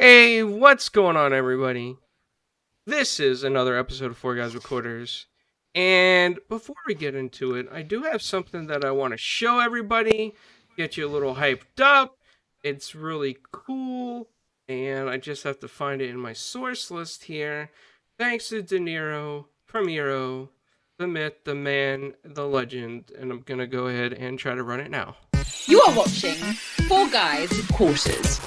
Hey, what's going on, everybody? This is another episode of Four Guys with Quarters. And before we get into it, I do have something that I want to show everybody, get you a little hyped up. It's really cool, and I just have to find it in my source list here. Thanks to De Niro, Premiero, the myth, the man, the legend, and I'm going to go ahead and try to run it now. You are watching Four Guys with Quarters.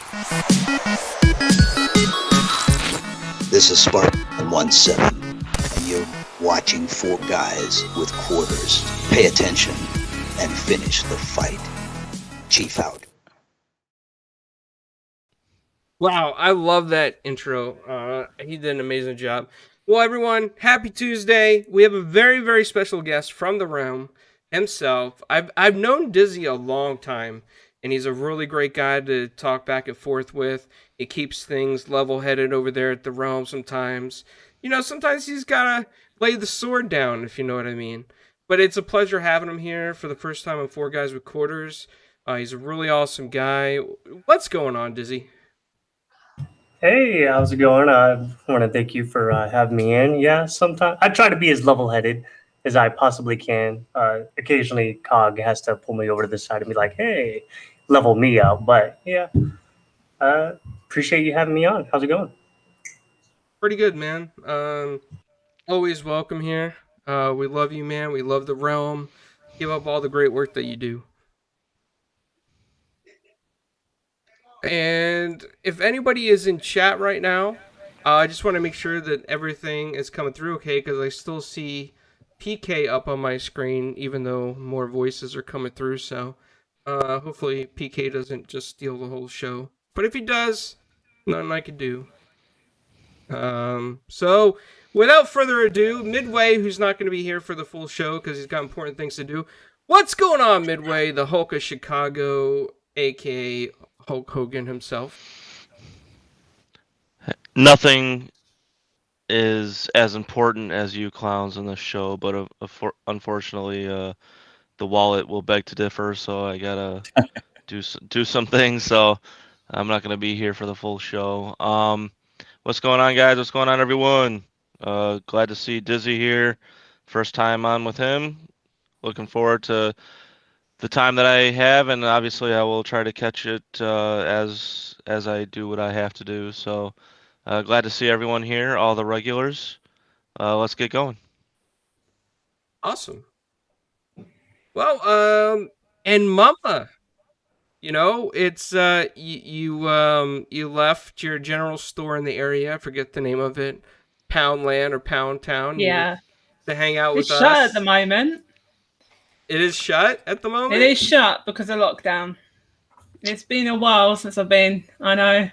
This is Spartan17, and you're watching Four Guys with Quarters. Pay attention and finish the fight. Chief out. Wow, I love that intro. He did an amazing job. Well, everyone, happy Tuesday. We have a very, very special guest from the realm himself. I've known Dizzy a long time, and he's a really great guy to talk back and forth with. He keeps things level-headed over there at the realm sometimes. You know, sometimes he's got to lay the sword down, if you know what I mean. But it's a pleasure having him here for the first time on Four Guys with Quarters. He's a really awesome guy. What's going on, Dizzy? Hey, how's it going? I want to thank you for having me in. Yeah, sometimes I try to be as level-headed as I possibly can. Occasionally, Cog has to pull me over to the side and be like, hey, level me out. But yeah, appreciate you having me on. How's it going? Pretty good, man. Always welcome here. We love you, man. We love the realm. Keep up all the great work that you do. And if anybody is in chat right now, I just want to make sure that everything is coming through okay, because I still see PK up on my screen, even though more voices are coming through. So hopefully PK doesn't just steal the whole show. But if he does, nothing I can do. So without further ado, Midway, who's not going to be here for the full show because he's got important things to do. What's going on, Midway, the Hulk of Chicago, aka Hulk Hogan himself? Nothing is as important as you clowns in this show, but unfortunately, the wallet will beg to differ. So I gotta do some things. So I'm not gonna be here for the full show. What's going on, guys? What's going on, everyone? Glad to see Dizzy here. First time on with him. Looking forward to the time that I have, and obviously I will try to catch it as I do what I have to do. So glad to see everyone here, all the regulars. Let's get going. Awesome. Well, and Mama, you know, it's you left your general store in the area. I forget the name of it, Poundland or Pound Town. Yeah, to hang out with it's us. shut at the moment. It is shut at the moment? It is shut because of lockdown. It's been a while since I've been, I know.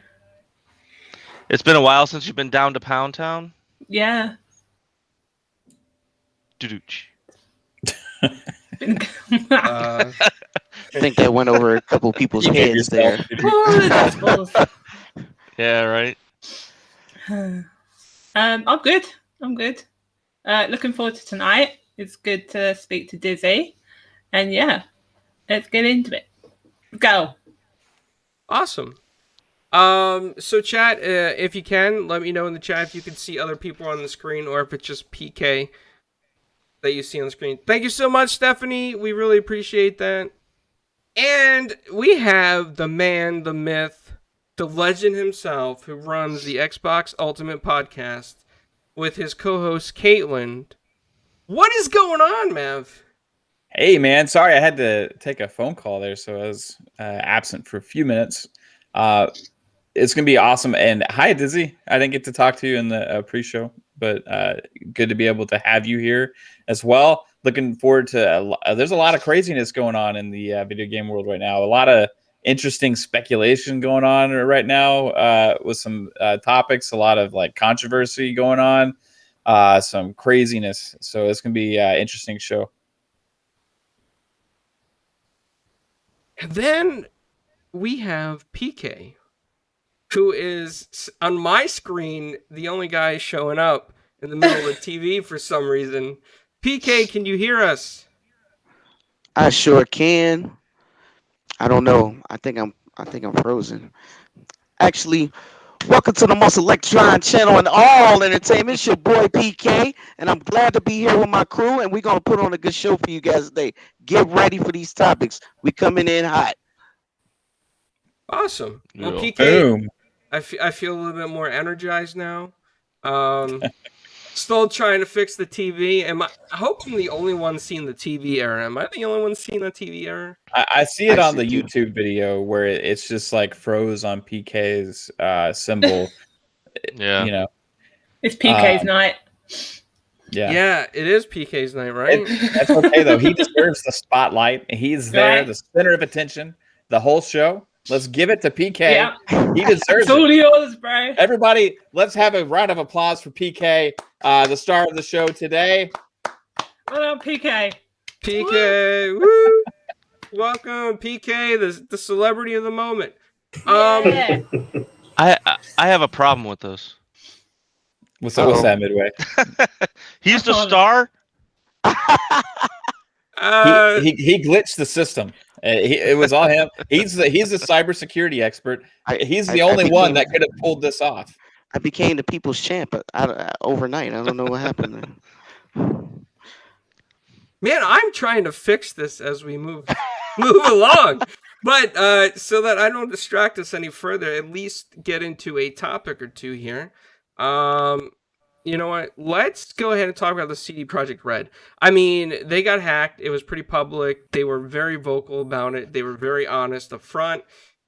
It's been a while since you've been down to Pound Town? Yeah. Doo-dooch. I think that went over a couple people's heads there. Yeah, right. I'm good. Looking forward to tonight. It's good to speak to Dizzy. And yeah, let's get into it. Go. Awesome. So chat, if you can, let me know in the chat if you can see other people on the screen or if it's just PK that you see on the screen. Thank you so much, Stephanie. We really appreciate that. And we have the man, the myth, the legend himself who runs the Xbox Ultimate Podcast with his co-host Caitlin. What is going on, Mav? Hey, man. Sorry, I had to take a phone call there, so I was absent for a few minutes. It's going to be awesome. And hi, Dizzy. I didn't get to talk to you in the pre-show, but good to be able to have you here as well. Looking forward to there's a lot of craziness going on in the video game world right now. A lot of interesting speculation going on right now with some topics, a lot of like controversy going on, some craziness. So it's going to be an interesting show. And then we have PK, who is, on my screen, the only guy showing up in the middle of the TV for some reason. PK, can you hear us? I sure can. I don't know. I think I'm frozen. Actually, Welcome to the most electron channel and all entertainment. It's your boy PK, and I'm glad to be here with my crew, and we're gonna put on a good show for you guys today. Get ready for these topics. We coming in hot. Awesome. Well, Yeah. PK, Boom. I feel a little bit more energized now. Still trying to fix the TV. I hope I'm the only one seeing the TV error. Am I the only one seeing the TV error? I see it I on see the too. YouTube video where it's just like froze on PK's symbol. Yeah. You know, It's PK's Um, night. yeah. It is PK's night, right? That's okay though. He deserves the spotlight. He's there, Right. the center of attention, the whole show. Let's give it to PK. Yeah. He deserves It's it. all yours, bro. Everybody, let's have a round of applause for PK, the star of the show today. Well done, PK. PK, woo! Welcome, PK, the celebrity of the moment. Yeah. I have a problem with this. What's Uh-oh. that, Midway? He's the That's all. star. He glitched the system. It was all him. He's the cybersecurity expert. He's the only one that could have pulled this off. I became the people's champ overnight. I don't know what happened there. Man, I'm trying to fix this as we move along. But so that I don't distract us any further, at least get into a topic or two here. You know what? Let's go ahead and talk about the CD Projekt Red. I mean, they got hacked. It was pretty public. They were very vocal about it. They were very honest up front.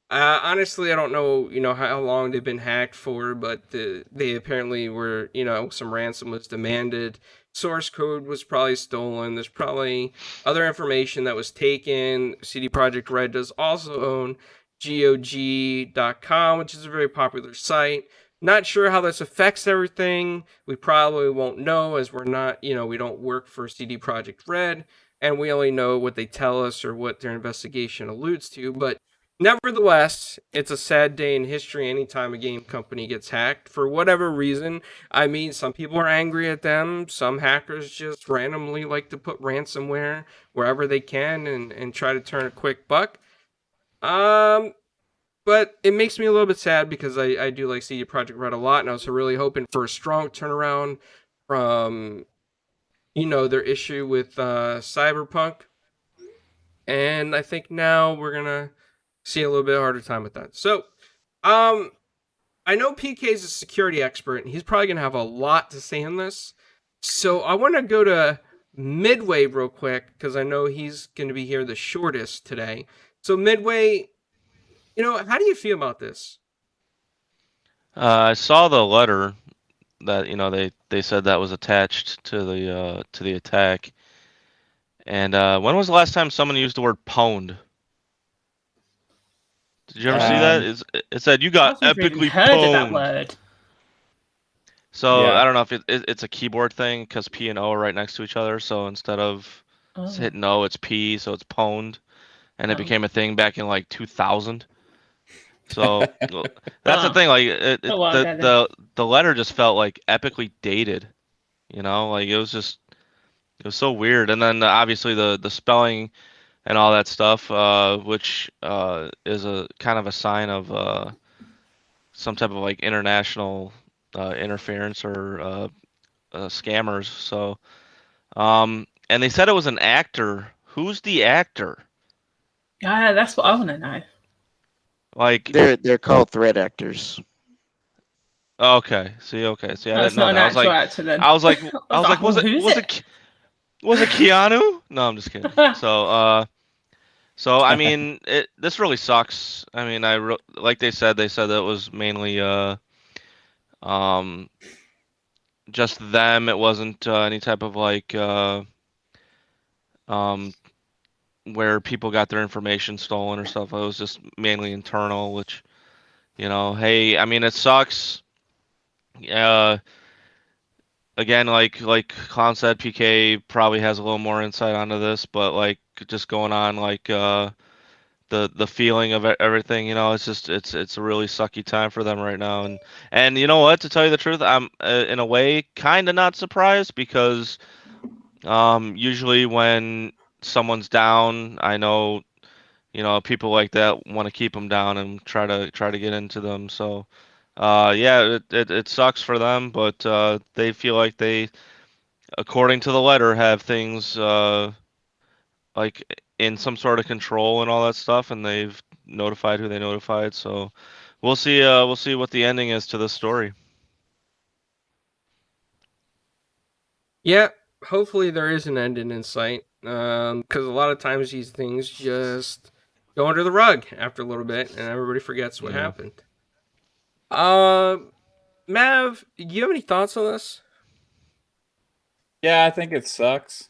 Honestly, I don't know, how long they've been hacked for, but they apparently were, some ransom was demanded. Source code was probably stolen. There's probably other information that was taken. CD Projekt Red does also own GOG.com, which is a very popular site. Not sure how this affects everything. We probably won't know as we're not, we don't work for CD Projekt Red, and we only know what they tell us or what their investigation alludes to. But nevertheless, it's a sad day in history anytime a game company gets hacked for whatever reason. I mean, some people are angry at them. Some hackers just randomly like to put ransomware wherever they can and try to turn a quick buck. But it makes me a little bit sad because I do like CD Projekt Red a lot, and I was really hoping for a strong turnaround from, their issue with Cyberpunk. And I think now we're going to see a little bit harder time with that. So, I know PK is a security expert, and he's probably going to have a lot to say on this. So I want to go to Midway real quick, because I know he's going to be here the shortest today. So Midway, how do you feel about this? I saw the letter that they said that was attached to the attack. And when was the last time someone used the word pwned? Did you ever see that? It said you got I've never even epically heard of that pwned. word. So Yeah. I don't know if it's a keyboard thing because P and O are right next to each other. So instead of hitting O, it's P, so it's pwned, and it Oh. became a thing back in like 2000. So that's the Wow. thing. Like Oh, wow, okay, the letter just felt like epically dated. Like it was so weird. And then obviously the spelling and all that stuff, which is a kind of a sign of some type of like international interference or scammers. So, and they said it was an actor. Who's the actor? Yeah, that's what I want to know. Like They're called threat actors. okay, see, I That's didn't not know an that. actual actor then. I was like, was it Keanu? No, I'm just kidding. So I mean, this really sucks. I mean, like they said that it was mainly just them. It wasn't any type of like where people got their information stolen or stuff. It was just mainly internal, which hey, I mean, it sucks. Again, like Clown said, PK probably has a little more insight onto this, but like just going on like the feeling of everything, it's just it's a really sucky time for them right now, and you know what? To tell you the truth, I'm in a way kind of not surprised because usually when someone's down, I know people like that want to keep them down and try to get into them. So Yeah, it sucks for them, but they feel like they, according to the letter, have things like in some sort of control and all that stuff, and they've notified who they notified. So we'll see. We'll see what the ending is to this story. Yeah, hopefully there is an ending in sight. Because a lot of times these things just go under the rug after a little bit, and everybody forgets what happened. Mav, do you have any thoughts on this? Yeah, I think it sucks.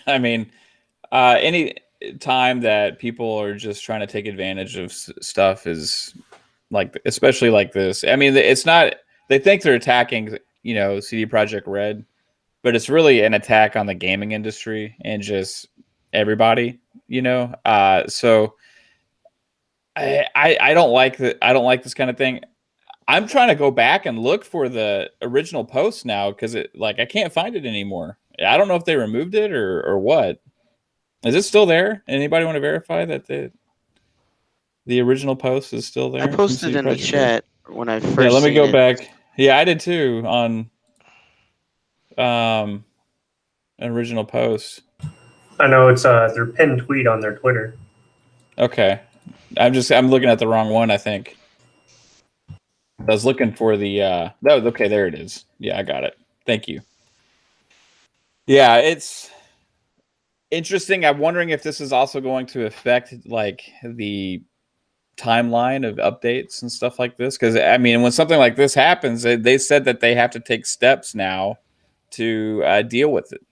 I mean, any time that people are just trying to take advantage of stuff is like, especially like this. I mean, it's not. They think they're attacking, CD Projekt Red, but it's really an attack on the gaming industry and just everybody. So I don't like that. I don't like this kind of thing. I'm trying to go back and look for the original post now because I can't find it anymore. I don't know if they removed it or what. Is it still there? Anybody want to verify that the original post is still there? I posted in the chat when I first. Yeah, let me seen go it. back. Yeah, I did too on an original post. I know it's their pinned tweet on their Twitter. Okay, I'm looking at the wrong one. I think I was looking for the. Okay, there it is. Yeah, I got it. Thank you. Yeah, it's interesting. I'm wondering if this is also going to affect like the timeline of updates and stuff like this, because I mean, when something like this happens, they said that they have to take steps now to deal with it,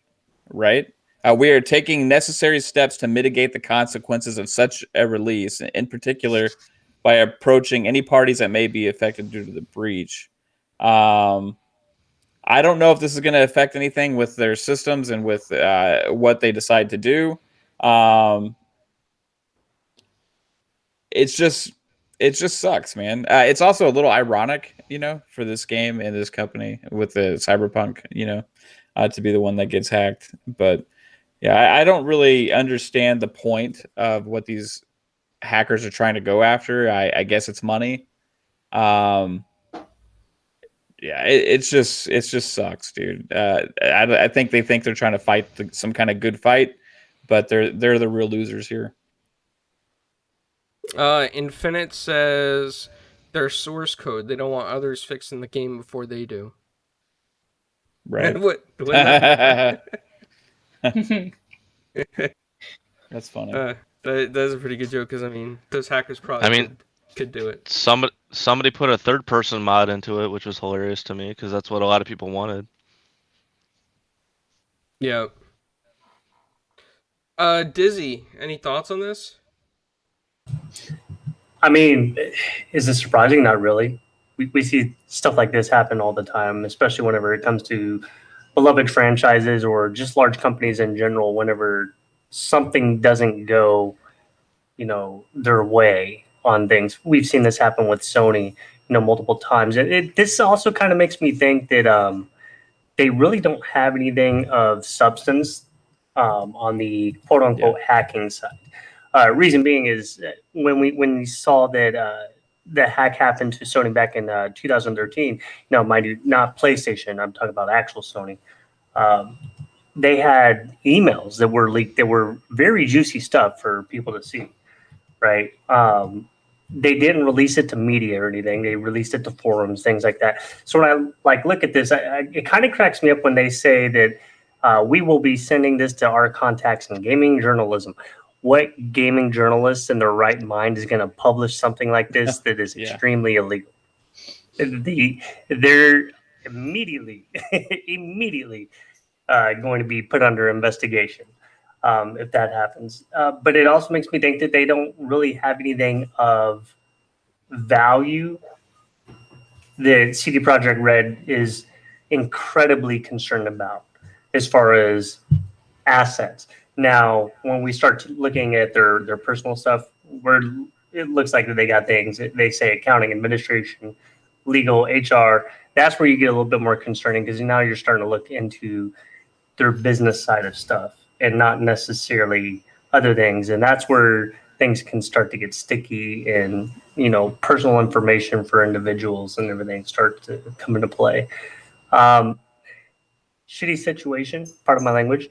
right? We are taking necessary steps to mitigate the consequences of such a release, in particular by approaching any parties that may be affected due to the breach. I don't know if this is going to affect anything with their systems and with what they decide to do. It just sucks, man. It's also a little ironic, for this game and this company with the Cyberpunk, to be the one that gets hacked. But yeah, I don't really understand the point of what these hackers are trying to go after. I guess it's money. Yeah, it just sucks, dude. I think they think they're trying to fight some kind of good fight, but they're the real losers here. Infinite says their source code. They don't want others fixing the game before they do. Right. That's funny. That's a pretty good joke because I mean those hackers probably could do it. Somebody put a third-person mod into it, which was hilarious to me because that's what a lot of people wanted. Yeah. Dizzy, any thoughts on this? I mean, is this surprising? Not really. We see stuff like this happen all the time, especially whenever it comes to beloved franchises or just large companies in general. Whenever something doesn't go, their way on things, we've seen this happen with Sony, multiple times. This also kind of makes me think that they really don't have anything of substance on the quote unquote hacking side. Reason being is when we saw that the hack happened to Sony back in 2013. Mind you, not PlayStation. I'm talking about actual Sony. They had emails that were leaked that were very juicy stuff for people to see, right? They didn't release it to media or anything. They released it to forums, things like that. So when I look at this, it kind of cracks me up when they say that we will be sending this to our contacts in gaming journalism. What gaming journalist in their right mind is going to publish something like this that is extremely illegal? They're immediately going to be put under investigation if that happens. But it also makes me think that they don't really have anything of value that CD Projekt Red is incredibly concerned about as far as assets. Now, when we start looking at their personal stuff, it looks like that they got things. They say accounting, administration, legal, HR. That's where you get a little bit more concerning because now you're starting to look into their business side of stuff and not necessarily other things. And that's where things can start to get sticky, and personal information for individuals and everything start to come into play. Shitty situation, part of my language,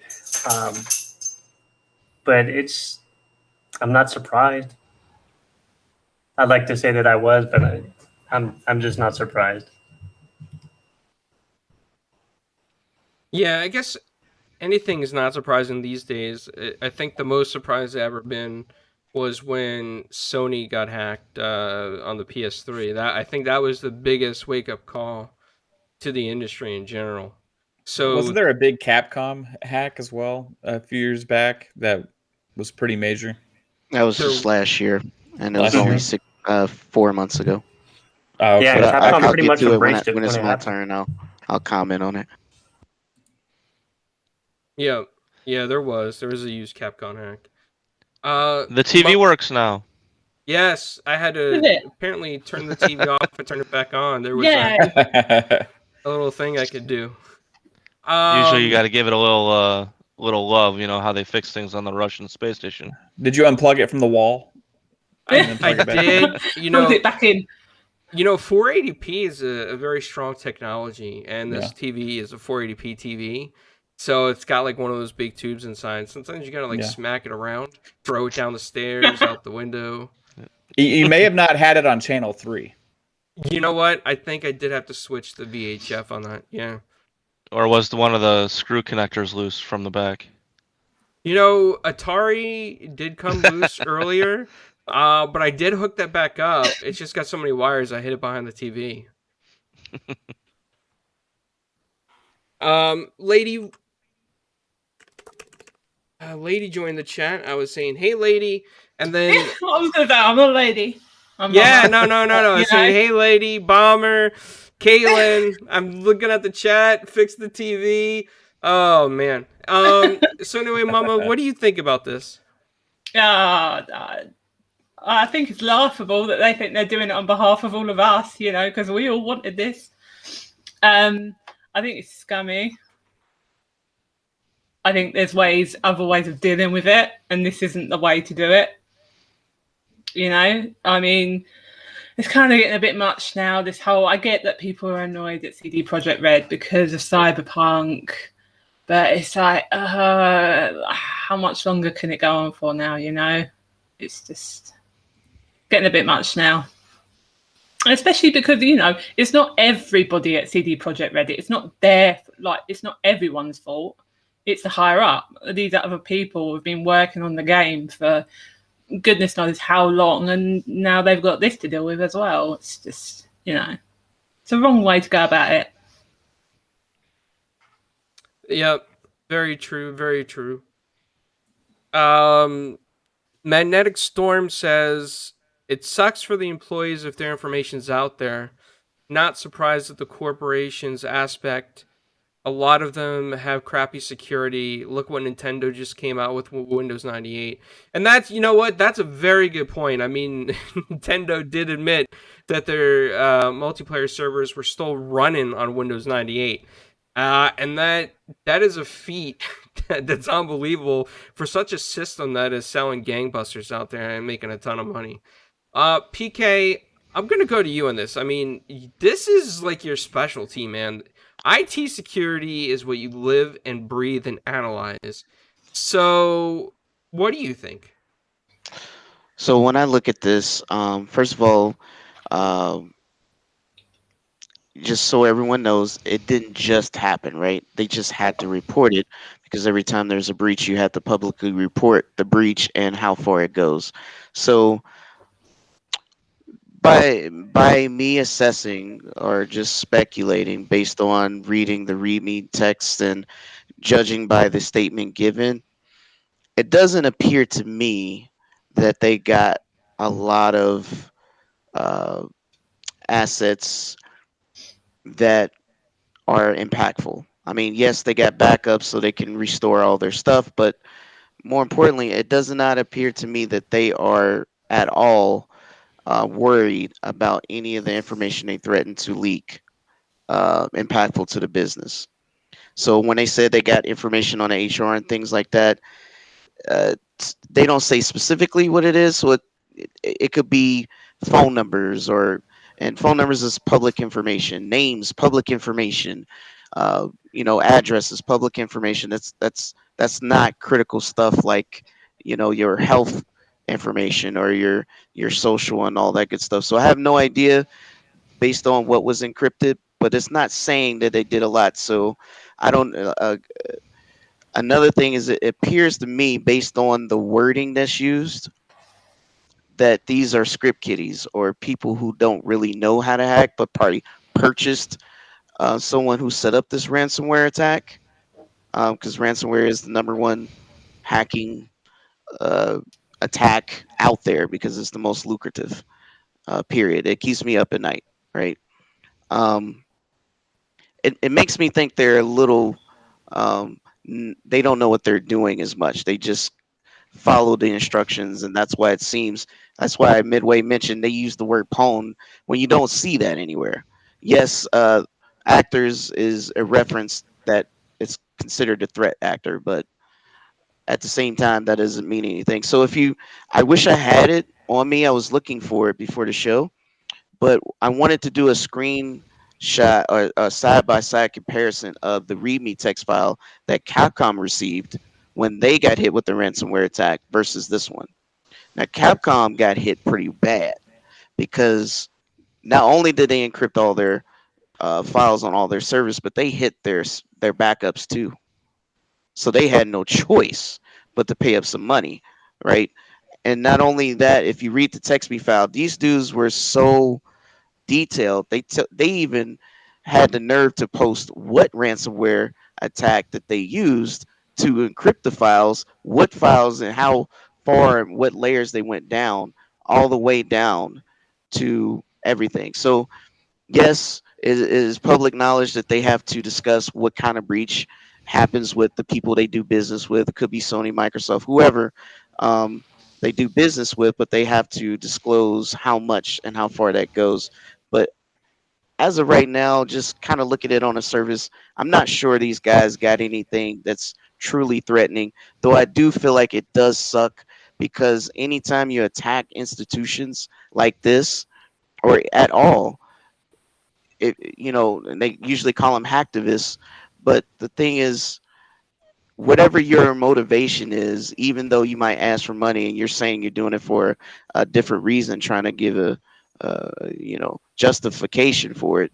but I'm not surprised. I'd like to say that I was, but I'm just not surprised. Yeah, I guess anything is not surprising these days. I think the most surprised I've ever been was when Sony got hacked on the PS3. I think that was the biggest wake up call to the industry in general. So wasn't there a big Capcom hack as well a few years back that was pretty major? That was There- just last year, and it was Last only year? 4 months ago. Oh, okay. Yeah, But Capcom I'll pretty get much to it when embraced it it's when it my happened. turn. I'll comment on it. yeah, there was a used Capcom hack. The TV works now. Yes, I had Is to it? apparently turn the TV off and turn it back on. There was Yeah. a little thing I could do. Usually, you got to give it a little love. You know how they fix things on the Russian space station. Did you unplug it from the wall? I plug it back did. Put it back in. 480p is a very strong technology, and this Yeah. TV is a 480p TV. So it's got like one of those big tubes inside. Sometimes you gotta Yeah. smack it around, throw it down the stairs, out the window. You may have not had it on channel 3. You know what? I think I did have to switch the VHF on that. Yeah. Or was one of the screw connectors loose from the back? Atari did come loose earlier, but I did hook that back up. It's just got so many wires, I hid it behind the TV. Lady joined the chat. I was saying, "Hey, lady," and then I was gonna say, I'm not a lady. I'm yeah, not. no. I was saying, "Hey, lady, Bomber, Caitlin." I'm looking at the chat. Fix the TV. Oh man. So anyway, Mama, what do you think about this? I think it's laughable that they think they're doing it on behalf of all of us, because we all wanted this. I think it's scummy. I think there's other ways of dealing with it, and this isn't the way to do it. I mean, it's kind of getting a bit much now. I get that people are annoyed at CD Projekt Red because of Cyberpunk, but it's like, how much longer can it go on for now? It's just getting a bit much now. Especially because it's not everybody at CD Projekt Red. It's not it's not everyone's fault. It's the higher up. These other people have been working on the game for goodness knows how long, and now they've got this to deal with as well. It's just, it's a wrong way to go about it. Yep, very true, very true. Magnetic Storm says, it sucks for the employees if their information's out there. Not surprised at the corporation's aspect. A lot of them have crappy security. Look what Nintendo just came out with Windows 98. And that's, that's a very good point. I mean, Nintendo did admit that their multiplayer servers were still running on Windows 98. And that is a feat that's unbelievable for such a system that is selling gangbusters out there and making a ton of money. PK, I'm going to go to you on this. I mean, this is like your specialty, man. IT security is what you live and breathe and analyze. So, what do you think? So when I look at this, first of all, just so everyone knows, it didn't just happen, right? They just had to report it because every time there's a breach, you have to publicly report the breach and how far it goes. So by me assessing or just speculating based on reading the README text and judging by the statement given, it doesn't appear to me that they got a lot of assets that are impactful. I mean, yes, they got backups so they can restore all their stuff, but more importantly, it does not appear to me that they are at all worried about any of the information they threaten to leak impactful to the business. So when they said they got information on HR and things like that, they don't say specifically what it is, so it could be phone numbers and phone numbers is public information, names public information, addresses public information. That's not critical stuff like your health information or your social and all that good stuff. So I have no idea based on what was encrypted, but it's not saying that they did a lot. So I don't. Another thing is it appears to me based on the wording that's used that these are script kiddies or people who don't really know how to hack, but probably purchased someone who set up this ransomware attack. Because ransomware is the number one hacking uh, attack out there because it's the most lucrative. Period. It keeps me up at night, right? Um, it makes me think they're a little. They don't know what they're doing as much. They just follow the instructions, and that's why it seems. That's why Midway mentioned they use the word "pwn" when you don't see that anywhere. Yes, actors is a reference that it's considered a threat actor, but at the same time, that doesn't mean anything. So I wish I had it on me. I was looking for it before the show, but I wanted to do a screenshot or a side by side comparison of the README text file that Capcom received when they got hit with the ransomware attack versus this one. Now, Capcom got hit pretty bad because not only did they encrypt all their files on all their servers, but they hit their backups too. So they had no choice but to pay up some money, right? And not only that, if you read the TextMe file, these dudes were so detailed. They even had the nerve to post what ransomware attack that they used to encrypt the files, what files and how far and what layers they went down, all the way down to everything. So yes, it is public knowledge that they have to discuss what kind of breach happens with the people they do business with. It could be Sony, Microsoft, whoever they do business with, but they have to disclose how much and how far that goes. But as of right now, just kind of look at it on a surface. I'm not sure these guys got anything that's truly threatening, though I do feel like it does suck because anytime you attack institutions like this or at all, and they usually call them hacktivists. But the thing is, whatever your motivation is, even though you might ask for money and you're saying you're doing it for a different reason, trying to give a justification for it,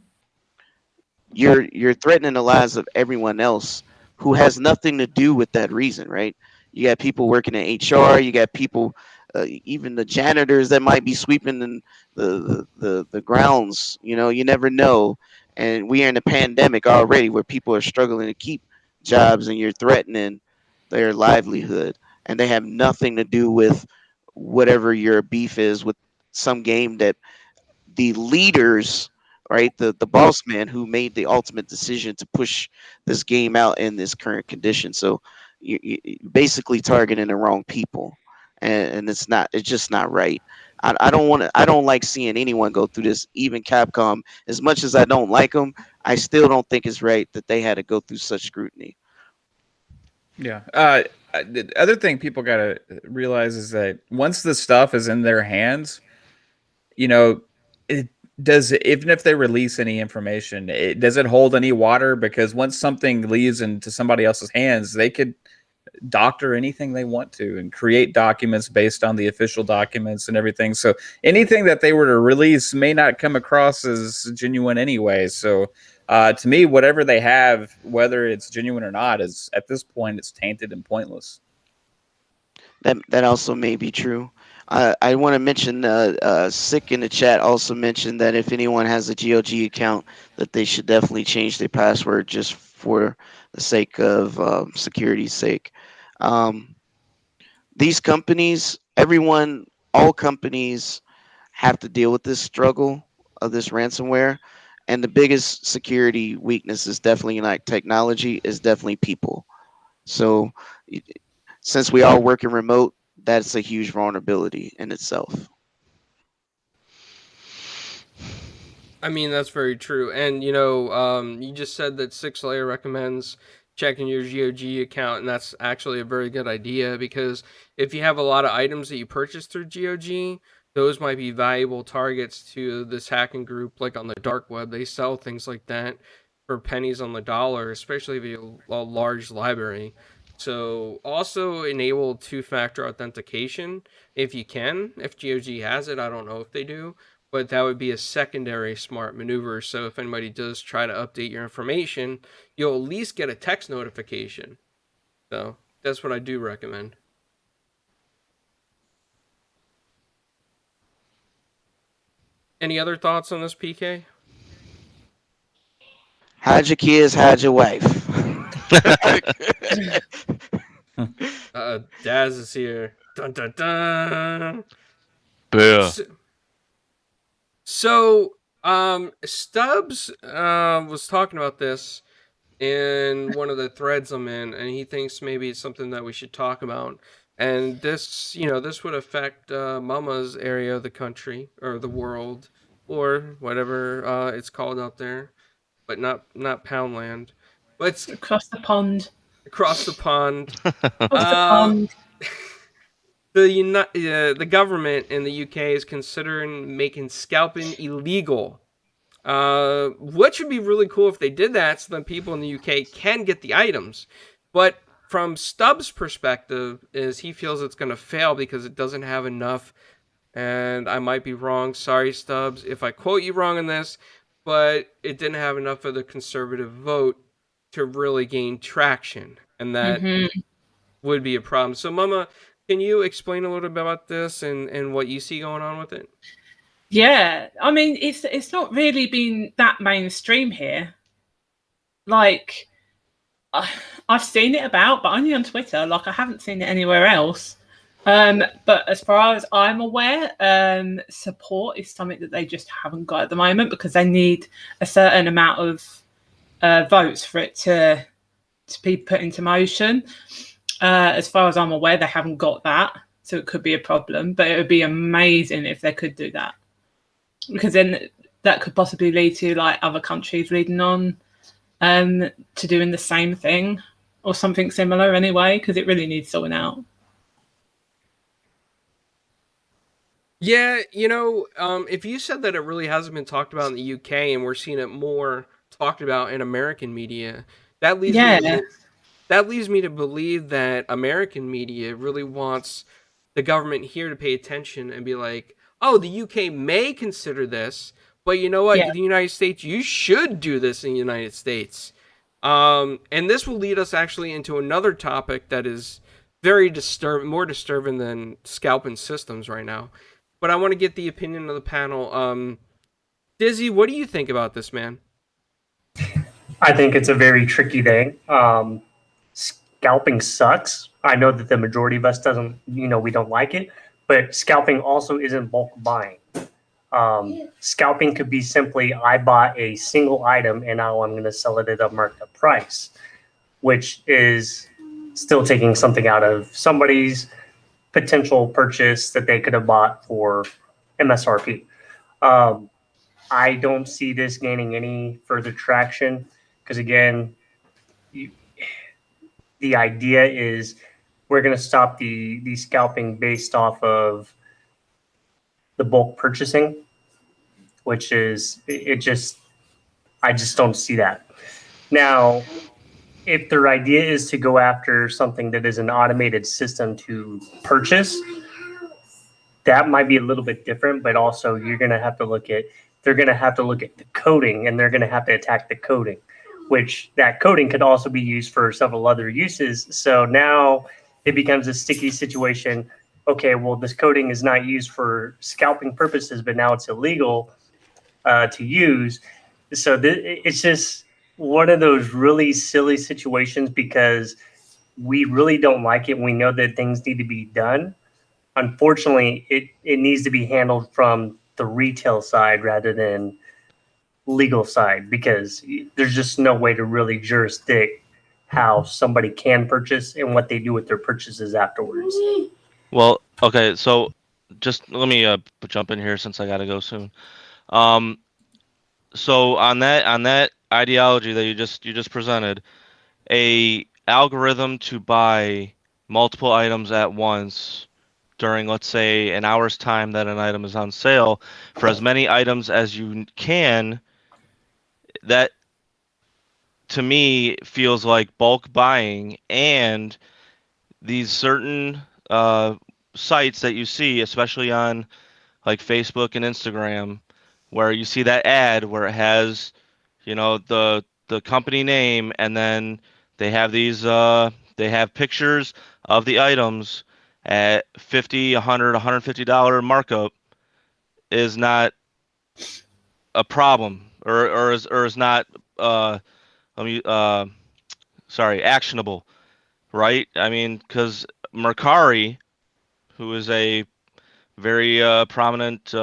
you're threatening the lives of everyone else who has nothing to do with that reason, right? You got people working in HR, you got people, even the janitors that might be sweeping the grounds. You never know. And we are in a pandemic already where people are struggling to keep jobs, and you're threatening their livelihood, and they have nothing to do with whatever your beef is with some game that the leaders, right, the boss man who made the ultimate decision to push this game out in this current condition. So you basically targeting the wrong people, and it's just not right. I don't like seeing anyone go through this. Even Capcom, as much as I don't like them, I still don't think it's right that they had to go through such scrutiny. Yeah. The other thing people got to realize is that once the stuff is in their hands, it does, even if they release any information, does it hold any water? Because once something leaves into somebody else's hands, they could doctor anything they want to and create documents based on the official documents and everything. So anything that they were to release may not come across as genuine anyway. So to me, whatever they have, whether it's genuine or not, is at this point it's tainted and pointless. That also may be true. I want to mention Sick in the chat also mentioned that if anyone has a GOG account, that they should definitely change their password just for the sake of security's sake. These companies, all companies have to deal with this struggle of this ransomware. And the biggest security weakness is definitely not technology, is definitely people. So since we all work in remote, that's a huge vulnerability in itself. I mean, that's very true. And, you just said that 6layer recommends checking your GOG account, and that's actually a very good idea because if you have a lot of items that you purchase through GOG, those might be valuable targets to this hacking group. Like on the dark web, they sell things like that for pennies on the dollar, especially if you have a large library. So also enable two-factor authentication if you can. If GOG has it, I don't know if they do, but that would be a secondary smart maneuver. So if anybody does try to update your information, you'll at least get a text notification. So that's what I do recommend. Any other thoughts on this, PK? Hide your kids, hide your wife. Daz is here. Dun dun dun. Yeah. So Stubz was talking about this in one of the threads I'm in, and he thinks maybe it's something that we should talk about. And this, this would affect Mama's area of the country or the world or whatever it's called out there, but not Poundland. But it's Across the pond. across the pond. Across the pond. The government in the UK is considering making scalping illegal. Which would be really cool if they did that, so that people in the UK can get the items. But from Stub's perspective, is he feels it's going to fail because it doesn't have enough. And I might be wrong. Sorry, Stubz, if I quote you wrong on this, but it didn't have enough of the conservative vote to really gain traction, and that would be a problem. So, Mama, can you explain a little bit about this and what you see going on with it? Yeah, I mean, it's not really been that mainstream here. Like, I've seen it about, but only on Twitter. Like, I haven't seen it anywhere else. But as far as I'm aware, support is something that they just haven't got at the moment because they need a certain amount of votes for it to be put into motion. As far as I'm aware, they haven't got that, so it could be a problem. But it would be amazing if they could do that, because then that could possibly lead to like other countries leading on to doing the same thing or something similar anyway, because it really needs sorting out. Yeah, if you said that it really hasn't been talked about in the UK and we're seeing it more talked about in American media, that leads me to believe that American media really wants the government here to pay attention and be like, oh, the UK may consider this, but you know what? Yeah. In the United States, you should do this in the United States. And this will lead us actually into another topic that is very more disturbing than scalping systems right now. But I want to get the opinion of the panel. Dizzy, what do you think about this, man? I think it's a very tricky thing. Scalping sucks. I know that the majority of us doesn't, we don't like it, but scalping also isn't bulk buying. Scalping could be simply, I bought a single item and now I'm going to sell it at a marked up price, which is still taking something out of somebody's potential purchase that they could have bought for MSRP. I don't see this gaining any further traction because, again, the idea is we're going to stop the scalping based off of the bulk purchasing, which is I just don't see that. Now, if their idea is to go after something that is an automated system to purchase, that might be a little bit different, but also they're going to have to look at the coding, and they're going to have to attack the coding, which that coding could also be used for several other uses. So now it becomes a sticky situation. Okay, well, this coding is not used for scalping purposes, but now it's illegal to use. So it's just one of those really silly situations because we really don't like it. We know that things need to be done. Unfortunately, it needs to be handled from the retail side rather than legal side, because there's just no way to really jurisdict how somebody can purchase and what they do with their purchases afterwards. Well, okay, so just let me jump in here since I gotta go soon. So on that ideology that you just presented, a algorithm to buy multiple items at once during, let's say, an hour's time that an item is on sale for as many items as you can, that to me feels like bulk buying. And these certain sites that you see, especially on like Facebook and Instagram, where you see that ad where it has, the company name, and then they have they have pictures of the items at 50, 100, $150 markup, is not a problem, or is not let me sorry, actionable, right? I mean, because Mercari, who is a very prominent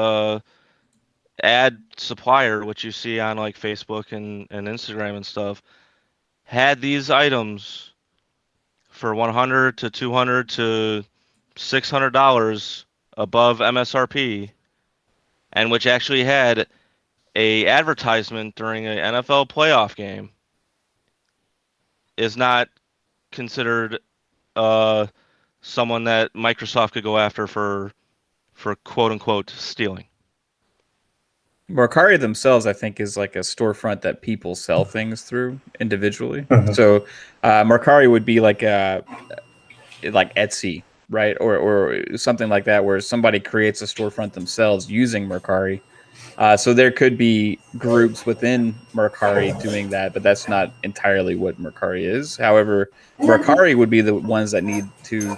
ad supplier, which you see on like Facebook and Instagram and stuff, had these items for 100 to 200 to $600 above MSRP, and which actually had a advertisement during an NFL playoff game, is not considered someone that Microsoft could go after for quote unquote stealing. Mercari themselves, I think, is like a storefront that people sell things through individually. Mhm. So Mercari would be like Etsy, right, or something like that, where somebody creates a storefront themselves using Mercari. So there could be groups within Mercari doing that, but that's not entirely what Mercari is. However, Mercari would be the ones that need to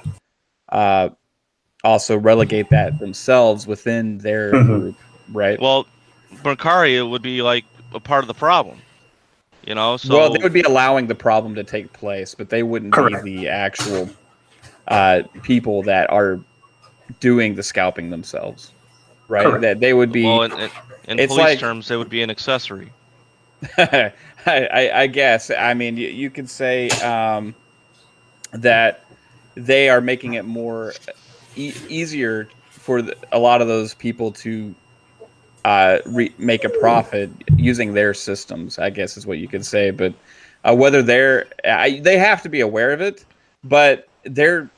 also relegate that themselves within their Mhm. group, right? Well, Mercari would be like a part of the problem, Well, they so would be allowing the problem to take place, but they wouldn't be Correct. the actual people that are doing the scalping themselves, right? Correct. That they would well, be. in It's police like terms, they would be an accessory. I guess. I mean, you could say that they are making it more easier for a lot of those people to make a profit using their systems, I guess is what you could say. But whether they have to be aware of it, but they're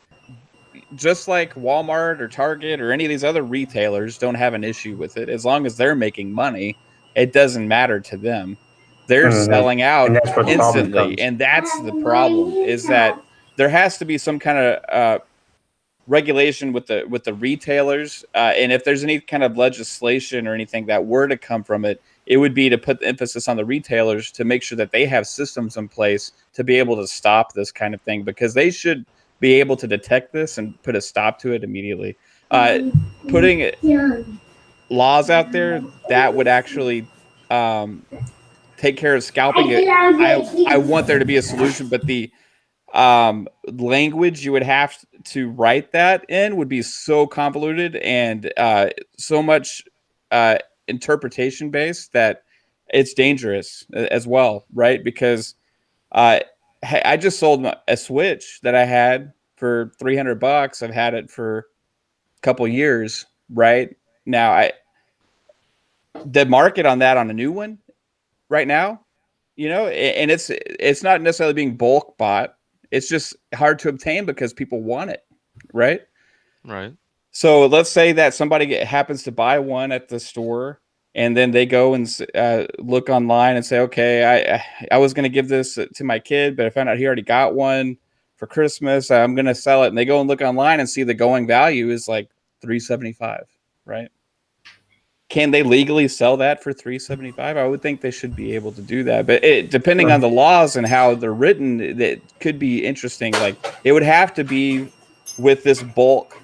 just like Walmart or Target or any of these other retailers don't have an issue with it. As long as they're making money, it doesn't matter to them. They're Mhm. selling And out that's where the problem instantly. comes. And that's the problem, is that there has to be some kind of regulation with the retailers, and if there's any kind of legislation or anything that were to come from it, it would be to put the emphasis on the retailers to make sure that they have systems in place to be able to stop this kind of thing, because they should be able to detect this and put a stop to it immediately. Putting laws out there that would actually take care of scalping it, I want there to be a solution, but the language you would have to write that in would be so convoluted and so much interpretation based that it's dangerous as well, right? Because uh, I just sold a Switch that I had for $300. I've had it for a couple years, right? Now, the market on that on a new one right now, and it's not necessarily being bulk bought. It's just hard to obtain because people want it, right? Right. So let's say that somebody happens to buy one at the store, and then they go and look online and say, okay, I was going to give this to my kid, but I found out he already got one for Christmas. I'm going to sell it. And they go and look online and see the going value is like $375, right? Can they legally sell that for $375? I would think they should be able to do that, but depending on the laws and how they're written, it could be interesting. Like it would have to be with this bulk,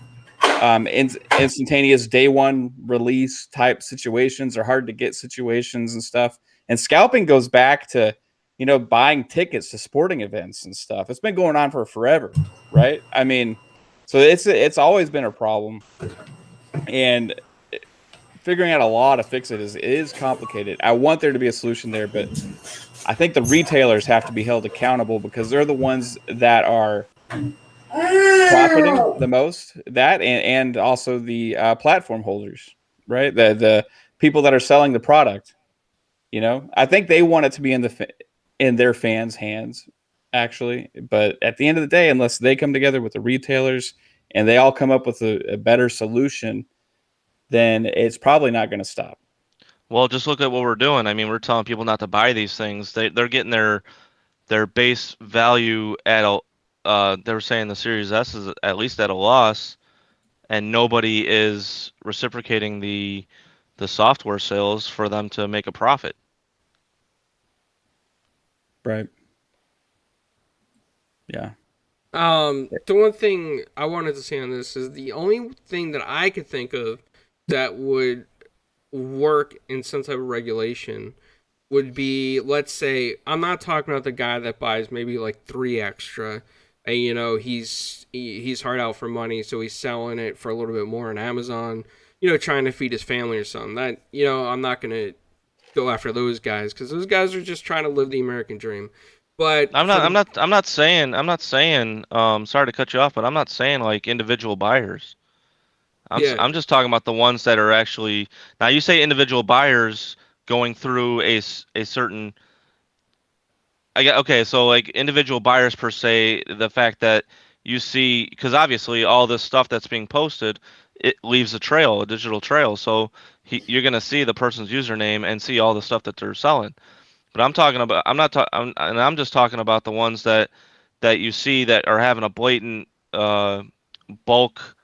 instantaneous day one release type situations, or hard to get situations and stuff. And scalping goes back to buying tickets to sporting events and stuff. It's been going on for forever, right? I mean, so it's always been a problem, and figuring out a law to fix it is complicated. I want there to be a solution there, but I think the retailers have to be held accountable because they're the ones that are profiting the most. That and also the platform holders, right? The people that are selling the product. I think they want it to be in their fans' hands actually. But at the end of the day, unless they come together with the retailers and they all come up with a better solution, then it's probably not going to stop. Well, just look at what we're doing. I mean, we're telling people not to buy these things. They're getting their base value at a they were saying the Series S is at least at a loss, and nobody is reciprocating the software sales for them to make a profit. Right. Yeah. The one thing I wanted to say on this is the only thing that I could think of that would work in some type of regulation would be, let's say, I'm not talking about the guy that buys maybe like 3 extra, and he's hard out for money, so he's selling it for a little bit more on Amazon, trying to feed his family or something. That I'm not gonna go after those guys because those guys are just trying to live the American dream. But I'm not saying. Sorry to cut you off, but I'm not saying like individual buyers. I'm just talking about the ones that are actually. Now you say individual buyers going through a certain. Okay, so like individual buyers per se, the fact that you see, because obviously all this stuff that's being posted, it leaves a trail, a digital trail. So you're gonna see the person's username and see all the stuff that they're selling. But I'm just talking about the ones that you see that are having a blatant bulk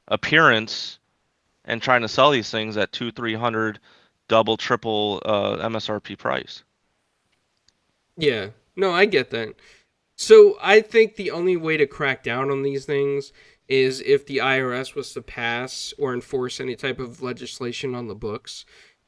appearance and trying to sell these things at 200-300 double triple MSRP price. Yeah, no, I get that. So I think the only way to crack down on these things is if the IRS was to pass or enforce any type of legislation on the books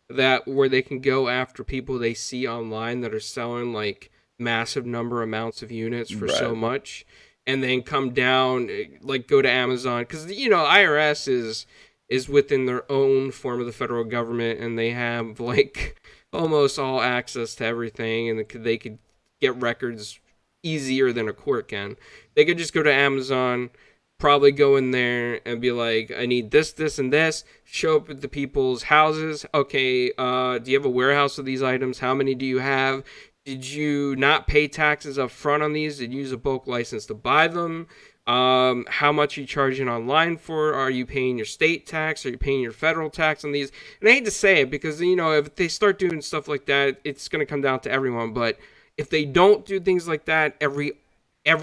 that where they can go after people they see online that are selling like massive number amounts of units for so much, and then come down, like go to Amazon, because IRS is within their own form of the federal government, and they have like almost all access to everything, and they could get records easier than a court can. They could just go to Amazon, probably go in there and be like, I need this, this, and this. Show up at the people's houses. Okay, do you have a warehouse of these items? How many do you have? Did you not pay taxes up front on these? Did you use a bulk license to buy them? How much are you charging online for? Are you paying your state tax? Are you paying your federal tax on these? And I hate to say it because, if they start doing stuff like that, it's going to come down to everyone. But if they don't do things like that every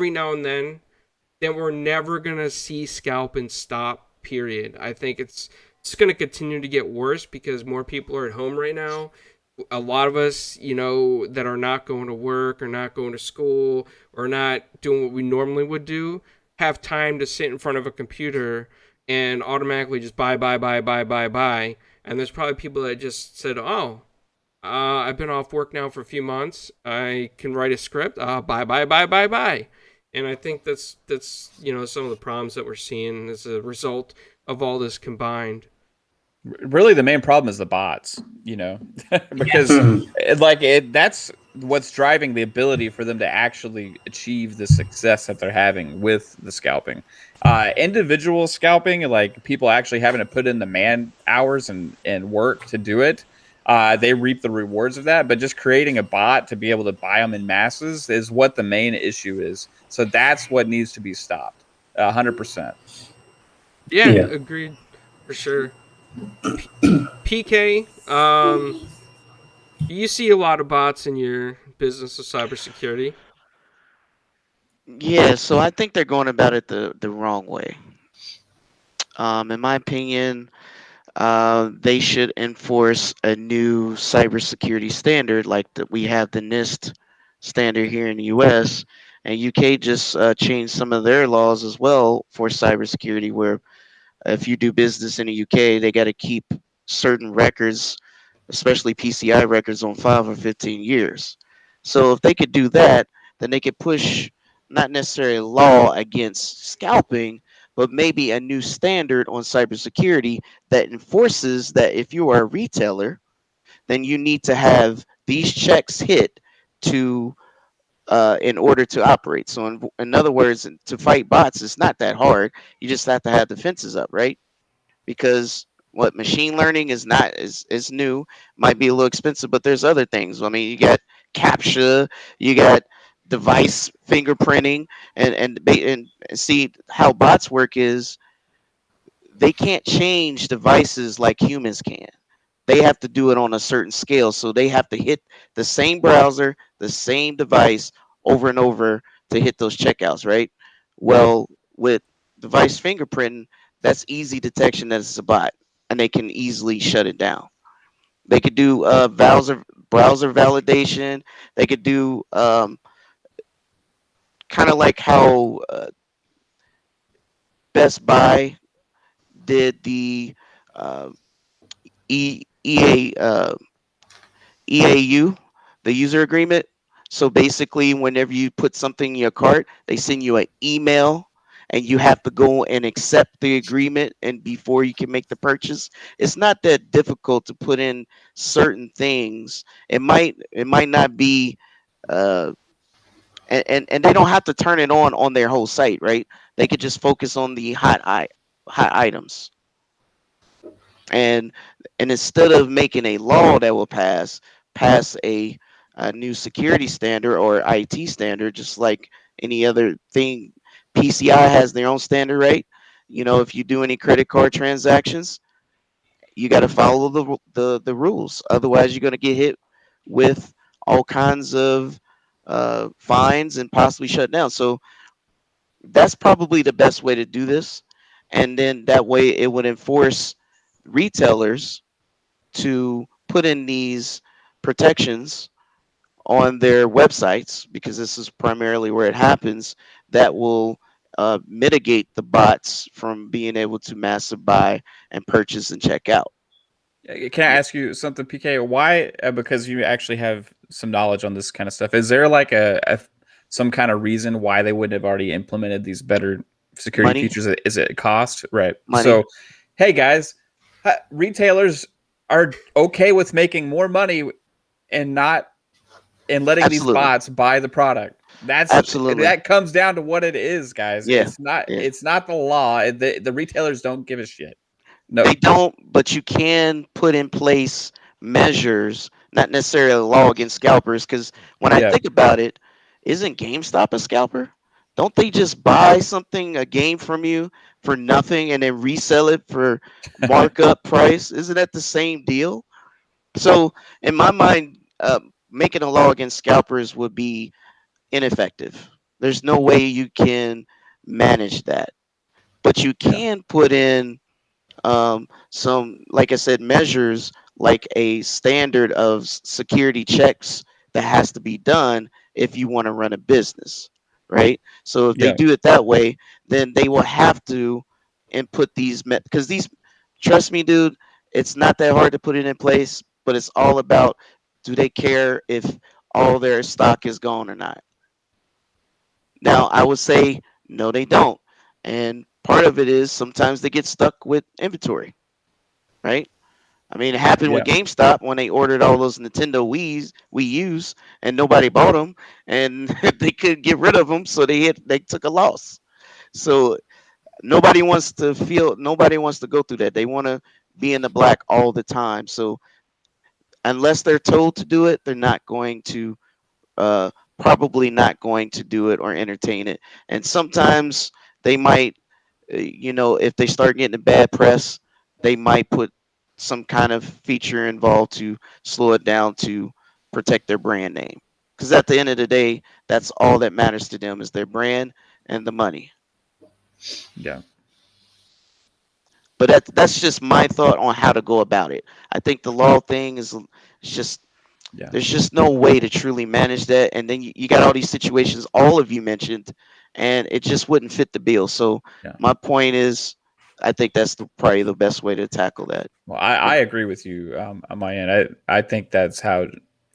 now and then we're never going to see scalping stop, period. I think it's going to continue to get worse because more people are at home right now. A lot of us, that are not going to work or not going to school or not doing what we normally would do, have time to sit in front of a computer and automatically just buy. And there's probably people that just said, oh, I've been off work now for a few months. I can write a script. Buy. And I think that's some of the problems that we're seeing as a result of all this combined. Really, the main problem is the bots, because that's what's driving the ability for them to actually achieve the success that they're having with the scalping. Individual scalping, like people actually having to put in the man hours and work to do it, they reap the rewards of that. But just creating a bot to be able to buy them in masses is what the main issue is. So that's what needs to be stopped, 100%. Yeah, agreed, for sure. PK, you see a lot of bots in your business of cybersecurity. Yeah, so I think they're going about it the wrong way. In my opinion, they should enforce a new cybersecurity standard like we have the NIST standard here in the U.S. And UK just changed some of their laws as well for cybersecurity, where if you do business in the UK, they got to keep certain records, especially PCI records, on file for 15 years. So if they could do that, then they could push not necessarily a law against scalping, but maybe a new standard on cybersecurity that enforces that if you are a retailer, then you need to have these checks hit to in order to operate. So in other words, to fight bots, it's not that hard. You just have to have defenses up, right? Because what machine learning is not is new, might be a little expensive, but there's other things. I mean, you got CAPTCHA, you got device fingerprinting, and see how bots work is they can't change devices like humans can. They have to do it on a certain scale. So they have to hit the same browser, the same device over and over to hit those checkouts, right? Well, with device fingerprinting, that's easy detection that it's a bot, and they can easily shut it down. They could do browser validation. They could do kind of like how Best Buy did the uh, EA EAU, the user agreement. So basically, whenever you put something in your cart, they send you an email, and you have to go and accept the agreement, and before you can make the purchase. It's not that difficult to put in certain things. It might not be, uh, and they don't have to turn it on their whole site, right? They could just focus on the hot items, and instead of making a law that will pass a new security standard or IT standard, just like any other thing. PCI has their own standard, right? You know, if you do any credit card transactions, you got to follow the rules. Otherwise, you're going to get hit with all kinds of fines and possibly shut down. So that's probably the best way to do this. And then that way it would enforce retailers to put in these protections on their websites, because this is primarily where it happens, that will mitigate the bots from being able to massive buy and purchase and check out. Can I ask you something, PK? Why? Because you actually have some knowledge on this kind of stuff. Is there like some kind of reason why they wouldn't have already implemented these better security Money. features? Is it cost? Right. Money. So, hey guys, retailers are okay with making more money and letting Absolutely. these bots buy the product. Absolutely. That comes down to what it is, guys. Yeah. It's not the law. The retailers don't give a shit. No. They don't, but you can put in place measures, not necessarily a law against scalpers, because when I think about it, isn't GameStop a scalper? Don't they just buy a game from you for nothing and then resell it for markup price? Isn't that the same deal? So in my mind, making a law against scalpers would be ineffective. There's no way you can manage that, but you can put in some, like I said, measures like a standard of security checks that has to be done if you want to run a business, right? So if they do it that way, then they will have to input these, because trust me, dude, it's not that hard to put it in place, but it's all about, do they care if all their stock is gone or not? Now, I would say no, they don't. And part of it is sometimes they get stuck with inventory, right? I mean, it happened with GameStop when they ordered all those Nintendo Wii U's and nobody bought them, and they couldn't get rid of them, so they took a loss. So nobody wants to go through that. They want to be in the black all the time. So unless they're told to do it, they're not going to probably not going to do it or entertain it. And sometimes they might, if they start getting a bad press, they might put some kind of feature involved to slow it down to protect their brand name. Because at the end of the day, that's all that matters to them, is their brand and the money. Yeah. But that's just my thought on how to go about it. I think the law thing is just, there's just no way to truly manage that. And then you got all these situations all of you mentioned, and it just wouldn't fit the bill. So my point is, I think that's probably the best way to tackle that. Well, I agree with you on my end. I think that's how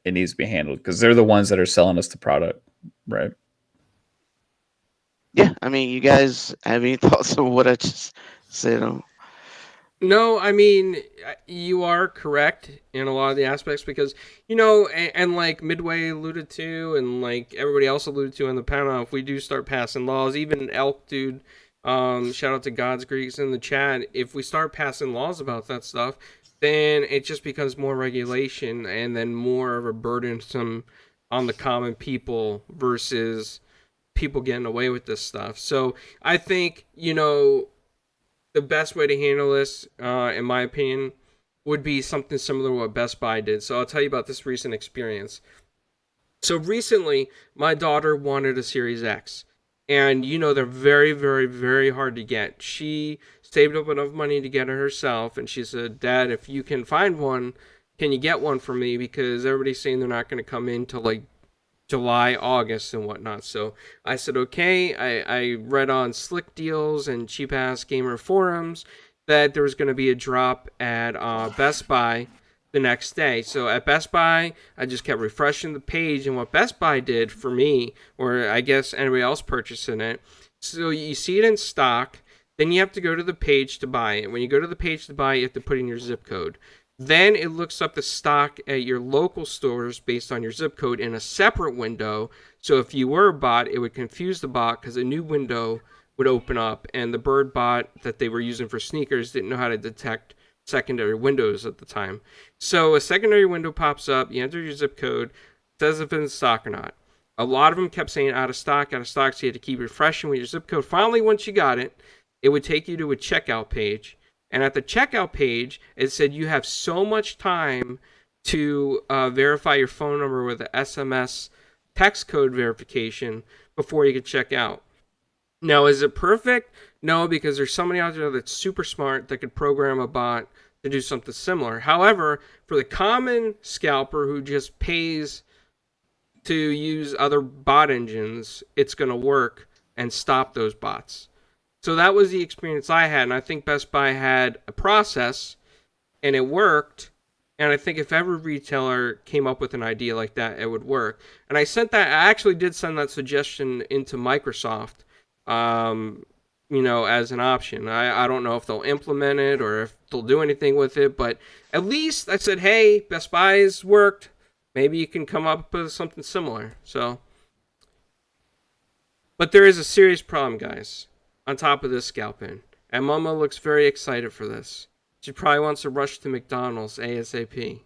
it needs to be handled, because they're the ones that are selling us the product, right? Yeah, I mean, you guys have any thoughts on what I just said? No, I mean, you are correct in a lot of the aspects, because, and like Midway alluded to, and like everybody else alluded to in the panel, if we do start passing laws, even Elk Dude, shout out to God's Greeks in the chat, if we start passing laws about that stuff, then it just becomes more regulation and then more of a burdensome on the common people versus people getting away with this stuff. So I think, the best way to handle this, in my opinion, would be something similar to what Best Buy did. So I'll tell you about this recent experience. So recently, my daughter wanted a Series X. And, they're very, very, very hard to get. She saved up enough money to get it herself. And she said, Dad, if you can find one, can you get one for me? Because everybody's saying they're not going to come in till like July, August, and whatnot. So I said, okay. I read on Slick Deals and Cheap Ass Gamer forums that there was going to be a drop at Best Buy the next day. So at Best Buy, I just kept refreshing the page, and what Best Buy did for me, or I guess anybody else purchasing it, so you see it in stock, then you have to go to the page to buy it. When you go to the page to buy it, you have to put in your zip code. Then it looks up the stock at your local stores based on your zip code in a separate window. So if you were a bot, it would confuse the bot because a new window would open up, and the bird bot that they were using for sneakers didn't know how to detect secondary windows at the time. So a secondary window pops up, you enter your zip code, says if it's in stock or not. A lot of them kept saying out of stock, so you had to keep refreshing with your zip code. Finally, once you got it, it would take you to a checkout page. And at the checkout page, it said you have so much time to verify your phone number with an SMS text code verification before you could check out. Now, is it perfect? No, because there's somebody out there that's super smart that could program a bot to do something similar. However, for the common scalper who just pays to use other bot engines, it's going to work and stop those bots. So that was the experience I had, and I think Best Buy had a process, and it worked. And I think if every retailer came up with an idea like that, it would work. And I actually did send that suggestion into Microsoft, as an option. I don't know if they'll implement it or if they'll do anything with it, but at least I said, hey, Best Buy's worked. Maybe you can come up with something similar. So, but there is a serious problem, guys, on top of this scalping. And Mama looks very excited for this. She probably wants to rush to McDonald's ASAP.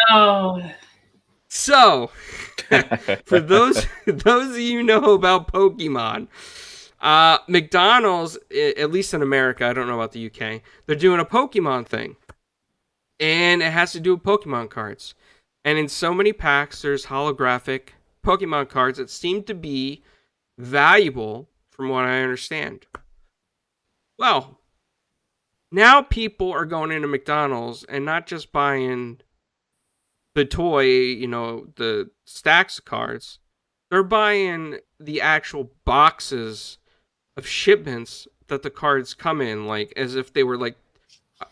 Oh. So, for those of you who know about Pokemon, McDonald's, at least in America, I don't know about the UK, they're doing a Pokemon thing. And it has to do with Pokemon cards. And in so many packs, there's holographic Pokemon cards that seem to be valuable, from what I understand. Well, now people are going into McDonald's and not just buying the toy, the stacks of cards. They're buying the actual boxes of shipments that the cards come in, like as if they were like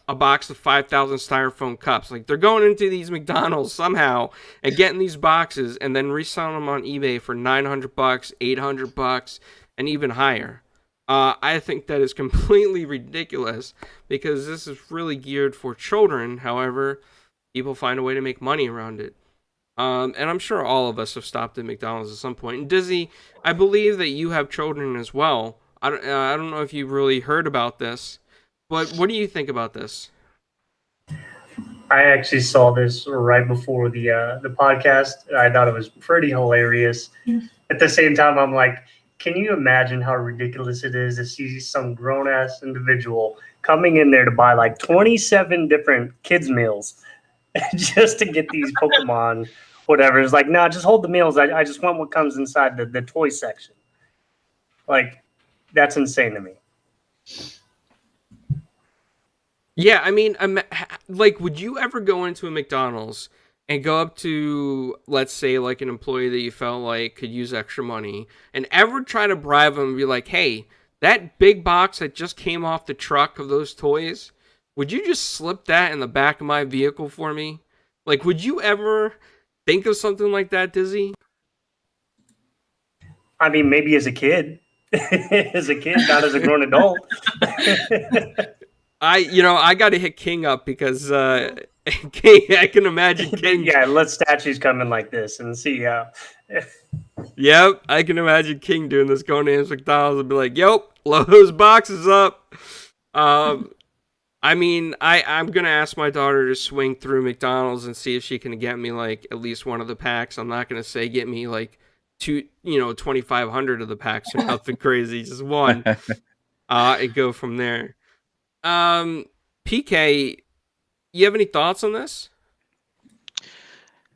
a box of 5,000 styrofoam cups. Like they're going into these McDonald's somehow and getting these boxes and then reselling them on eBay for $900, $800, and even higher. I think that is completely ridiculous because this is really geared for children. However, people find a way to make money around it. And I'm sure all of us have stopped at McDonald's at some point. And Dizzy, I believe that you have children as well. I don't know if you've really heard about this, but what do you think about this? I actually saw this right before the podcast. I thought it was pretty hilarious. At the same time, I'm like, can you imagine how ridiculous it is to see some grown-ass individual coming in there to buy like 27 different kids' meals just to get these Pokemon, whatever. It's like, no, just hold the meals. I just want what comes inside the toy section. Like, that's insane to me. Yeah, I mean, like, would you ever go into a McDonald's and go up to, let's say, like an employee that you felt like could use extra money and ever try to bribe them and be like, hey, that big box that just came off the truck of those toys, would you just slip that in the back of my vehicle for me? Like, would you ever think of something like that, Dizzy? I mean, maybe as a kid. As a kid, not as a grown adult. I got to hit King up because King, I can imagine King. Yeah, let statues come in like this and see how. Yep, I can imagine King doing this, going to McDonald's and be like, "Yep, load those boxes up." I mean, I'm gonna ask my daughter to swing through McDonald's and see if she can get me like at least one of the packs. I'm not gonna say get me like 2,500 of the packs or nothing crazy, just one. And go from there. PK, you have any thoughts on this?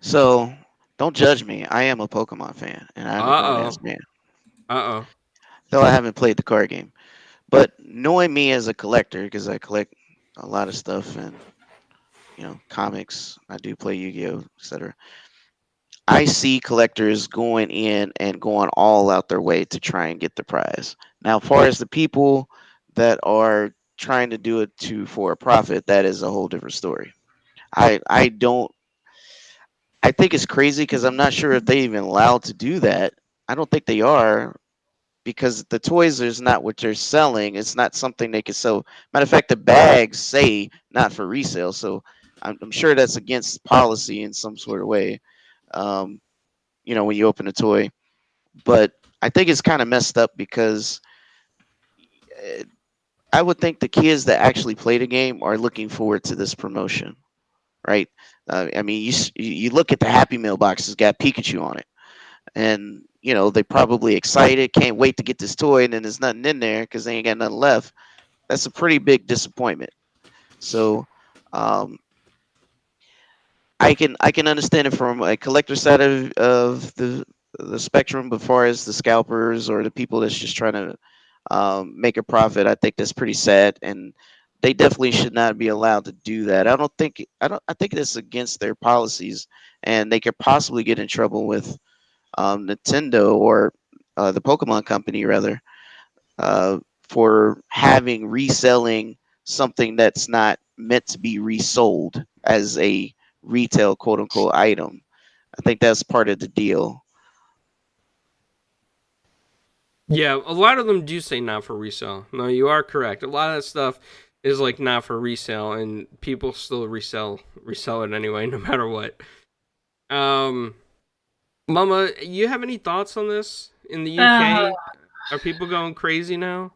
So don't judge me. I am a Pokemon fan, and I'm a grown ass man. Though I haven't played the card game, but knowing me as a collector, because I collect a lot of stuff and comics. I do play Yu-Gi-Oh, etc. I see collectors going in and going all out their way to try and get the prize. Now, as far as the people that are trying to do it for a profit, that is a whole different story. I think it's crazy because I'm not sure if they even allowed to do that. I don't think they are, because the toys is not what they're selling. It's not something they can sell. Matter of fact, the bags say not for resale, so I'm sure that's against policy in some sort of way. When you open a toy, but I think it's kind of messed up because I would think the kids that actually play the game are looking forward to this promotion, right? I mean, you look at the Happy Meal boxes, got Pikachu on it, and they probably excited, can't wait to get this toy, and then there's nothing in there because they ain't got nothing left. That's a pretty big disappointment. So I can understand it from a collector side of the spectrum, but as far as the scalpers or the people that's just trying to make a profit, I think that's pretty sad, and they definitely should not be allowed to do that. I think it's against their policies, and they could possibly get in trouble with Nintendo or the Pokemon Company rather for reselling something that's not meant to be resold as a retail quote unquote item. I think that's part of the deal. Yeah, a lot of them do say not for resale. No, you are correct. A lot of that stuff is like not for resale, and people still resell it anyway, no matter what. Mama, you have any thoughts on this in the UK? Are people going crazy now?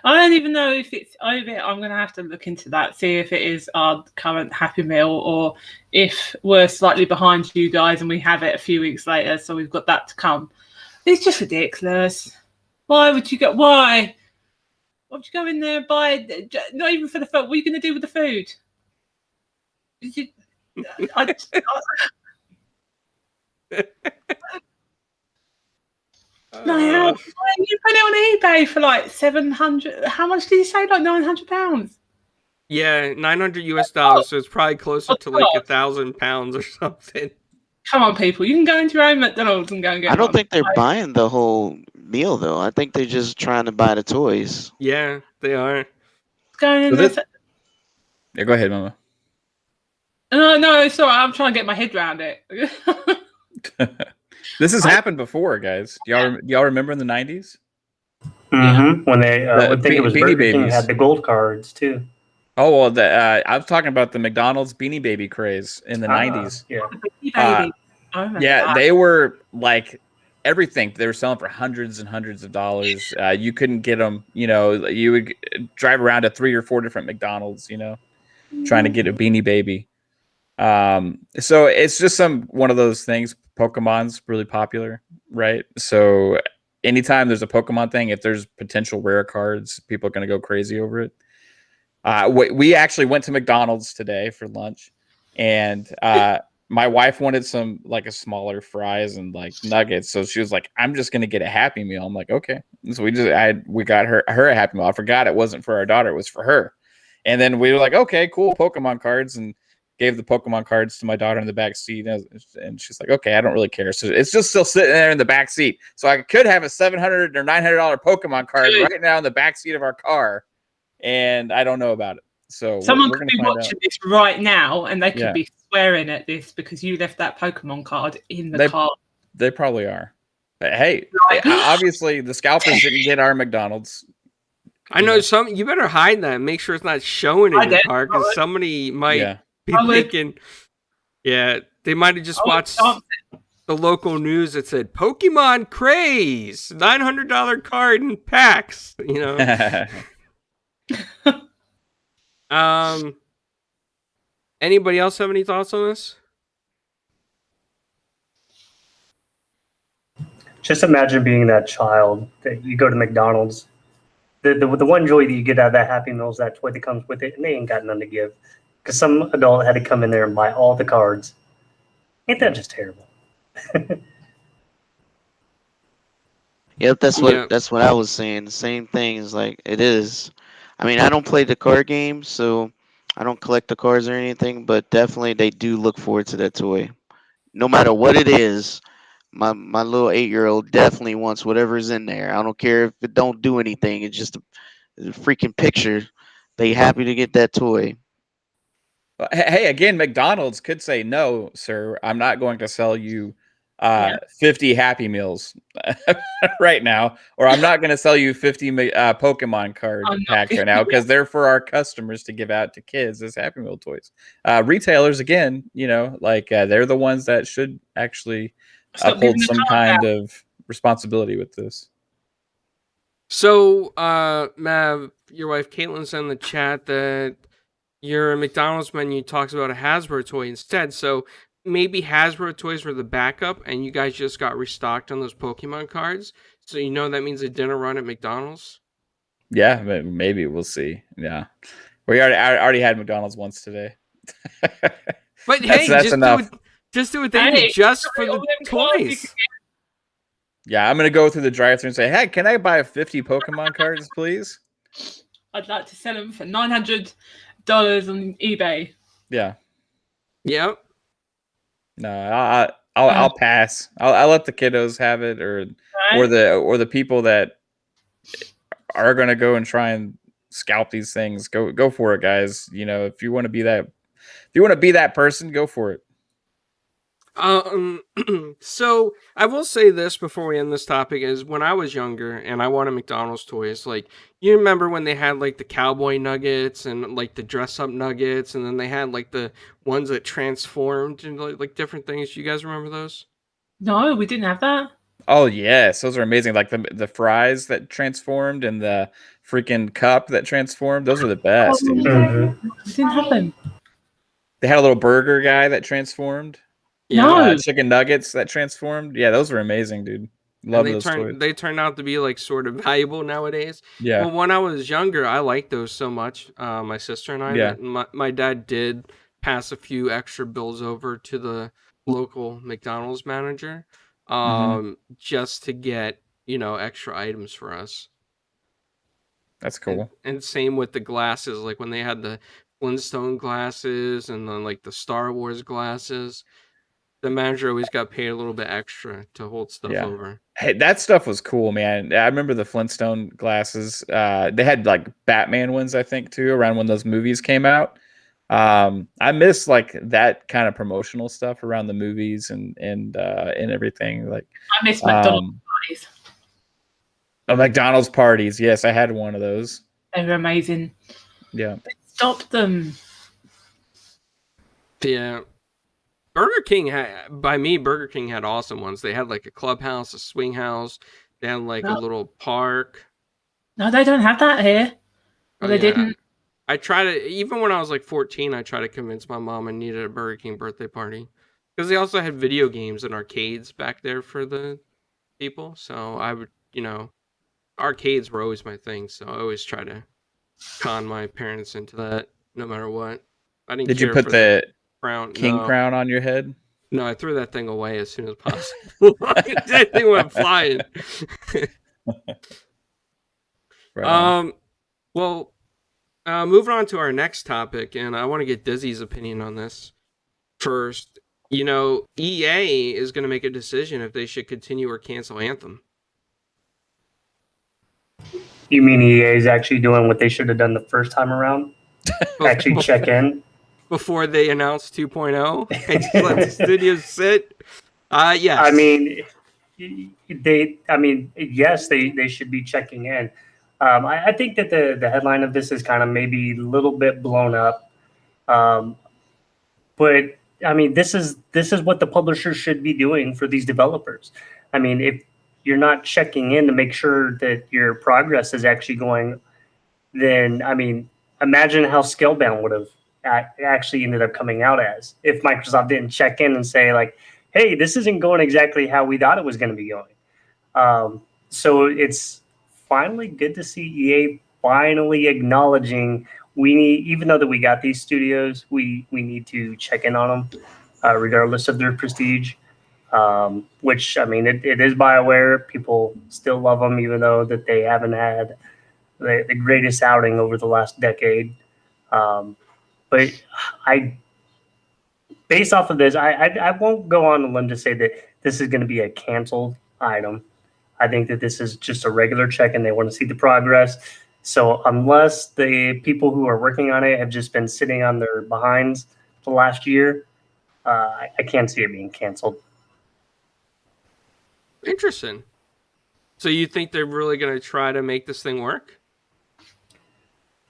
I don't even know if it's over. I'm going to have to look into that, see if it is our current Happy Meal or if we're slightly behind you guys and we have it a few weeks later, so we've got that to come. It's just ridiculous. Why would you go? Why? Why would you go in there and buy? Not even for the food. What are you going to do with the food? No, you put it on eBay for like 700. How much did you say? Like £900? Yeah, $900 so it's probably closer to like £1,000 or something. Come on, people! You can go into your own McDonald's and go and get. I don't think they're buying the whole meal though. I think they're just trying to buy the toys. Yeah, they are. Going in there. Yeah, go ahead, Mama. No, it's all right. I'm trying to get my head around it. This has happened before, guys. Y'all remember in the 90s? Mm-hmm. When they, I think it was Beanie Burger King Babies had the gold cards too. Oh well, I was talking about the McDonald's Beanie Baby craze in the 90s. Yeah, yeah, they were like everything. They were selling for hundreds and hundreds of dollars. You couldn't get them. You would drive around to 3 or 4 different McDonald's. Trying to get a Beanie Baby. So it's just one of those things. Pokemon's really popular, right? So anytime there's a Pokemon thing, if there's potential rare cards, people are going to go crazy over it. We actually went to McDonald's today for lunch, and my wife wanted some like a smaller fries and like nuggets, so she was like, "I'm just going to get a Happy Meal." I'm like, "Okay." So we got her a Happy Meal. I forgot it wasn't for our daughter; it was for her. And then we were like, "Okay, cool, Pokemon cards," and gave the Pokemon cards to my daughter in the back seat, and she's like, "Okay, I don't really care." So it's just still sitting there in the back seat. So I could have a $700 or $900 Pokemon card right now in the back seat of our car, and I don't know about it. So someone could be watching this right now, and they could be swearing at this because you left that Pokemon card in the car. They probably are. But hey, obviously the scalpers didn't get our McDonald's. I know you better hide that. Make sure it's not showing in your car because somebody might be thinking, they might have just watched the local news that said Pokemon craze, $900 card in packs. Anybody else have any thoughts on this? Just imagine being that child that you go to McDonald's. The one joy that you get out of that Happy Meal is that toy that comes with it, and they ain't got none to give because some adult had to come in there and buy all the cards. Ain't that just terrible? Yep, that's what I was saying. The same thing is like it is. I mean, I don't play the card games, so I don't collect the cards or anything, but definitely they do look forward to that toy. No matter what it is, my little 8-year-old definitely wants whatever's in there. I don't care if it don't do anything. It's just a freaking picture. They happy to get that toy. Hey, again, McDonald's could say, no, sir, I'm not going to sell you 50 Happy Meals right now, or I'm not going to sell you 50 Pokemon card packs right now because they're for our customers to give out to kids as Happy Meal toys. Retailers, again, they're the ones that should actually uphold some kind of responsibility with this. So, Mav, your wife Caitlin said in the chat that your McDonald's menu talks about a Hasbro toy instead. So maybe Hasbro toys were the backup, and you guys just got restocked on those Pokemon cards. So that means it didn't run at McDonald's. Yeah, maybe we'll see. Yeah, we already had McDonald's once today. But hey, that's enough. Just do it daily, just for the toys. Yeah, I'm gonna go through the drive-thru and say, "Hey, can I buy 50 Pokemon cards, please?" I'd like to sell them for $900 on eBay. Yeah. Yep. No, I'll pass. I'll let the kiddos have it, or the people that are gonna go and try and scalp these things. Go for it, guys. If you want to be that person, go for it. So I will say this before we end this topic is when I was younger and I wanted McDonald's toys, like you remember when they had like the cowboy nuggets and like the dress up nuggets, and then they had like the ones that transformed and like different things. You guys remember those? No, we didn't have that. Oh yes, those are amazing. Like the fries that transformed and the freaking cup that transformed. Those are the best. We didn't have them. They had a little burger guy that transformed. No. Chicken nuggets that transformed. Yeah, those were amazing, dude. Love those toys. They turned out to be like sort of valuable nowadays. Yeah. Well, when I was younger, I liked those so much. My sister and I. Yeah. My dad did pass a few extra bills over to the local McDonald's manager, just to get extra items for us. That's cool. And same with the glasses, like when they had the Flintstone glasses and then like the Star Wars glasses. The manager always got paid a little bit extra to hold stuff over. Hey, that stuff was cool, man. I remember the Flintstone glasses. They had like Batman ones, I think, too, around when those movies came out. I miss like that kind of promotional stuff around the movies and everything. Like I miss McDonald's parties. Oh, McDonald's parties. Yes, I had one of those. They were amazing. Yeah. They stopped them. Yeah. Burger King had awesome ones. They had like a clubhouse, a swing house. They had like a little park. No, they don't have that here. Well, they didn't. I tried to, even when I was like 14, I tried to convince my mom I needed a Burger King birthday party. Because they also had video games and arcades back there for the people. So I would, arcades were always my thing. So I always try to con my parents into that no matter what. I didn't. Did you put the king crown crown on your head? No, I threw that thing away as soon as possible. That thing went flying. Right. Well, moving on to our next topic, and I want to get Dizzy's opinion on this first. EA is going to make a decision if they should continue or cancel Anthem. You mean EA is actually doing what they should have done the first time around? Actually check in? Before they announced 2.0 and just let the studios sit? Yes. I mean, yes, they should be checking in. I think that the headline of this is kind of maybe a little bit blown up. But I mean, this is what the publishers should be doing for these developers. I mean, if you're not checking in to make sure that your progress is actually going, then I mean, imagine how Scalebound would have actually ended up coming out as if Microsoft didn't check in and say like, "Hey, this isn't going exactly how we thought it was going to be going." So it's finally good to see EA finally acknowledging we need, even though that we got these studios, we need to check in on them, regardless of their prestige. Which I mean, it is BioWare. People still love them, even though that they haven't had the greatest outing over the last decade. But I, based off of this, I won't go on a limb to say that this is going to be a canceled item. I think that this is just a regular check and they want to see the progress. So unless the people who are working on it have just been sitting on their behinds the last year, I can't see it being canceled. Interesting. So you think they're really going to try to make this thing work?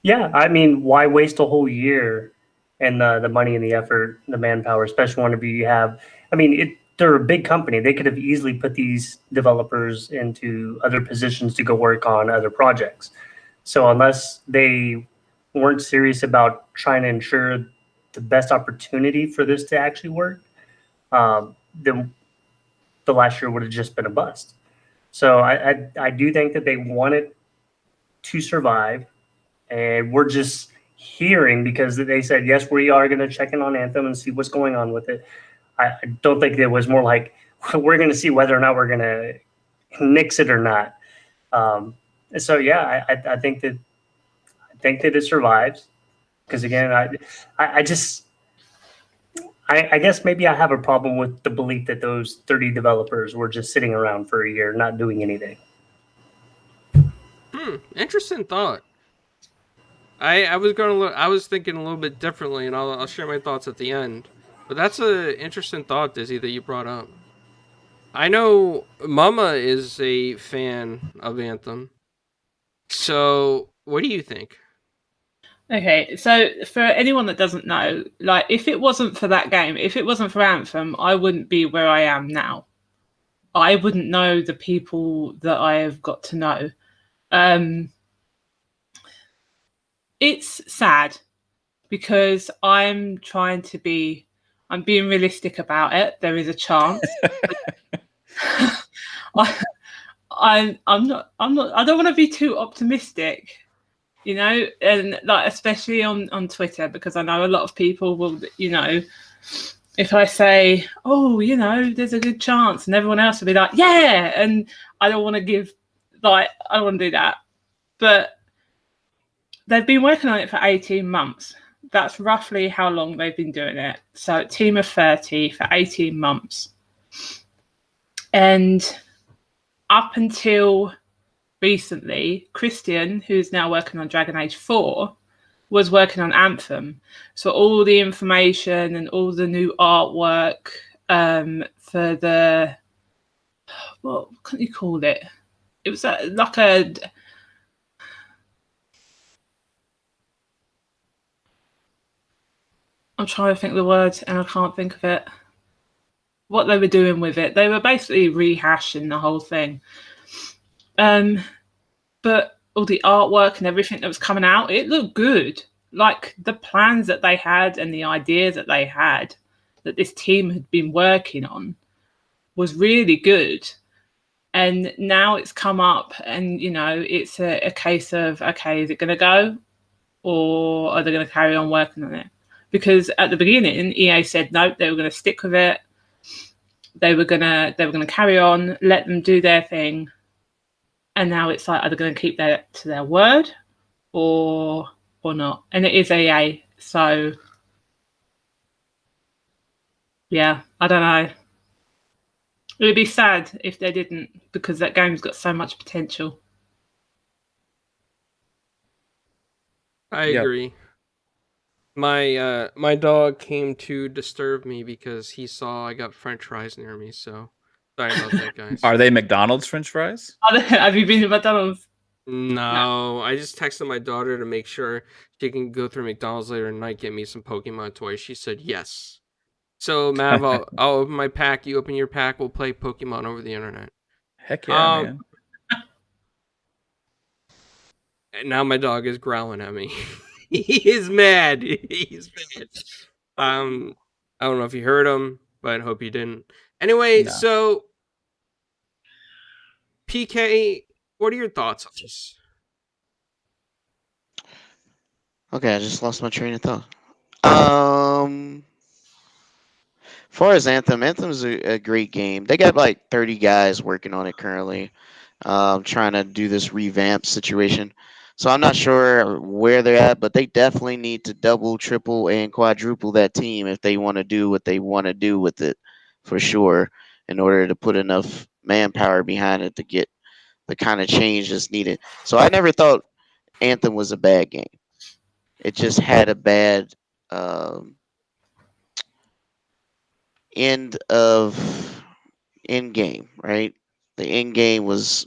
Yeah, I mean, why waste a whole year and the money and the effort, the manpower, especially whenever you have, I mean, they're a big company. They could have easily put these developers into other positions to go work on other projects. So unless they weren't serious about trying to ensure the best opportunity for this to actually work, then the last year would have just been a bust. So I do think that they wanted to survive, and we're just hearing because they said, yes, we are going to check in on Anthem and see what's going on with it. I don't think it was more like we're going to see whether or not we're going to nix it or not. So yeah, I think that it survives because again, I guess maybe I have a problem with the belief that those 30 developers were just sitting around for a year not doing anything. Interesting thought. I was thinking a little bit differently, and I'll share my thoughts at the end. But that's an interesting thought, Dizzy, that you brought up. I know Mama is a fan of Anthem. So, what do you think? Okay, so for anyone that doesn't know, like if it wasn't for that game, if it wasn't for Anthem, I wouldn't be where I am now. I wouldn't know the people that I have got to know. It's sad because I'm being realistic about it. There is a chance. I don't want to be too optimistic, you know, and like especially on Twitter, because I know a lot of people will, you know, if I say, oh, you know, there's a good chance, and everyone else will be like, yeah, and I don't want to do that. But they've been working on it for 18 months. That's roughly how long they've been doing it. So a team of 30 for 18 months. And up until recently, Christian, who's now working on Dragon Age 4, was working on Anthem. So all the information and all the new artwork for the, what can you call it? It was like a... I'm trying to think of the word and I can't think of it. What they were doing with it. They were basically rehashing the whole thing. But all the artwork and everything that was coming out, it looked good. Like the plans that they had and the ideas that they had that this team had been working on was really good. And now it's come up and, you know, it's a case of, okay, is it going to go? Or are they going to carry on working on it? Because at the beginning, EA said no, they were going to stick with it. They were going to carry on, let them do their thing. And now it's like, are they going to keep to their word or not? And it is EA, so yeah, I don't know. It would be sad if they didn't, because that game's got so much potential. I agree. My dog came to disturb me because he saw I got French fries near me. So sorry about that, guys. Are they McDonald's French fries? Have you been to McDonald's? No, I just texted my daughter to make sure she can go through McDonald's later tonight, get me some Pokemon toys. She said yes. So Mav, I'll open my pack. You open your pack. We'll play Pokemon over the internet. Heck yeah, man. And now my dog is growling at me. He is mad. He's mad. I don't know if you heard him, but I hope you didn't. Anyway, No. so PK, what are your thoughts on this? Okay, I just lost my train of thought. As far as Anthem, Anthem's a great game. They got like 30 guys working on it currently, trying to do this revamp situation. So I'm not sure where they're at, but they definitely need to double, triple, and quadruple that team if they want to do what they want to do with it, for sure, in order to put enough manpower behind it to get the kind of change that's needed. So I never thought Anthem was a bad game. It just had a bad um, end of end game, right? The end game was,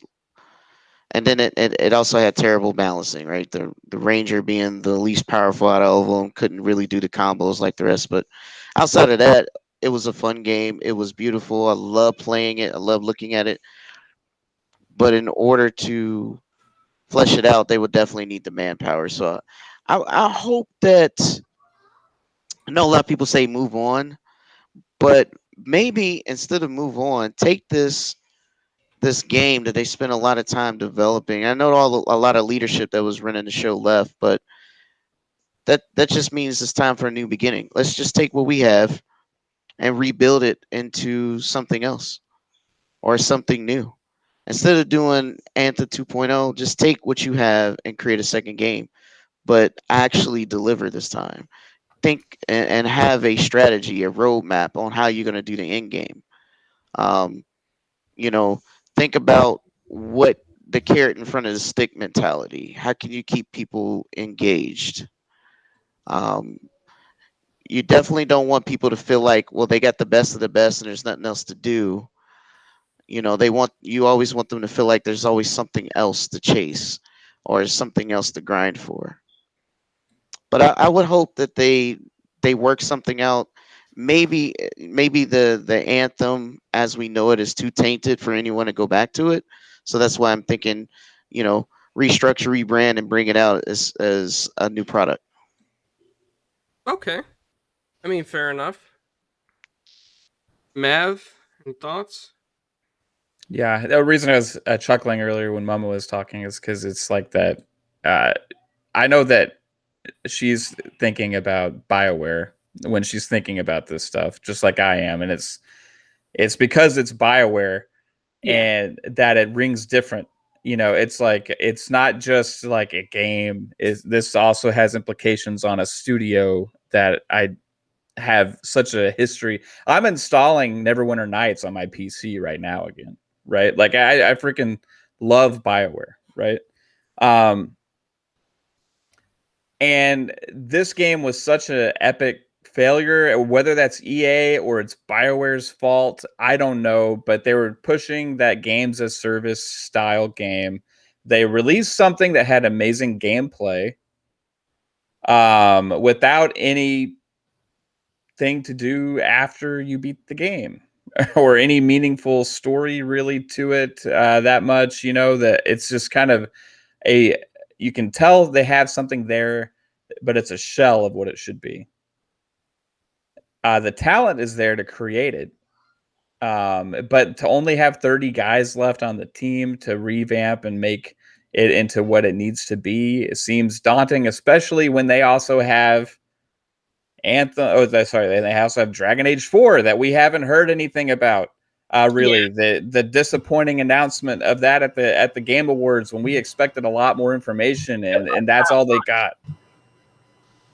and then it also had terrible balancing, right? The Ranger being the least powerful out of all of them couldn't really do the combos like the rest. But outside of that, it was a fun game. It was beautiful. I love playing it. I love looking at it. But in order to flesh it out, they would definitely need the manpower. So I hope that, I know a lot of people say move on, but maybe instead of move on, take this game that they spent a lot of time developing. I know a lot of leadership that was running the show left, but that just means it's time for a new beginning. Let's just take what we have and rebuild it into something else or something new. Instead of doing Anthem 2.0, just take what you have and create a second game, but actually deliver this time. Think and have a strategy, a roadmap on how you're going to do the end game. Um, you know, think about what the carrot in front of the stick mentality. How can you keep people engaged? Um, you definitely don't want people to feel like, well, they got the best of the best and there's nothing else to do. You always want them to feel like there's always something else to chase or something else to grind for. But I would hope that they work something out. Maybe the anthem as we know it is too tainted for anyone to go back to it. So that's why I'm thinking, restructure, rebrand, and bring it out as a new product. Okay. I mean, fair enough. Mav, any thoughts? Yeah, the reason I was chuckling earlier when Mama was talking is because it's like that. I know that she's thinking about BioWare when she's thinking about this stuff, just like I am, and it's because it's BioWare and that it rings different. It's like it's not just like a game. This also has implications on a studio that I have such a history. I'm installing Neverwinter Nights on my PC right now again, right? Like I freaking love BioWare, right? And this game was such an epic failure. Whether that's EA or it's BioWare's fault, I don't know. But they were pushing that games as service style game. They released something that had amazing gameplay, without any thing to do after you beat the game or any meaningful story really to it that much. That it's just kind of you can tell they have something there, but it's a shell of what it should be. The talent is there to create it, but to only have 30 guys left on the team to revamp and make it into what it needs to be, it seems daunting, especially when they also have Anthem. They also have Dragon Age 4 that we haven't heard anything about. Really, the disappointing announcement of that at the Game Awards when we expected a lot more information, and that's all they got.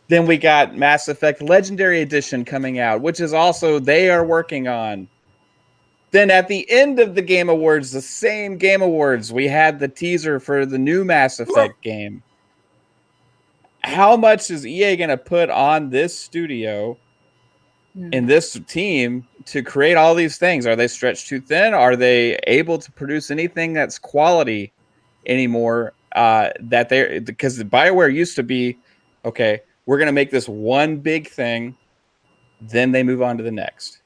Then we got Mass Effect Legendary Edition coming out, which is also they are working on. Then at the end of the Game Awards, the same Game Awards, we had the teaser for the new Mass Effect game. How much is EA going to put on this studio and this team to create all these things? Are they stretched too thin? Are they able to produce anything that's quality anymore? Because the BioWare used to be, okay, we're going to make this one big thing, then they move on to the next,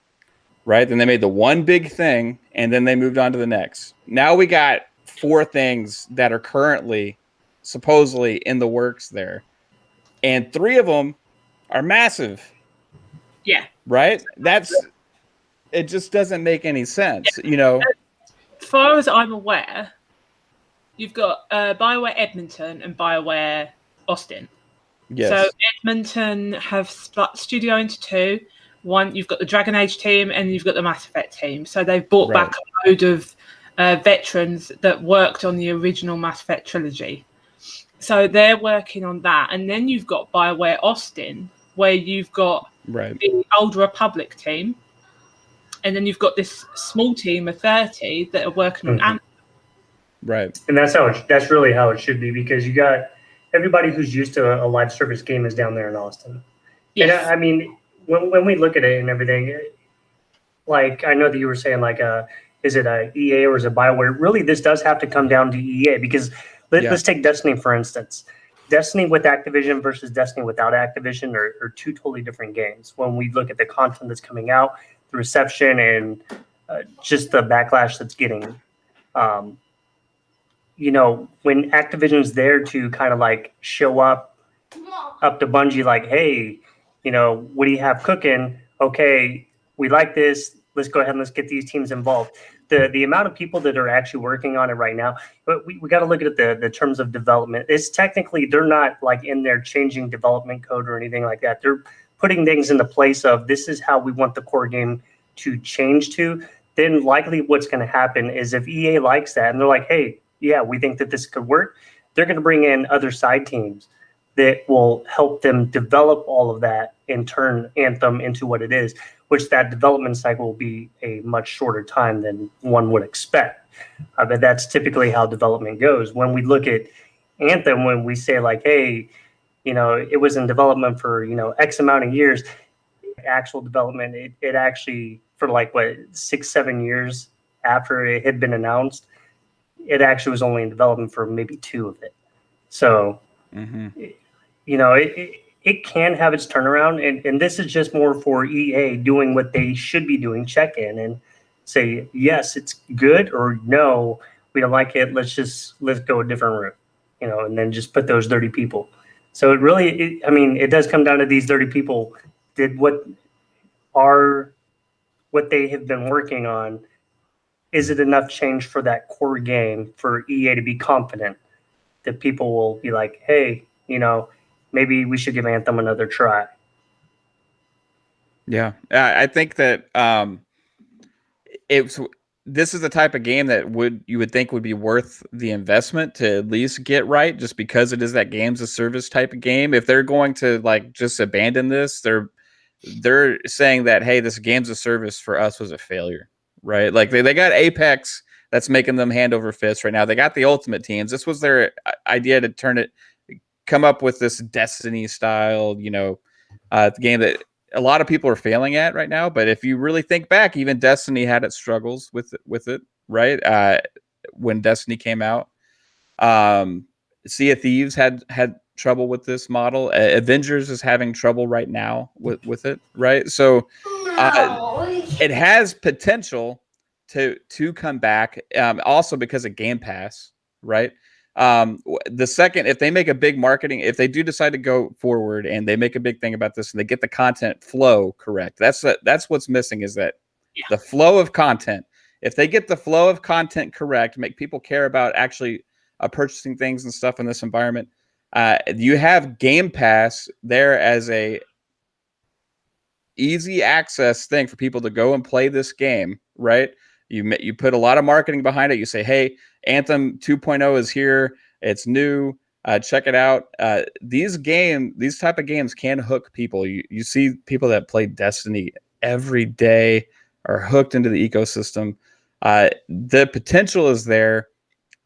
right? Then they made the one big thing, and then they moved on to the next. Now we got 4 things that are currently supposedly in the works there. and 3 of them are massive. Yeah. Right? It just doesn't make any sense, you know. As far as I'm aware, you've got BioWare Edmonton and BioWare Austin. Yes. So Edmonton have split studio into 2. One, you've got the Dragon Age team and you've got the Mass Effect team. So they've brought back a load of veterans that worked on the original Mass Effect trilogy. So they're working on that. And then you've got BioWare Austin, where you've got the Old Republic team. And then you've got this small team of 30 that are working on Anthem. Right. And that's really how it should be, because you got everybody who's used to a live service game is down there in Austin. Yes. And I mean, when we look at it and everything, like I know that you were saying, like, is it a EA or is it BioWare? Really, this does have to come down to EA, because let's take Destiny, for instance. Destiny with Activision versus Destiny without Activision are 2 totally different games. When we look at the content that's coming out, the reception, and just the backlash that's getting. You know, when Activision's there to kind of like show up to Bungie, like, hey, you know, what do you have cooking? Okay, we like this. Let's go ahead and let's get these teams involved. The amount of people that are actually working on it right now, but we got to look at the terms of development. It's technically, they're not like in there changing development code or anything like that. They're putting things into place of, this is how we want the core game to change to. Then likely what's going to happen is, if EA likes that and they're like, hey, yeah, we think that this could work, they're going to bring in other side teams that will help them develop all of that and turn Anthem into what it is, which that development cycle will be a much shorter time than one would expect. But that's typically how development goes. When we look at Anthem, when we say like, hey, you know, it was in development for, you know, X amount of years, actual development, it actually, for like, what, 6-7 years after it had been announced, it actually was only in development for maybe 2 of it. So, you know, it can have its turnaround. And this is just more for EA doing what they should be doing, check in and say, yes, it's good, or no, we don't like it. Let's go a different route, you know, and then just put those 30 people. So it really, I mean, it does come down to these 30 people did what they have been working on. Is it enough change for that core game for EA to be confident that people will be like, hey, you know, maybe we should give Anthem another try? Yeah, I think that this is the type of game that you would think would be worth the investment to at least get right, just because it is that games as service type of game. If they're going to like just abandon this, they're saying that, hey, this games as service for us was a failure, right? Like they got Apex that's making them hand over fist right now. They got the Ultimate Teams. This was their idea to come up with this Destiny style, you know, game that a lot of people are failing at right now. But if you really think back, even Destiny had its struggles with it, right? When Destiny came out, Sea of Thieves had trouble with this model. Avengers is having trouble right now with it, right? So it has potential to come back. Also because of Game Pass, right? The second, if they make a big marketing, if they do decide to go forward and they make a big thing about this and they get the content flow correct, that's what's missing, is that the flow of content. If they get the flow of content correct, make people care about actually purchasing things and stuff in this environment, you have Game Pass there as a easy access thing for people to go and play this game, right? You put a lot of marketing behind it. You say, hey, Anthem 2.0 is here. It's new. Check it out. These type of games can hook people. You see people that play Destiny every day are hooked into the ecosystem. The potential is there.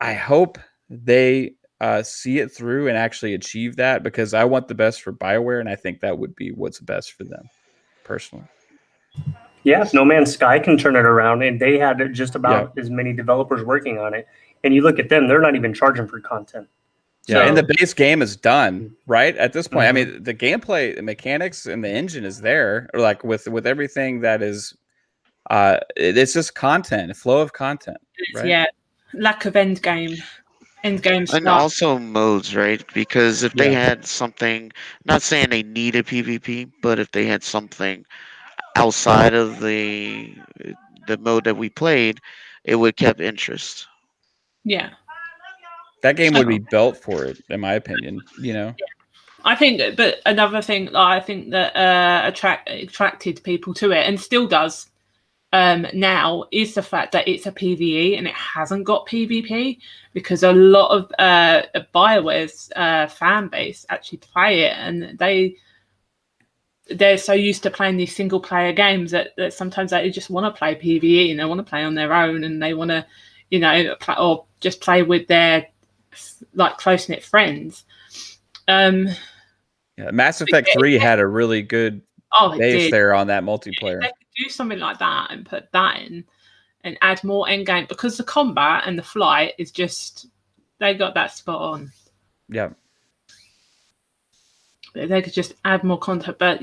I hope they see it through and actually achieve that, because I want the best for BioWare, and I think that would be what's best for them, personally. Yeah, No Man's Sky can turn it around, and they had just about as many developers working on it. And you look at them; they're not even charging for content. Yeah, and the base game is done, right? At this point, I mean, the gameplay, the mechanics, and the engine is there. Like with everything that is, it's just content, a flow of content. Right? Yeah, lack of end game. end game And stuff. also modes, right? Because if they Yeah. had something, not saying they needed PvP, but if they had something outside of the mode that we played, it would kept interest. Yeah. That game would So- be built for it, in my opinion. You know. I think, but another thing that I think that attracted people to it and still does now is the fact that it's a PVE and it hasn't got PvP, because a lot of BioWare's fan base actually play it, and they're so used to playing these single player games that sometimes they just want to play PvE and they want to play on their own, and they want to, or just play with their like close knit friends. Yeah, Mass Effect 3 had a really good Oh, it base did. there on that If multiplayer. they could do something like that and put that in and add more end game, because the combat and the flight is just, they got that spot on. Yeah. If they could just add more content, but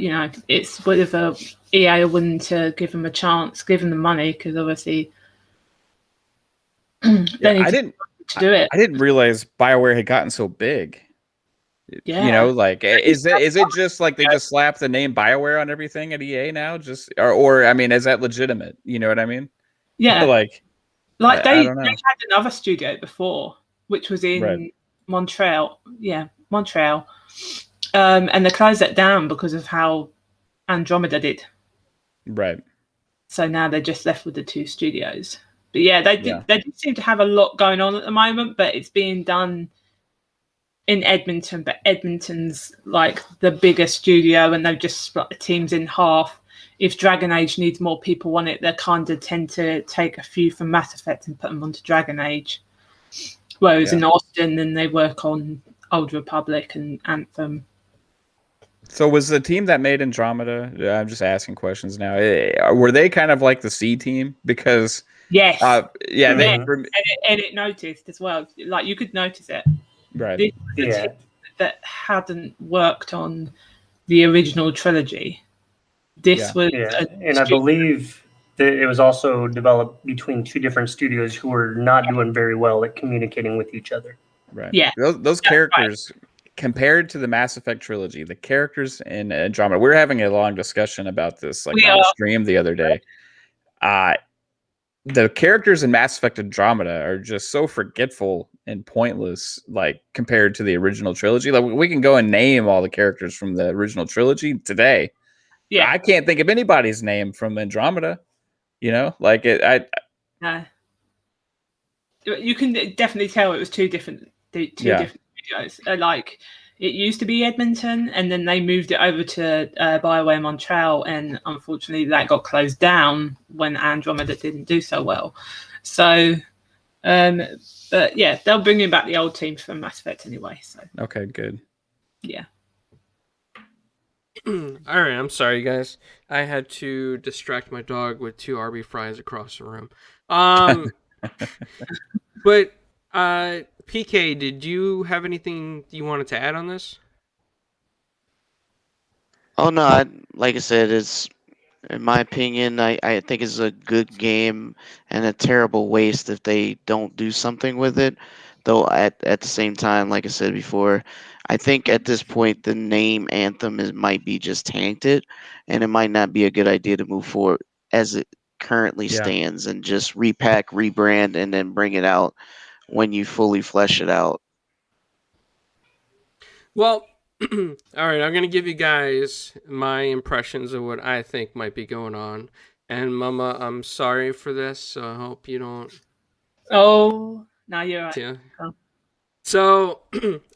it's whether EA are willing to give them a chance, give them the money, because obviously they Yeah, need I didn't to do it. I didn't realize BioWare had gotten so big. Yeah. You know, like is it just like they just slap the name BioWare on everything at EA now? Just or I mean, is that legitimate? You know what I mean? Yeah. Like Like I they don't know. had another studio before, which was in Right. Montreal. Yeah, Montreal. And they closed that down because of how Andromeda did. Right. So now they're just left with the two studios. But yeah, they Yeah. do seem to have a lot going on at the moment, but it's being done in Edmonton. But Edmonton's like the bigger studio, and they've just split the teams in half. If Dragon Age needs more people on it, they kind of tend to take a few from Mass Effect and put them onto Dragon Age. Whereas in Austin, then they work on Old Republic and Anthem. So was the team that made Andromeda? I'm just asking questions now. Were they kind of like the C team? Because Yes, yeah, they Mhm. and it noticed as well. Like you could notice it. right. This was a Yeah. team that hadn't worked on the original trilogy. This Yeah. was Yeah, and I believe that it was also developed between two different studios who were not doing very well at communicating with each other. Right. Yeah. Those characters compared to the Mass Effect trilogy, the characters in Andromeda. We were having a long discussion about this like We on the are. stream the other day. The characters in Mass Effect Andromeda are just so forgetful and pointless, like compared to the original trilogy. Like we can go and name all the characters from the original trilogy today. Yeah. I can't think of anybody's name from Andromeda. You know, like You can definitely tell it was two different studios. Like it used to be Edmonton, and then they moved it over to BioWare Montreal, and unfortunately that got closed down when Andromeda didn't do so well. So, but yeah, they'll bring back the old teams from Mass Effect anyway. So okay, good. yeah. All right, I'm sorry, guys. I had to distract my dog with 2 Arby fries across the room. But PK, did you have anything you wanted to add on this? Oh no, like I said, it's in my opinion, I think it's a good game and a terrible waste if they don't do something with it. Though at the same time, like I said before, I think at this point the name Anthem might be just tainted, and it might not be a good idea to move forward as it currently stands and just repack, rebrand, and then bring it out when you fully flesh it out. Well, all right, I'm going to give you guys my impressions of what I think might be going on. And Mama, I'm sorry for this, so I hope you don't... Oh, now you're right. Yeah. Oh. So,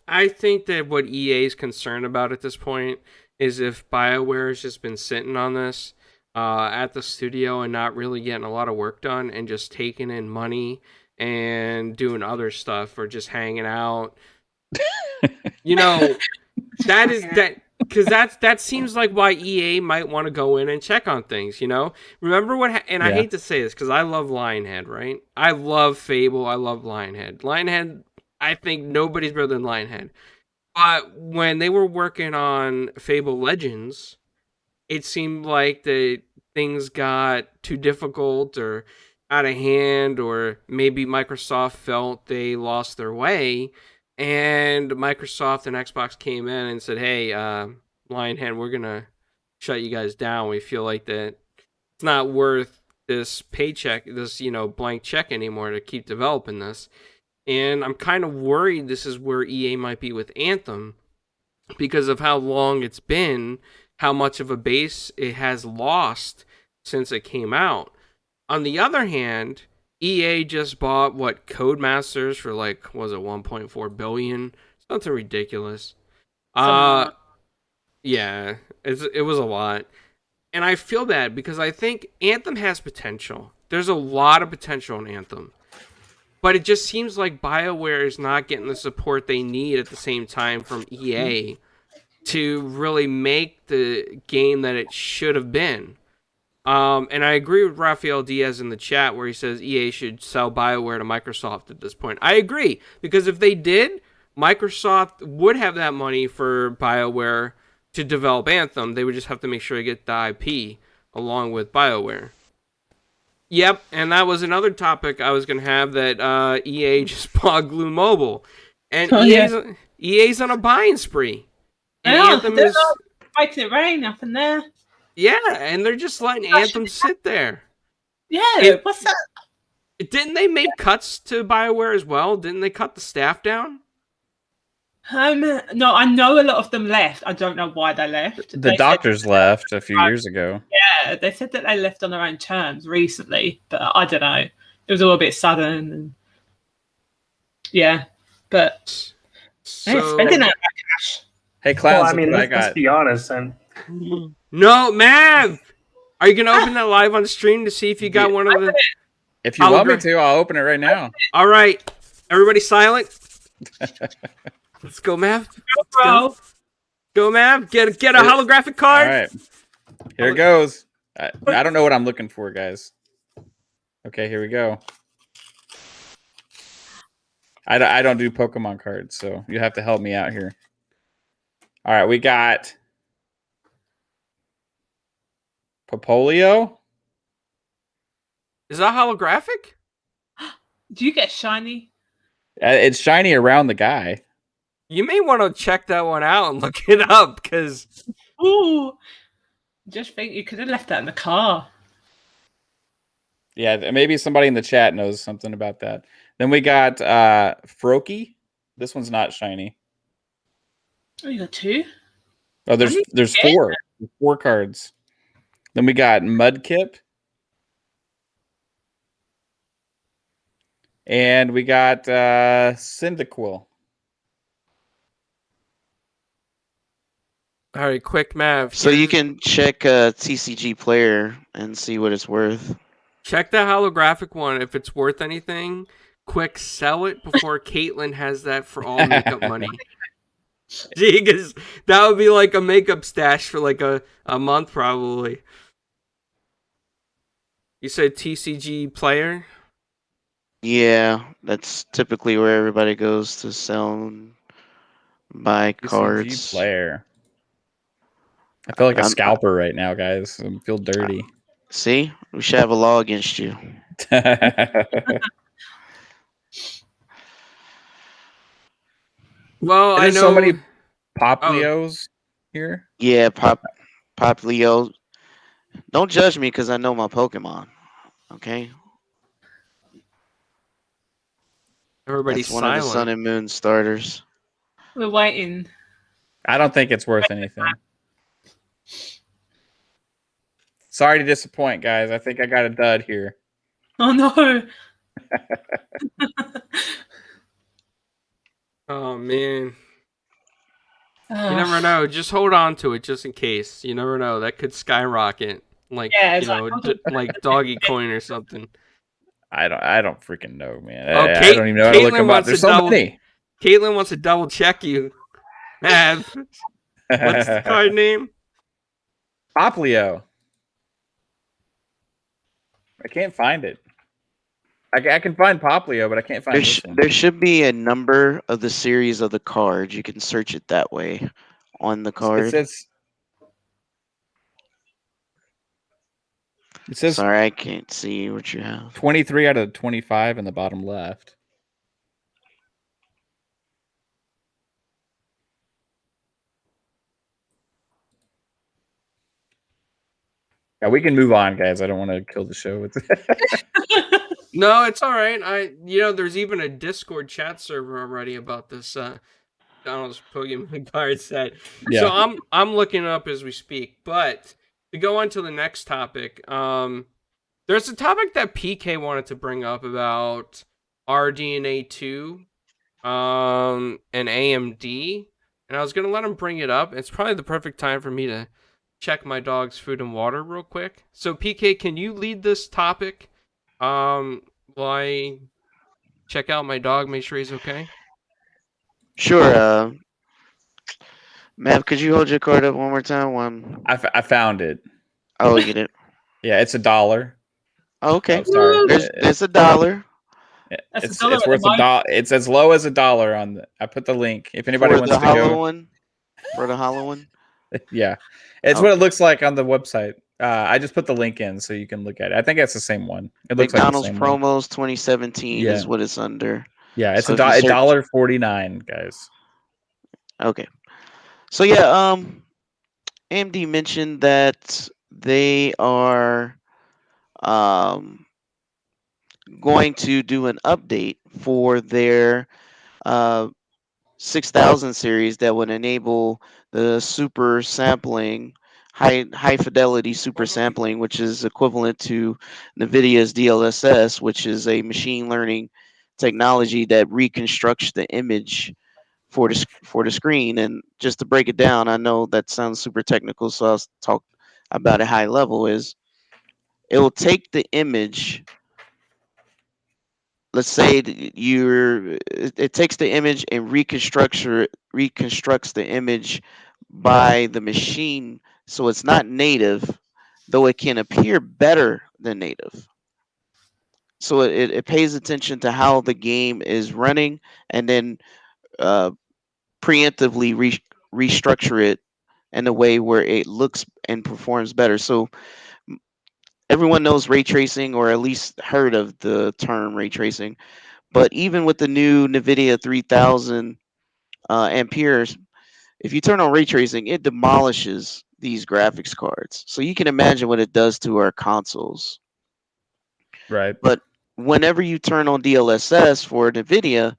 I think that what EA is concerned about at this point is if BioWare has just been sitting on this at the studio and not really getting a lot of work done and just taking in money and doing other stuff or just hanging out. You know, that is that because that seems like why EA might want to go in and check on things. You know, remember what? And I hate to say this because I love Lionhead, right? I love Fable. I love Lionhead. Lionhead. I think nobody's better than Lionhead. But when they were working on Fable Legends, it seemed like the things got too difficult, or out of hand, or maybe Microsoft felt they lost their way, and Microsoft and Xbox came in and said, "Hey, Lionhead, we're gonna shut you guys down. We feel like that it's not worth this paycheck, this blank check anymore to keep developing this." And I'm kind of worried this is where EA might be with Anthem, because of how long it's been, how much of a base it has lost since it came out. On the other hand, EA just bought Codemasters for was it 1.4 billion? Something ridiculous. Yeah, it was a lot. And I feel bad because I think Anthem has potential. There's a lot of potential in Anthem. But it just seems like BioWare is not getting the support they need at the same time from EA to really make the game that it should have been. And I agree with Rafael Diaz in the chat where he says EA should sell BioWare to Microsoft at this point. I agree, because if they did, Microsoft would have that money for BioWare to develop Anthem. They would just have to make sure they get the IP along with BioWare. Yep, and that was another topic I was going to have, that EA just bought Glue Mobile. And EA's on a buying spree. And Anthem is fighting it rain, nothing there. Yeah, and they're just letting Anthem sit there. Yeah, what's that? Didn't they make cuts to BioWare as well? Didn't they cut the staff down? No, I know a lot of them left. I don't know why they left. The doctors left a few years ago. Yeah, they said that they left on their own terms recently, but I don't know. It was all a bit sudden. And yeah, but spending that cash. Hey, Clouds, let's be honest. No, Mav! Are you going to open that live on stream to see if you got one of the... If you want me to, I'll open it right now. All right. Everybody silent. Let's go, Mav. Go, Mav. Get a holographic card. All right. Here it goes. I don't know what I'm looking for, guys. Okay, here we go. I don't do Pokemon cards, so you have to help me out here. All right, we got Popolio. Is that holographic? Do you get shiny? It's shiny around the guy. You may want to check that one out and look it up, because... Ooh! Just think you could have left that in the car. Yeah, maybe somebody in the chat knows something about that. Then we got Froakie. This one's not shiny. Oh, you got two? Oh, there's four. There's 4 cards. Then we got Mudkip. And we got Cyndaquil. All right, quick, Mav. So you can check TCG Player and see what it's worth. Check that holographic one. If it's worth anything, quick, sell it before Caitlin has that for all makeup money. Because that would be like a makeup stash for like a month, probably. You said TCG Player? Yeah, that's typically where everybody goes to sell and buy cards. TCG Player. I feel like a scalper right now, guys. I feel dirty. See? We should have a law against you. Well, I know so many Poplios here. Yeah, Poplio. Don't judge me because I know my Pokemon. Okay? Everybody's That's one silent. of the Sun and Moon starters. We're waiting. I don't think it's worth anything. Sorry to disappoint, guys. I think I got a dud here. Oh, no. Oh, man. You never know. Just hold on to it just in case. You never know. That could skyrocket. Like, like Doggy Coin or something. I don't freaking know, man. Oh, I don't even know how to look them up. There's so many. Caitlin wants to double check you. What's the card name? Poplio. I can't find it. I can find Poplio, but I can't find this one. There should be a number of the series of the card. You can search it that way on the card. It says It says Sorry, I can't see what you have. 23 out of 25 in the bottom left. Yeah, we can move on, guys. I don't want to kill the show with No, it's all right. There's even a Discord chat server already about this Donald's Pokemon card set. Yeah. So I'm looking it up as we speak. But to go on to the next topic, there's a topic that PK wanted to bring up about RDNA 2 and AMD, and I was gonna let him bring it up. It's probably the perfect time for me to check my dog's food and water real quick. So PK, can you lead this topic? While I check out my dog, make sure he's okay. Sure. Mav, could you hold your card up one more time? I found it. Oh, you get it. Yeah, it's $1. Oh, okay. Oh, sorry. There's $1. It's $1 worth $1. It's as low as $1 on the. I put the link. If anybody wants to go. For the hollow one. Yeah, it's what it looks like on the website. I just put the link in so you can look at it. I think it's the same one. It looks McDonald's like the same promos 2017 is what it's under. Yeah, it's so $1.49, guys. Okay. So yeah, AMD mentioned that they are going to do an update for their 6000 series that would enable the super sampling, high fidelity super sampling, which is equivalent to NVIDIA's DLSS, which is a machine learning technology that reconstructs the image for the screen. And just to break it down, I know that sounds super technical, so I'll talk about it high level. Is it will take the image. Let's say it takes the image and reconstructs the image by the machine, so it's not native, though it can appear better than native. So it pays attention to how the game is running, and then preemptively restructure it in a way where it looks and performs better. So everyone knows ray tracing, or at least heard of the term ray tracing. But even with the new NVIDIA 3000 amperes, if you turn on ray tracing, it demolishes these graphics cards. So you can imagine what it does to our consoles. Right. But whenever you turn on DLSS for NVIDIA,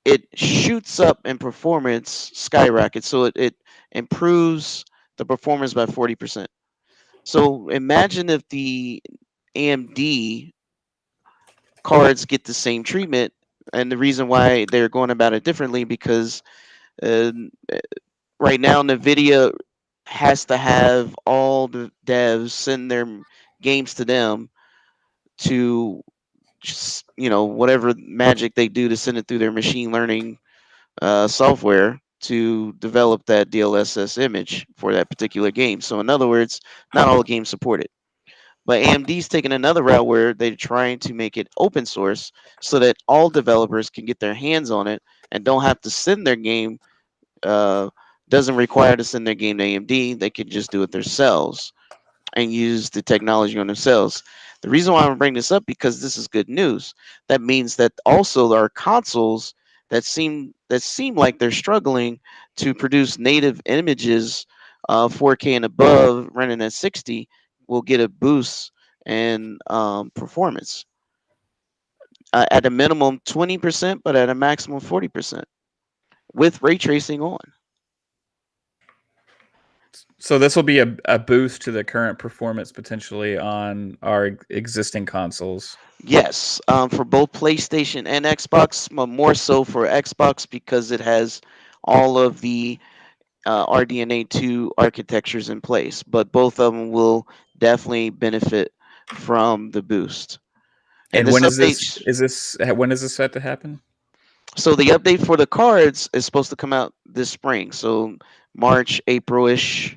it shoots up in performance, skyrockets. So it improves the performance by 40%. So imagine if the AMD cards get the same treatment, and the reason why they're going about it differently, because right now NVIDIA has to have all the devs send their games to them to just, whatever magic they do to send it through their machine learning software to develop that DLSS image for that particular game. So in other words, not all games support it. But AMD's taking another route where they're trying to make it open source so that all developers can get their hands on it and don't have to send their game. Doesn't require to send their game to AMD. They can just do it themselves and use the technology on themselves. The reason why I'm bringing this up, because this is good news. That means that also there are consoles that seem like they're struggling to produce native images, 4K and above, running at 60, will get a boost in performance. At a minimum 20%, but at a maximum 40%, with ray tracing on. So this will be a boost to the current performance potentially on our existing consoles. Yes, for both PlayStation and Xbox, but more so for Xbox because it has all of the RDNA 2 architectures in place. But both of them will definitely benefit from the boost. And when is this? When is this set to happen? So the update for the cards is supposed to come out this spring, so March, April-ish,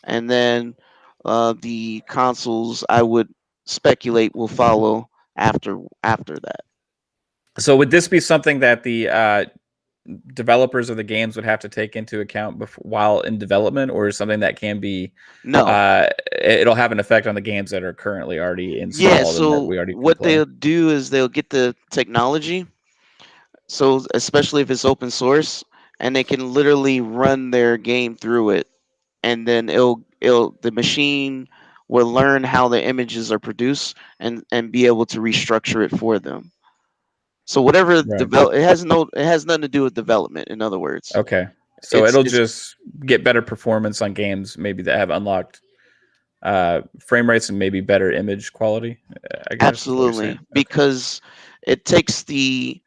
and then the consoles, I would speculate, will follow after that. So would this be something that the developers of the games would have to take into account while in development, or is something that can be No. It'll have an effect on the games that are currently already installed Yeah, and that so we already can what play? they'll do is they'll get the technology, so especially if it's open source, and they can literally run their game through it, and then the machine will learn how the images are produced and be able to restructure it for them. So whatever Right. it has nothing to do with development, in other words. Okay. So It's it'll just get better performance on games maybe that have unlocked frame rates and maybe better image quality, I guess is what you're saying. absolutely because it takes the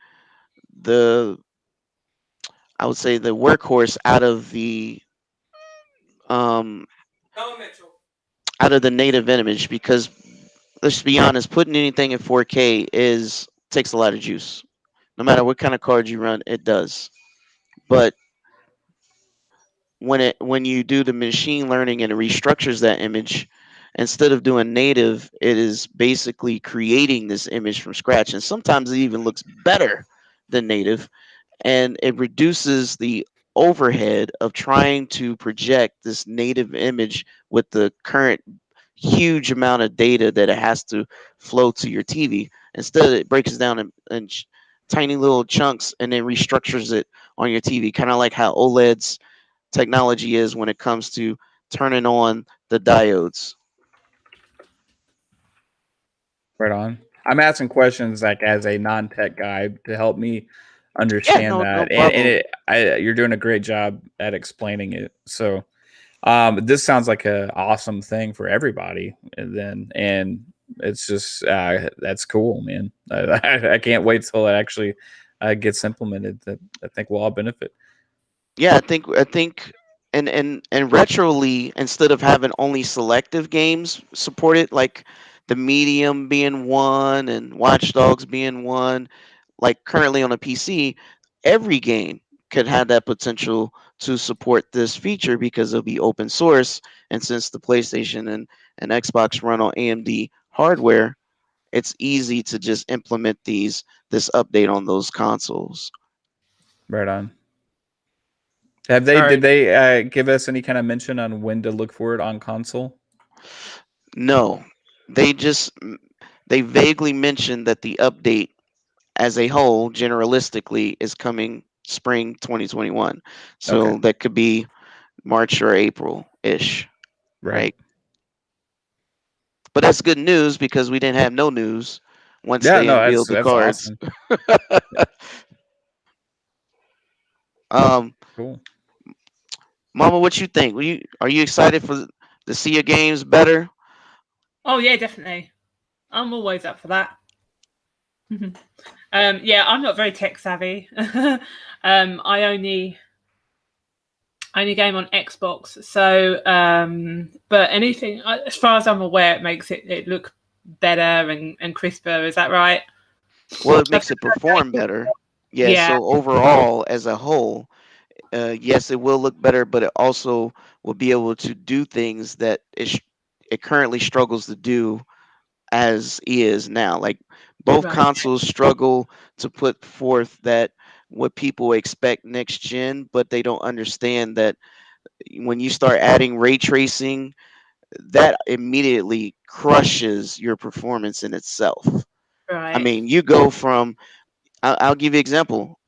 I would say the workhorse um out of the native image, because let's be honest, putting anything in 4K takes a lot of juice. No matter what kind of card you run, it does. But when you do the machine learning and it restructures that image, instead of doing native, it is basically creating this image from scratch, and sometimes it even looks better than native, and it reduces the overhead of trying to project this native image with the current huge amount of data that it has to flow to your TV. Instead, it breaks it down in tiny little chunks and then restructures it on your TV, kind of like how OLED's technology is when it comes to turning on the diodes. Right on. I'm asking questions like as a non-tech guy to help me understand no that, problem. you're doing a great job at explaining it. So, this sounds like an awesome thing for everybody. And it's just that's cool, man. I can't wait till it actually gets implemented. That I think we'll all benefit. Yeah, I think and retroly, instead of having only selective games supported, like the Medium being one and Watchdogs being one, like currently on a PC, every game could have that potential to support this feature because it'll be open source. And since the PlayStation and Xbox run on AMD hardware, it's easy to just implement this update on those consoles. Right on. Did they give us any kind of mention on when to look for it on console? No, they vaguely mentioned that the update as a whole, generalistically, is coming spring 2021. So Okay. that could be March or April ish, right? But that's good news because we didn't have no news once they unveiled the that's cards. Awesome. Cool. Mama, what you think? Are you excited to see your games better? Oh yeah, definitely. I'm always up for that. Yeah, I'm not very tech savvy. I only game on Xbox, so but anything as far as I'm aware, it makes it look better and crisper. Is that right? Well, it makes it perform better. Yeah. So overall, as a whole, yes, it will look better, but it also will be able to do things that it currently struggles to do as is now. Like both consoles struggle to put forth that what people expect next gen, but they don't understand that when you start adding ray tracing, that immediately crushes your performance in itself. Right. I mean, you go from I'll give you an example.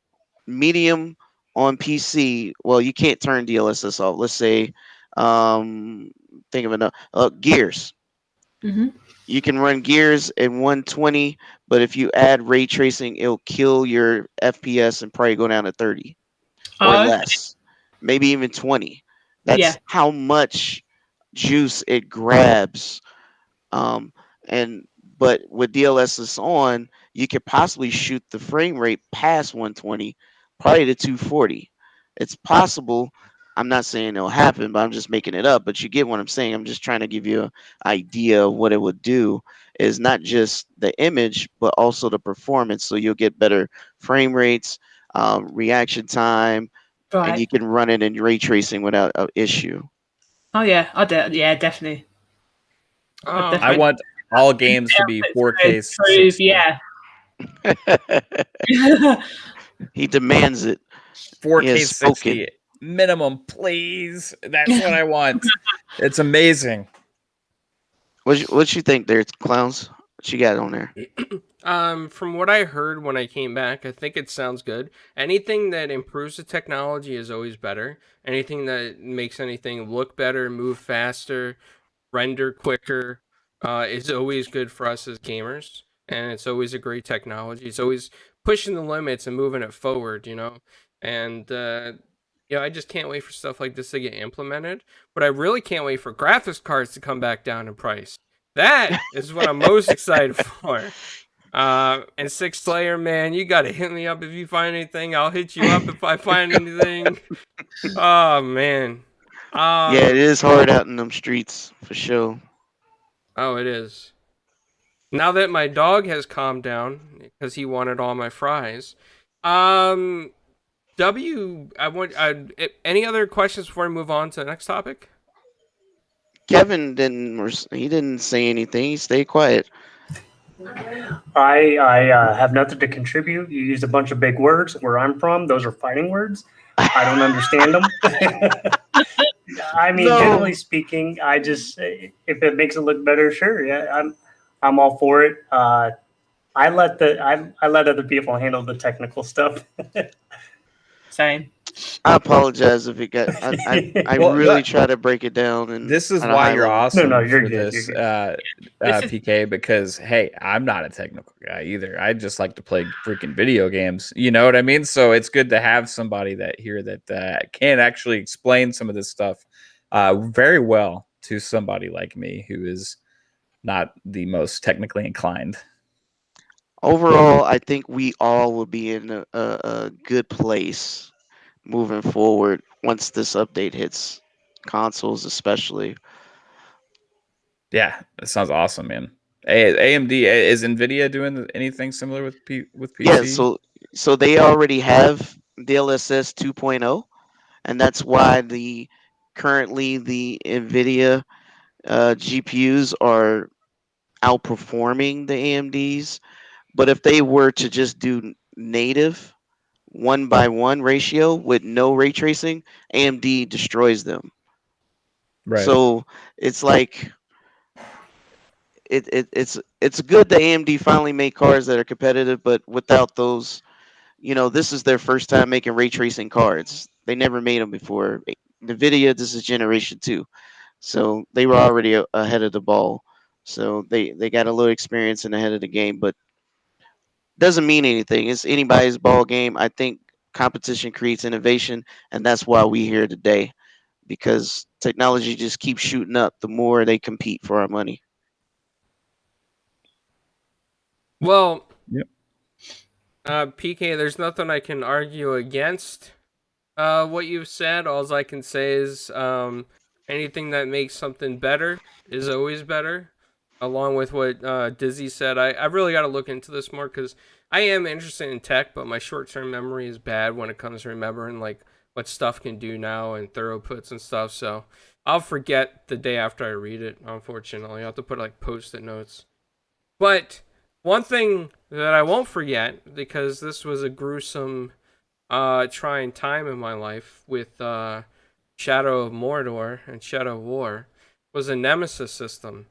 Medium on PC, well, you can't turn DLSS off. Let's say, think of enough Gears. Mm-hmm. You can run Gears in 120, but if you add ray tracing, it'll kill your FPS and probably go down to 30 or less, maybe even 20. That's how much juice it grabs. But with DLSS on, you could possibly shoot the frame rate past 120, probably to 240. It's possible. I'm not saying it'll happen, but I'm just making it up. But you get what I'm saying. I'm just trying to give you an idea of what it would do. Is not just the image, but also the performance. So you'll get better frame rates, reaction time, and you can run it in ray tracing without an issue. Oh yeah, yeah, definitely. I want all games to be 4K 60. Yeah. He demands it. 4K Yes, 60 minimum, please. That's what I want. It's amazing. What you think there, clowns? What you got on there? From what I heard when I came back, I think it sounds good. Anything that improves the technology is always better. Anything that makes anything look better, move faster, render quicker, is always good for us as gamers. And it's always a great technology. It's always pushing the limits and moving it forward, you know? And, I just can't wait for stuff like this to get implemented. But I really can't wait for graphics cards to come back down in price. That is what I'm most excited for. And Six Slayer, man, you gotta hit me up if you find anything. I'll hit you up if I find anything. Oh man. Yeah, it is hard out in them streets for sure. Oh, it is. Now that my dog has calmed down because he wanted all my fries. Any other questions before I move on to the next topic? Kevin didn't say anything. He stayed quiet. I have nothing to contribute. You used a bunch of big words. Where I'm from, those are fighting words. I don't understand them. I mean, No. generally speaking, I just if it makes it look better, sure, yeah, I'm all for it. I let other people handle the technical stuff. Same. I apologize if it got. I Well, really try to break it down, and This is at a why high you're level. awesome No, you're for good, this, you're This is- PK, because, hey, I'm not a technical guy either. I just like to play freaking video games. You know what I mean? So it's good to have somebody that can actually explain some of this stuff very well to somebody like me who is not the most technically inclined. Overall, I think we all will be in a good place moving forward once this update hits consoles, especially. Yeah, that sounds awesome, man. AMD, is Nvidia doing anything similar with PC? Yeah, so they already have DLSS 2.0, and that's why currently the Nvidia GPUs are outperforming the AMDs. But if they were to just do native 1:1 ratio with no ray tracing, AMD destroys them. right. So it's like it's good that AMD finally made cards that are competitive, but without those, this is their first time making ray tracing cards. They never made them before. NVIDIA, this is generation 2, so they were already ahead of the ball. So they got a little experience and ahead of the game, but doesn't mean anything. It's anybody's ball game. I think competition creates innovation, and that's why we're here today, because technology just keeps shooting up the more they compete for our money. Well, Yep. PK, there's nothing I can argue against what you've said. All I can say is anything that makes something better is always better. Along with what Dizzy said, I really got to look into this more because I am interested in tech, but my short-term memory is bad when it comes to remembering like what stuff can do now and thoroughputs and stuff. So I'll forget the day after I read it. Unfortunately, I have to put like post-it notes. But one thing that I won't forget, because this was a gruesome, trying time in my life with Shadow of Mordor and Shadow of War, was a nemesis system.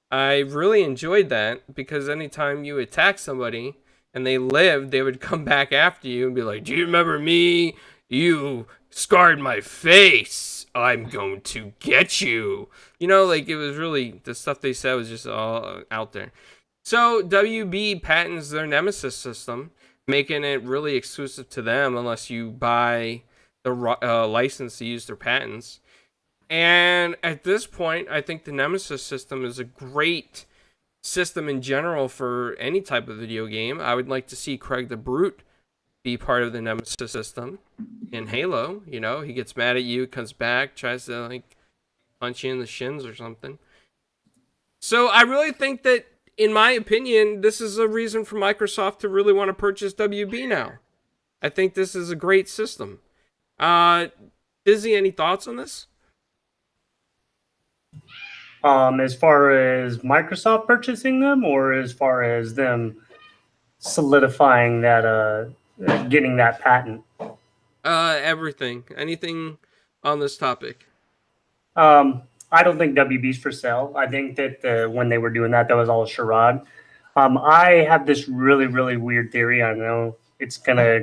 I really enjoyed that because anytime you attack somebody and they lived, they would come back after you and be like, "Do you remember me? You scarred my face. I'm going to get you." Like it was really, the stuff they said was just all out there. So WB patents their Nemesis system, making it really exclusive to them unless you buy the license to use their patents. And at this point, I think the Nemesis system is a great system in general for any type of video game. I would like to see Craig the Brute be part of the Nemesis system in Halo. He gets mad at you, comes back, tries to like punch you in the shins or something. So I really think that, in my opinion, this is a reason for Microsoft to really want to purchase WB now. I think this is a great system. Dizzy, any thoughts on this? As far as Microsoft purchasing them, or as far as them solidifying that, getting that patent? Everything. Anything on this topic? I don't think WB's for sale. I think that when they were doing that, that was all a charade. I have this really, really weird theory. I know it's gonna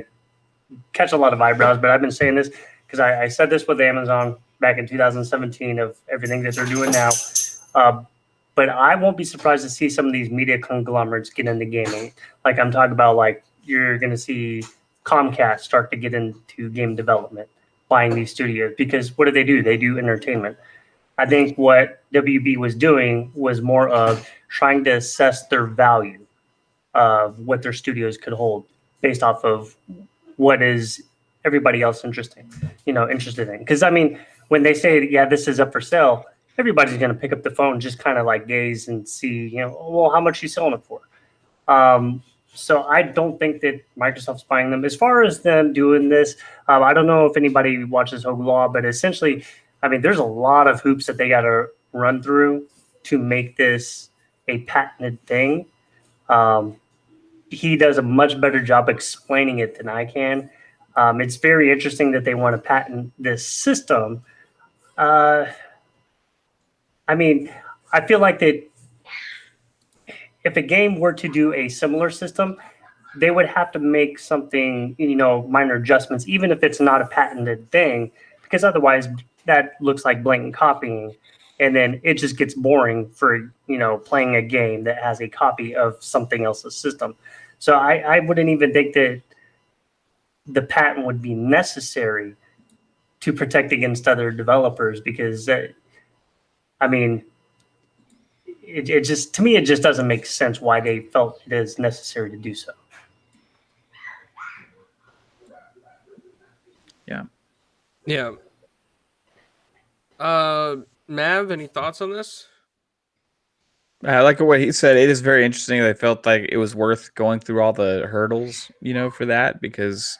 catch a lot of eyebrows, but I've been saying this because I said this with Amazon back in 2017 of everything that they're doing now. But I won't be surprised to see some of these media conglomerates get into gaming. Like I'm talking about, like you're going to see Comcast start to get into game development, buying these studios because what do? They do entertainment. I think what WB was doing was more of trying to assess their value of what their studios could hold based off of what is everybody else interested in. Because I mean, when they say, yeah, this is up for sale, everybody's going to pick up the phone, just kind of like gaze and see, well, how much you selling it for? So I don't think that Microsoft's buying them. As far as them doing this, I don't know if anybody watches Hogue Law, but essentially, I mean, there's a lot of hoops that they got to run through to make this a patented thing. He does a much better job explaining it than I can. It's very interesting that they want to patent this system. I mean, I feel like that if a game were to do a similar system, they would have to make something, minor adjustments, even if it's not a patented thing, because otherwise that looks like blatant copying. And then it just gets boring for, playing a game that has a copy of something else's system. So I wouldn't even think that the patent would be necessary to protect against other developers because, I mean, it just, to me, it just doesn't make sense why they felt it is necessary to do so. Yeah. Yeah. Mav, any thoughts on this? I like what he said. It is very interesting. They felt like it was worth going through all the hurdles, for that, because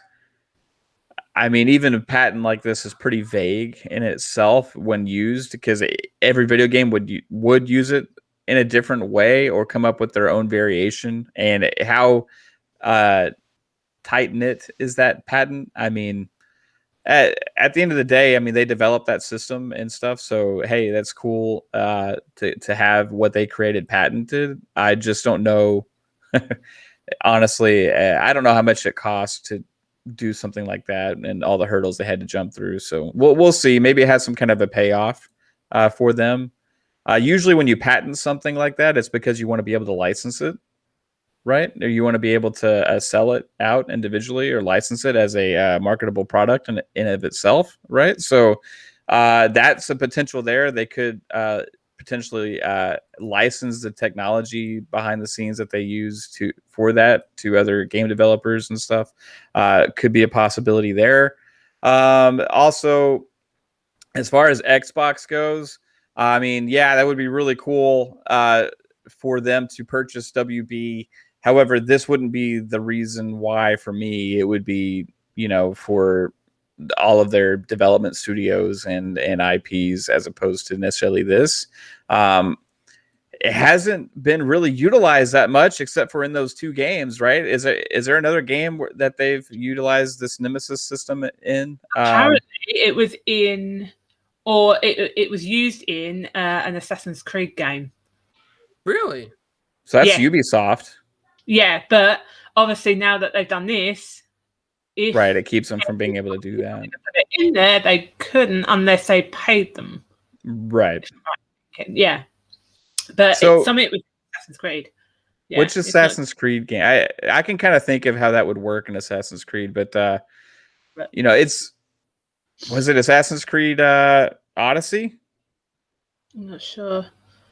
I mean, even a patent like this is pretty vague in itself when used, because every video game would use it in a different way or come up with their own variation. And how tight knit is that patent? I mean, at the end of the day, I mean, they developed that system and stuff. So, hey, that's cool to have what they created patented. I just don't know. Honestly, I don't know how much it costs to do something like that and all the hurdles they had to jump through. So we'll see. Maybe it has some kind of a payoff for them. Usually when you patent something like that, it's because you want to be able to license it, right? Or you want to be able to sell it out individually or license it as a marketable product in of itself, right? So that's a potential there. They could potentially license the technology behind the scenes that they use for that to other game developers and stuff. Could be a possibility there. Also, as far as Xbox goes, I mean, yeah, that would be really cool for them to purchase WB. However, this wouldn't be the reason why for me. It would be, for all of their development studios and IPs as opposed to necessarily this. It hasn't been really utilized that much except for in those two games, right? Is there another game that they've utilized this Nemesis system in? Apparently it was in, or it was used in an Assassin's Creed game. Really? So that's Yeah. Ubisoft. Yeah, but obviously now that they've done this, Right, it keeps them from being able to do that. Put it in there, they couldn't unless they paid them. Right. Yeah, but So- it's something with Assassin's Creed. Yeah, Which Assassin's Creed game? I can kind of think of how that would work in Assassin's Creed, but was it Assassin's Creed Odyssey? I'm not sure.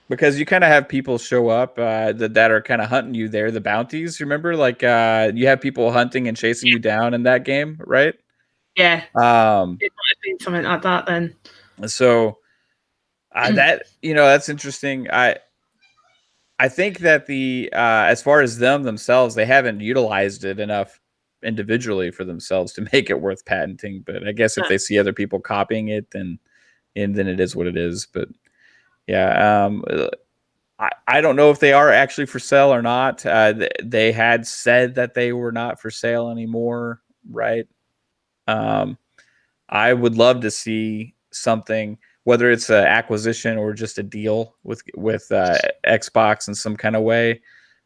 Because you kind of have people show up that are kind of hunting you there, the bounties. Remember, like you have people hunting and chasing you down in that game, right? Yeah, it might have been something like that then. So that's interesting. I think that the as far as themselves, they haven't utilized it enough individually for themselves to make it worth patenting. But I guess if they see other people copying it, then it is what it is. But yeah, I don't know if they are actually for sale or not. They had said that they were not for sale anymore, right? I would love to see something, whether it's an acquisition or just a deal with Xbox in some kind of way.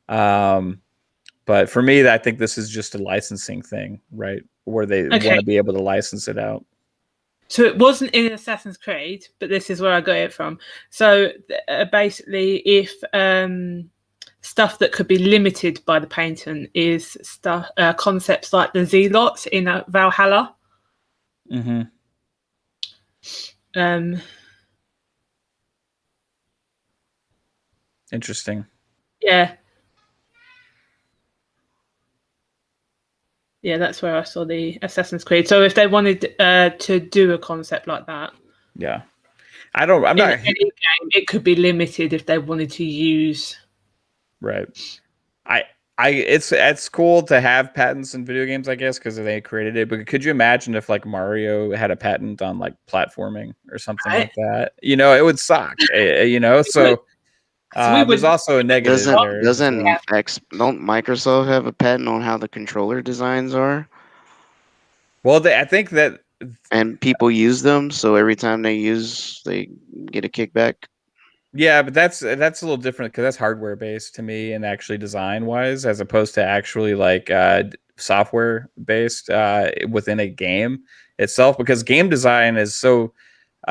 But for me, I think this is just a licensing thing, right? Where they want to be able to license it out. So it wasn't in Assassin's Creed, but this is where I got it from. So basically, if stuff that could be limited by the patent is stuff concepts like the Zealots in Valhalla. Mm-hmm. Interesting. Yeah. Yeah, that's where I saw the Assassin's Creed. So if they wanted to do a concept like that, yeah, I'm not. Any game, it could be limited if they wanted to use. Right. It's cool to have patents in video games, I guess, because they created it. But could you imagine if like Mario had a patent on like platforming or something like that? You know, it would suck. You know, so. There's also a negative there. Don't Microsoft have a patent on how the controller designs are? Well, I think that, and people use them, so every time they get a kickback. Yeah, but that's a little different because that's hardware based to me, and actually design wise, as opposed to actually like software based within a game itself. Because game design is so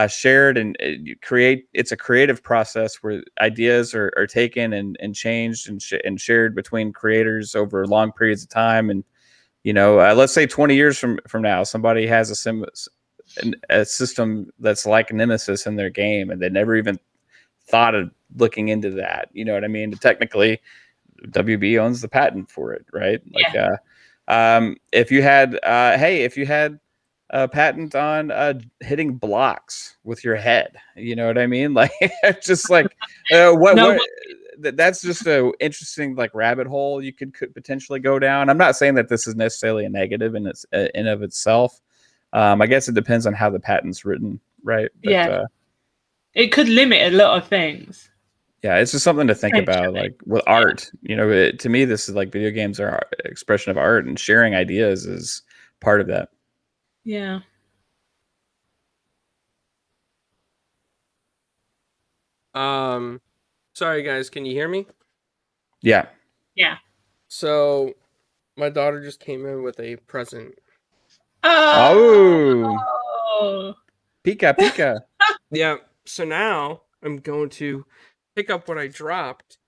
shared and it's a creative process where ideas are taken and changed and shared between creators over long periods of time. And you know, let's say 20 years from now, somebody has a system that's like Nemesis in their game, and they never even thought of looking into that. You know what I mean? Technically, WB owns the patent for it, right? Like, if you had a patent on what blocks with your head, you know what I mean? Like, just like that's just a interesting like rabbit hole you could potentially go down. I'm not saying that this is necessarily a negative in of itself. I guess it depends on how the patent's written, right? But, it could limit a lot of things. Yeah, it's just something to think about, like with art. You know, to me, this is like video games are expression of art, and sharing ideas is part of that. Yeah. Sorry guys, can you hear me? Yeah. Yeah. So, my daughter just came in with a present. Oh. Pika. Yeah. So now I'm going to pick up what I dropped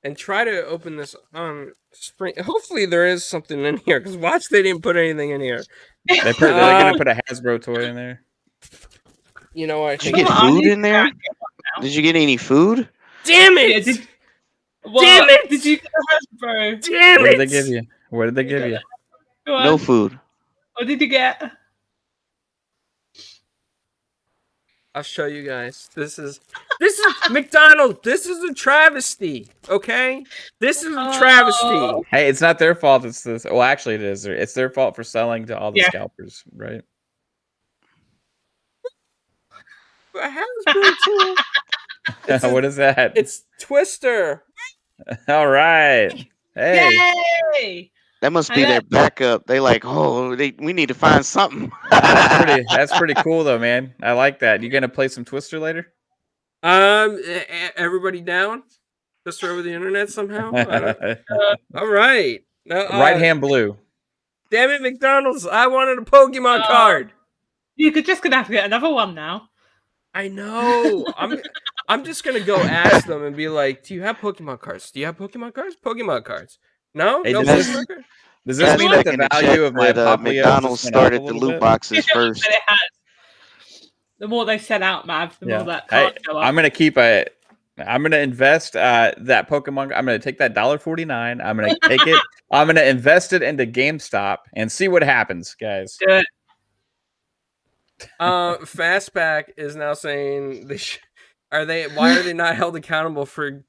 and try to open this on spring. Hopefully there is something in here, because watch, they didn't put anything in here. They're gonna put a Hasbro toy in there. You know, Did you get food in there? Did you get any food? Damn it! Damn it! Did you get a Hasbro? Damn it! What did they give you? What did they give you? No food. What did you get? I'll show you guys. This is McDonald's. This is a travesty. Okay, this is a travesty. Hey, it's not their fault. It's this. Well, actually, it is. It's their fault for selling to all the scalpers, right? A Hasbro tool. What is that? It's Twister. All right. Hey. Yay! That must be their backup. They like, we need to find something. That's pretty cool though, man. I like that. You gonna play some Twister later? Everybody down? Twister over the internet somehow? All right. Right hand blue. Damn it, McDonald's! I wanted a Pokemon card. You're just gonna have to get another one now. I know. I'm just gonna go ask them and be like, "Do you have Pokemon cards? Do you have Pokemon cards? Pokemon cards? No, hey, no does Pokemon cards." Does this mean that the value of my McDonald's started the loot boxes first? But it has. The more they sell out, Mav, the more that card go up. I'm gonna invest that Pokemon. I'm gonna take that $1.49. I'm gonna take it. I'm gonna invest it into GameStop and see what happens, guys. Do it. Fastback is now saying why are they not held accountable for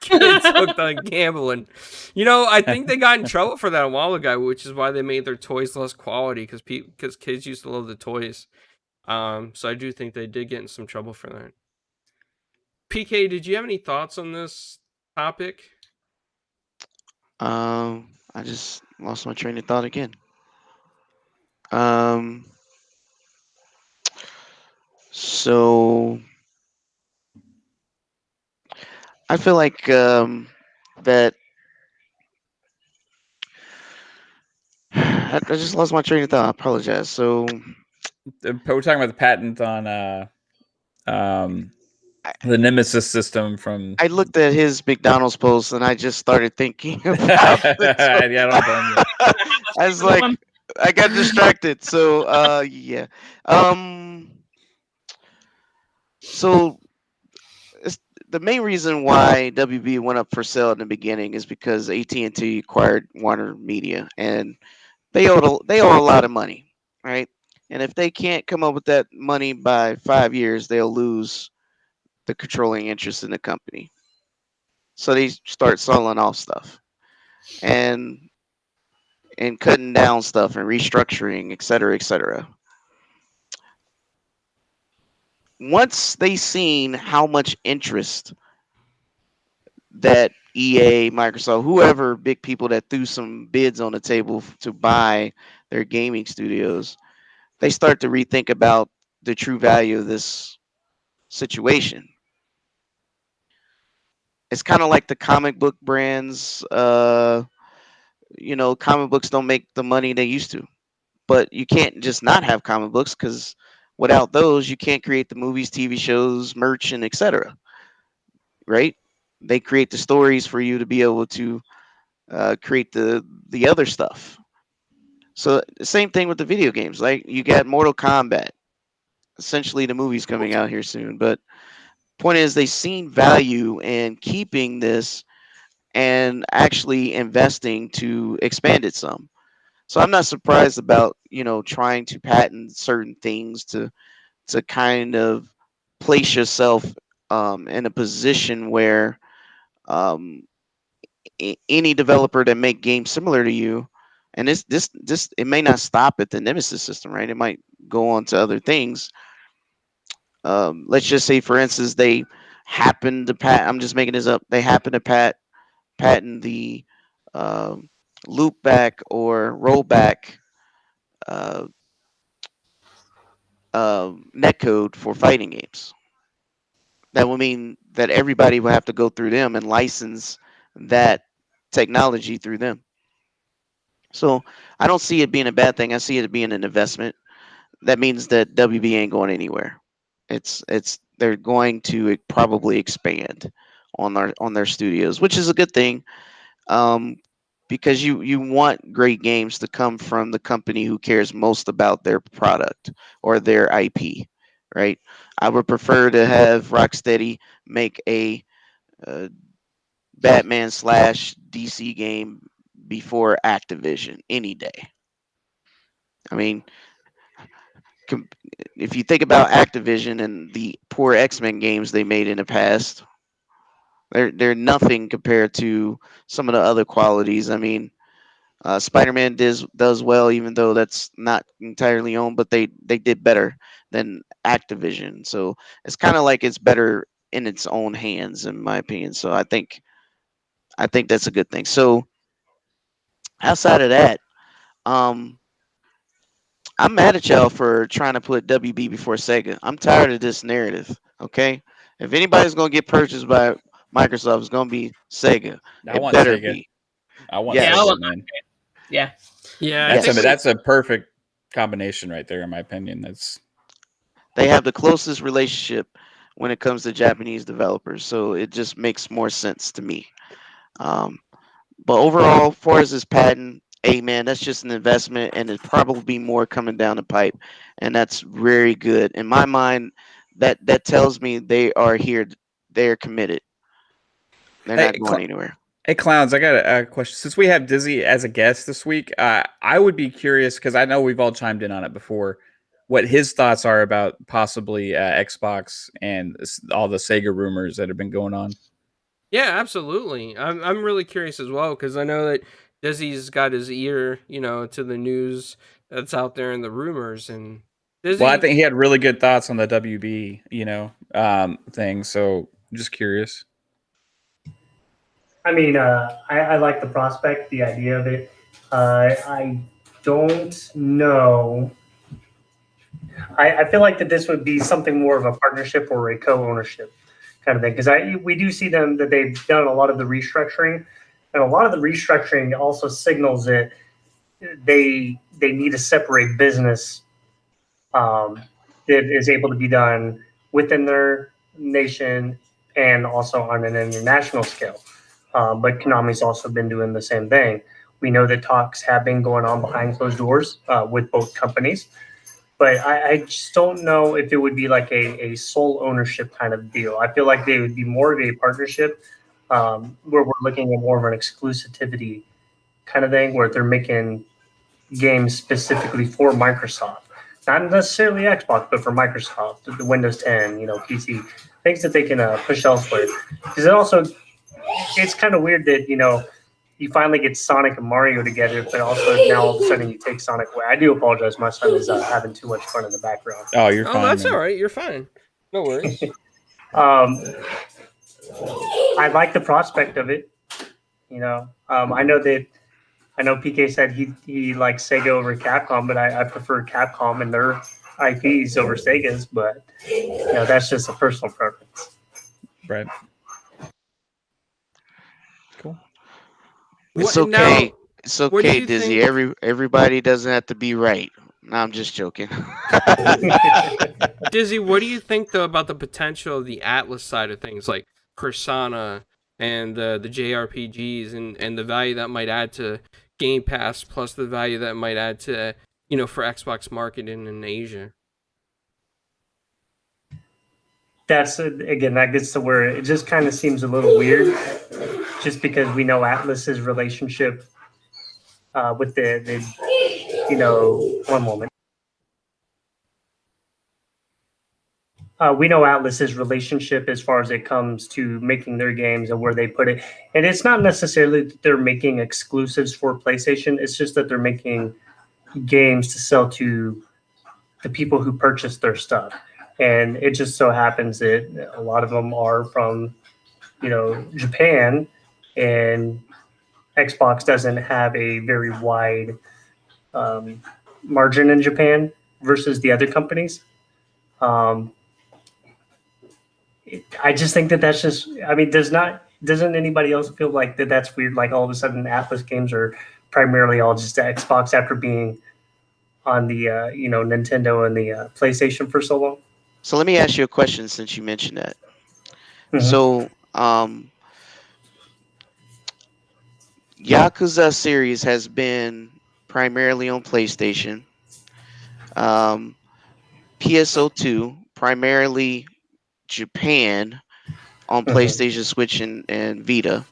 kids hooked on gambling? You know, I think they got in trouble for that a while ago, which is why they made their toys less quality, because kids used to love the toys. So I do think they did get in some trouble for that. PK, did you have any thoughts on this topic? I just lost my train of thought again. So I feel like that. I just lost my train of thought. I apologize. So We're talking about the patent on um, I, the Nemesis system from. I looked at his McDonald's post and I just started thinking about it. So Yeah, I don't blame you. I was like, I got distracted. So yeah. So it's, the main reason why WB went up for sale in the beginning is because AT&T acquired Warner Media, and they owe a lot of money, right? And if they can't come up with that money by 5 years, they'll lose the controlling interest in the company. So they start selling off stuff and cutting down stuff and restructuring, et cetera, et cetera. Once they seen how much interest that EA, Microsoft, whoever big people that threw some bids on the table to buy their gaming studios, they start to rethink about the true value of this situation. It's kind of like the comic book brands. Comic books don't make the money they used to, but you can't just not have comic books because without those, you can't create the movies, TV shows, merch, and etc. Right? They create the stories for you to be able to create the other stuff. So the same thing with the video games. Like you got Mortal Kombat. Essentially, the movie's coming out here soon. But point is, they seen value in keeping this and actually investing to expand it some. So I'm not surprised about trying to patent certain things to kind of place yourself in a position where um, any developer that make games similar to you, and this it may not stop at the Nemesis system, right? It might go on to other things. Let's just say, for instance, they happen to I'm just making this up. They happen to patent the um loop back or rollback uh, netcode for fighting games. That would mean that everybody will have to go through them and license that technology through them. So I don't see it being a bad thing. I see it being an investment. That means that WB ain't going anywhere. It's they're going to probably expand on their studios, which is a good thing. Um, because you want great games to come from the company who cares most about their product or their IP, right? I would prefer to have Rocksteady make a uh, Batman slash DC game before Activision any day. I mean, if you think about Activision and the poor X-Men games they made in the past, they're nothing compared to some of the other qualities. I mean, Spider-Man does well, even though that's not entirely owned, but they did better than Activision. So it's kind of like it's better in its own hands, in my opinion. So I think that's a good thing. So outside of that, um, I'm mad at y'all for trying to put WB before Sega. I'm tired of this narrative. Okay, if anybody's gonna get purchased by Microsoft, it's gonna be Sega. I It want better Sega. be. I want Yeah, I Yes. Sega, want man. Yeah. Yeah, I Yes. think That's a perfect combination right there, in my opinion. That's They have the closest relationship when it comes to Japanese developers, so it just makes more sense to me. Um, but overall, far as this patent, hey man, that's just an investment, and there's probably more coming down the pipe, and that's very good in my mind. That tells me they are here, they're committed, they're hey, not going anywhere. hey, clowns. I got a question. Since we have Dizzy as a guest this week, I would be curious because I know we've all chimed in on it before. What his thoughts are about possibly Xbox and all the Sega rumors that have been going on. Yeah, absolutely. I'm really curious as well because I know that Dizzy's got his ear, to the news that's out there and the rumors. And Well, I Dizzy, think he had really good thoughts on the WB, thing. So I'm just curious. I mean, I like the prospect, the idea of it. I don't know I feel like that this would be something more of a partnership or a co-ownership kind of thing, because we do see them that they've done a lot of the restructuring, and a lot of the restructuring also signals that they need to separate business that is able to be done within their nation and also on an international scale. But Konami's also been doing the same thing. We know that talks have been going on behind closed doors with both companies, but I just don't know if it would be like a sole ownership kind of deal. I feel like they would be more of a partnership where we're looking at more of an exclusivity kind of thing, where they're making games specifically for Microsoft, not necessarily Xbox, but for Microsoft, the Windows 10, PC, things that they can push elsewhere. Because it also, it's kind of weird that you finally get Sonic and Mario together, but also now all of a sudden you take Sonic away. I do apologize, my son is having too much fun in the background. Oh, you're Oh, fine. that's man. all right. You're fine. No worries. I like the prospect of it. I know PK said he likes Sega over Capcom, but I prefer Capcom and their IPs over Sega's. But that's just a personal preference. Right. Cool. It's What- now, okay. It's what do okay, you Dizzy. think- Everybody doesn't have to be right. No, I'm just joking. Dizzy, what do you think though about the potential of the Atlas side of things, like Persona and the JRPGs, and the value that might add to Game Pass, plus the value that might add to for Xbox marketing in Asia? That's again, that gets to where it just kind of seems a little weird, just because we know Atlas's relationship with the one moment. We know Atlas's relationship as far as it comes to making their games and where they put it. And it's not necessarily that they're making exclusives for PlayStation. It's just that they're making games to sell to the people who purchase their stuff. And it just so happens that a lot of them are from, Japan, and Xbox doesn't have a very wide margin in Japan versus the other companies. I just think that that's just. I mean, doesn't anybody else feel like that's weird? Like all of a sudden, Atlas games are primarily all just Xbox after being on the Nintendo and the PlayStation for so long. So let me ask you a question since you mentioned that. Mhm. So, Yakuza series has been primarily on PlayStation. PSO2 primarily Japan on PlayStation, Switch, and Vita.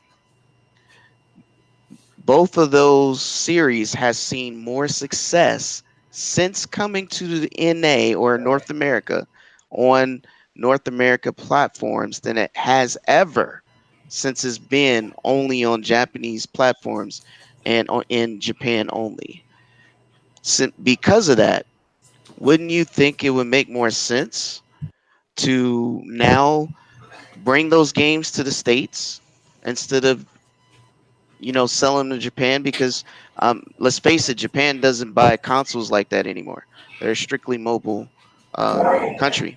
Both of those series has seen more success since coming to the NA or North America on North America platforms than it has ever since it's been only on Japanese platforms and in Japan only. Because of that, wouldn't you think it would make more sense to now bring those games to the States instead of sell them to Japan? Because let's face it, Japan doesn't buy consoles like that anymore. They're a strictly mobile country.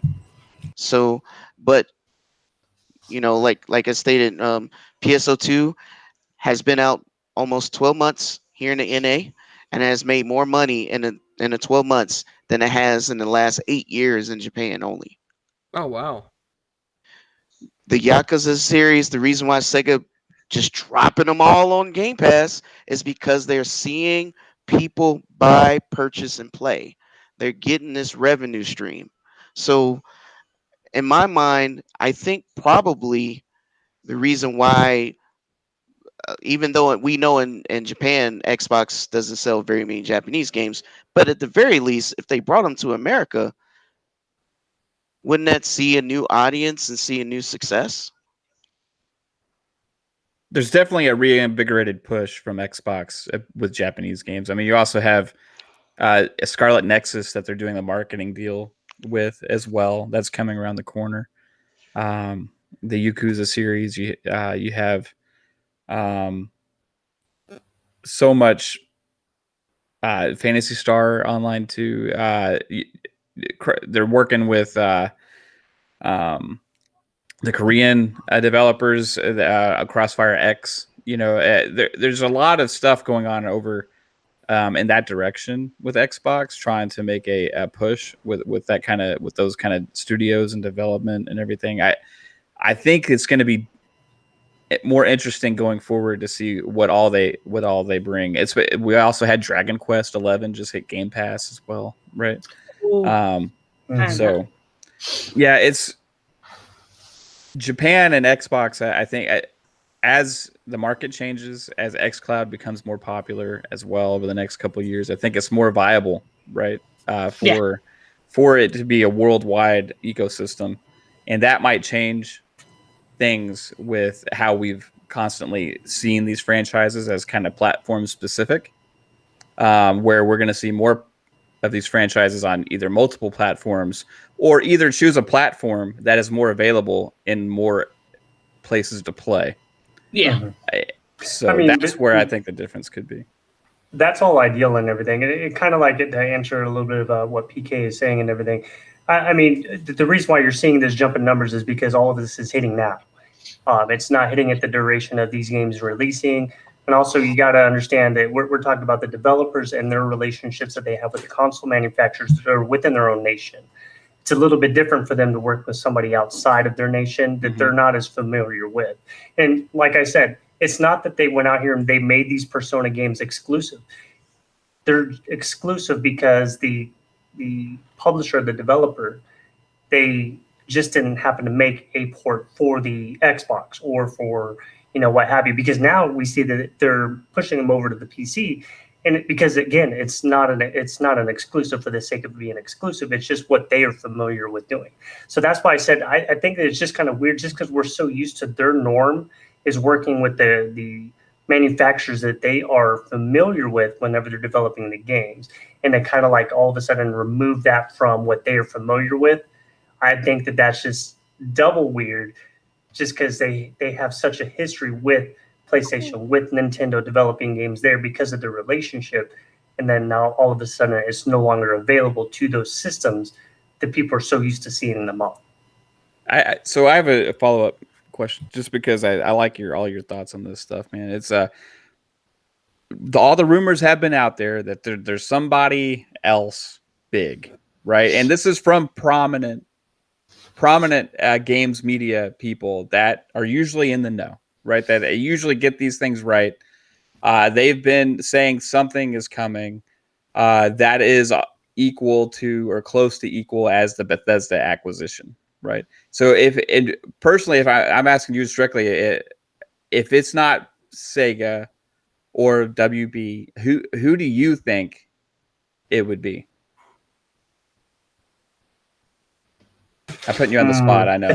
So, but like I stated, PSO2 has been out almost 12 months here in the NA and has made more money in the 12 months than it has in the last 8 years in Japan only. Oh wow. The Yakuza series, the reason why Sega just dropping them all on Game Pass is because they're seeing people buy, purchase, and play. They're getting this revenue stream. So, in my mind, I think probably the reason why, even though we know in Japan, Xbox doesn't sell very many Japanese games, but at the very least, if they brought them to America, wouldn't that see a new audience and see a new success? There's definitely a reinvigorated push from Xbox with Japanese games. I mean, you also have a Scarlet Nexus that they're doing a marketing deal with as well. That's coming around the corner. The Yakuza series, you have so much Fantasy Star Online too. they're working with the Korean developers, Crossfire X. There's a lot of stuff going on over in that direction with Xbox, trying to make a push with those kind of studios and development and everything. I think it's going to be more interesting going forward to see what all they bring. We also had Dragon Quest 11 just hit Game Pass as well, right? So yeah, it's Japan and Xbox. I think as the market changes, as xCloud becomes more popular as well over the next couple of years, I think it's more viable, right? For it to be a worldwide ecosystem, and that might change things with how we've constantly seen these franchises as kind of platform specific, where we're going to see more of these franchises on either multiple platforms, or either choose a platform that is more available in more places to play. Yeah. So that's where I think the difference could be. That's all ideal and everything. It kind of like it to answer a little bit about what PK is saying and everything. I mean, the reason why you're seeing this jump in numbers is because all of this is hitting now. It's not hitting at the duration of these games releasing. And also, you got to understand that we're talking about the developers and their relationships that they have with the console manufacturers that are within their own nation. It's a little bit different for them to work with somebody outside of their nation that they're not as familiar with. And like I said, it's not that they went out here and they made these Persona games exclusive. They're exclusive because the publisher, the developer, they just didn't happen to make a port for the Xbox or for what have you. Because now we see that they're pushing them over to the PC, and because again, it's not an exclusive for the sake of being exclusive. It's just what they are familiar with doing. So that's why I said I think that it's just kind of weird, just because we're so used to their norm is working with the manufacturers that they are familiar with whenever they're developing the games, and to kind of like all of a sudden remove that from what they are familiar with. I think that that's just double weird, just because they have such a history with PlayStation, with Nintendo developing games there because of the relationship, and then now all of a sudden it's no longer available to those systems that people are so used to seeing them on. So I have a follow-up question, just because I like all your thoughts on this stuff, man. It's all the rumors have been out there that there's somebody else big, right? And this is from prominent games media people that are usually in the know, right? That they usually get these things right. They've been saying something is coming that is equal to or close to equal as the Bethesda acquisition, right? So personally, if I'm asking you strictly, if it's not Sega or WB, who do you think it would be? I'm putting you on the spot, I know.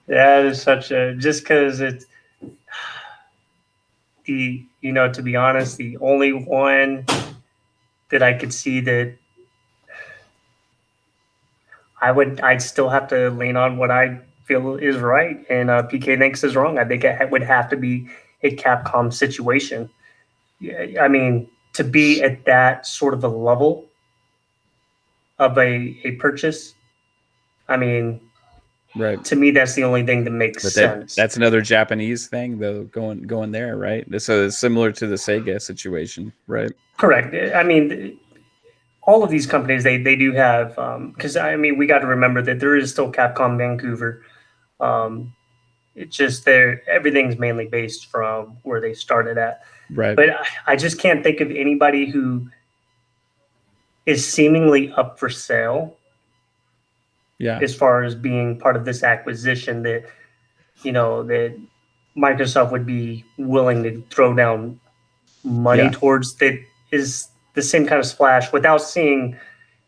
Yeah, it's such a, just because it's to be honest, the only one that I could see that I'd still have to lean on what I feel is right, and PK thinks is wrong. I think it would have to be a Capcom situation. Yeah, I mean, to be at that sort of a level of a purchase, I mean, right. To me, that's the only thing that makes sense. That's another Japanese thing, though, going there, right? So it's similar to the Sega situation, right? Correct. I mean, all of these companies, they do have, because I mean, we got to remember that there is still Capcom Vancouver. It's just everything's mainly based from where they started at. Right. But I just can't think of anybody who is seemingly up for sale. Yeah. As far as being part of this acquisition that Microsoft would be willing to throw down money towards, that is the same kind of splash without seeing,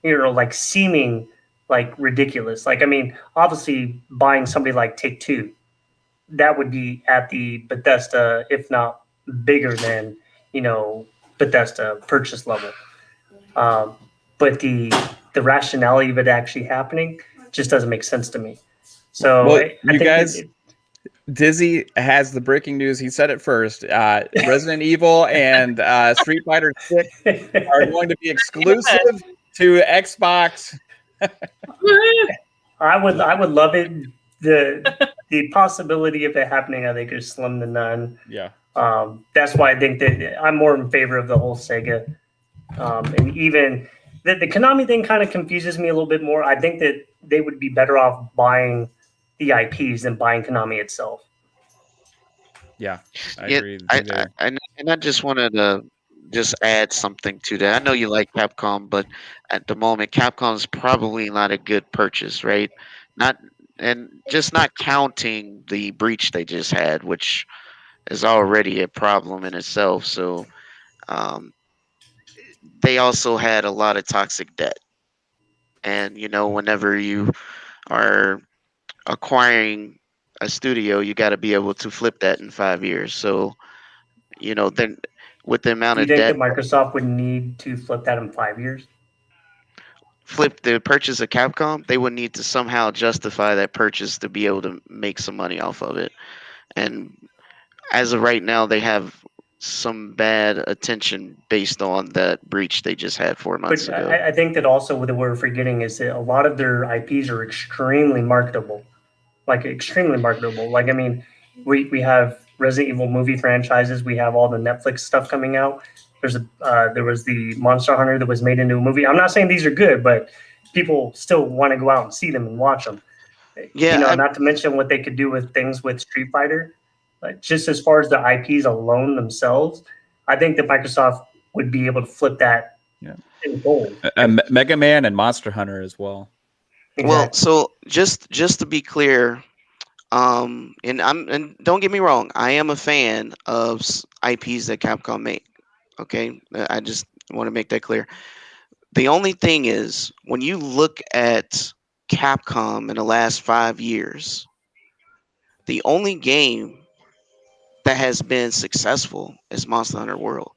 like seeming like ridiculous. Like, I mean, obviously buying somebody like Take-Two, that would be at the Bethesda, if not bigger than, Bethesda purchase level. But the rationality of it actually happening just doesn't make sense to me. So well, I think guys, Dizzy has the breaking news. He said it first. Resident Evil and Street Fighter 6 are going to be exclusive to Xbox. I would love it. The possibility of it happening, I think, is slim to none. Yeah. That's why I think that I'm more in favor of the whole Sega. And even the Konami thing kind of confuses me a little bit more. I think that they would be better off buying the IPs than buying Konami itself. Yeah, I Yeah, agree. with you there. I just wanted to just add something to that. I know you like Capcom, but at the moment, Capcom's probably not a good purchase, right? Not and just not counting the breach they just had, which is already a problem in itself. So um, they also had a lot of toxic debt, and whenever you are acquiring a studio, you got to be able to flip that in 5 years. So then with the amount Do you of think debt, that Microsoft would need to flip that in 5 years? flip the purchase of Capcom, they would need to somehow justify that purchase to be able to make some money off of it. And as of right now, they have some bad attention based on that breach they just had 4 months But ago. I think that also what we're forgetting is that a lot of their IPs are extremely marketable. Like extremely marketable. Like I mean, we have Resident Evil movie franchises. We have all the Netflix stuff coming out. There was the Monster Hunter that was made into a movie. I'm not saying these are good, but people still want to go out and see them and watch them. Yeah, Not to mention what they could do with things with Street Fighter. Like just as far as the IPs alone themselves, I think that Microsoft would be able to flip that Yeah. in gold. Mega Man and Monster Hunter as well. well, Exactly. so just to be clear, and don't get me wrong, I am a fan of IPs that Capcom make. Okay, I just want to make that clear. The only thing is, when you look at Capcom in the last 5 years, the only game that has been successful is Monster Hunter World,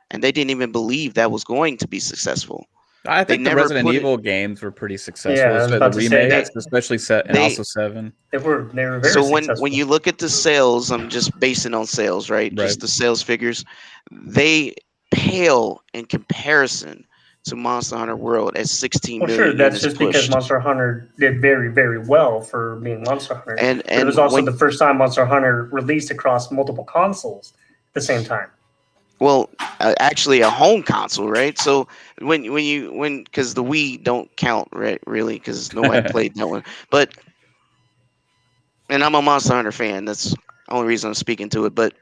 and they didn't even believe that was going to be successful. I They think the never Resident put it. Evil games were pretty successful. Yeah, I was The about to say remakes, that especially set and They also 7. they were very So successful. when you look at the sales, I'm just basing on sales, right? Right. Just the sales figures, they pale in comparison to Monster Hunter World at 16 Well, sure, million that's units just because pushed. Monster Hunter did very, very well for being Monster Hunter. And But it was and also when the first time Monster Hunter released across multiple consoles at the same time. well, actually a home console, right? So when because the Wii don't count, right? Really, because nobody played that one. But and I'm a Monster Hunter fan. That's the only reason I'm speaking to it. But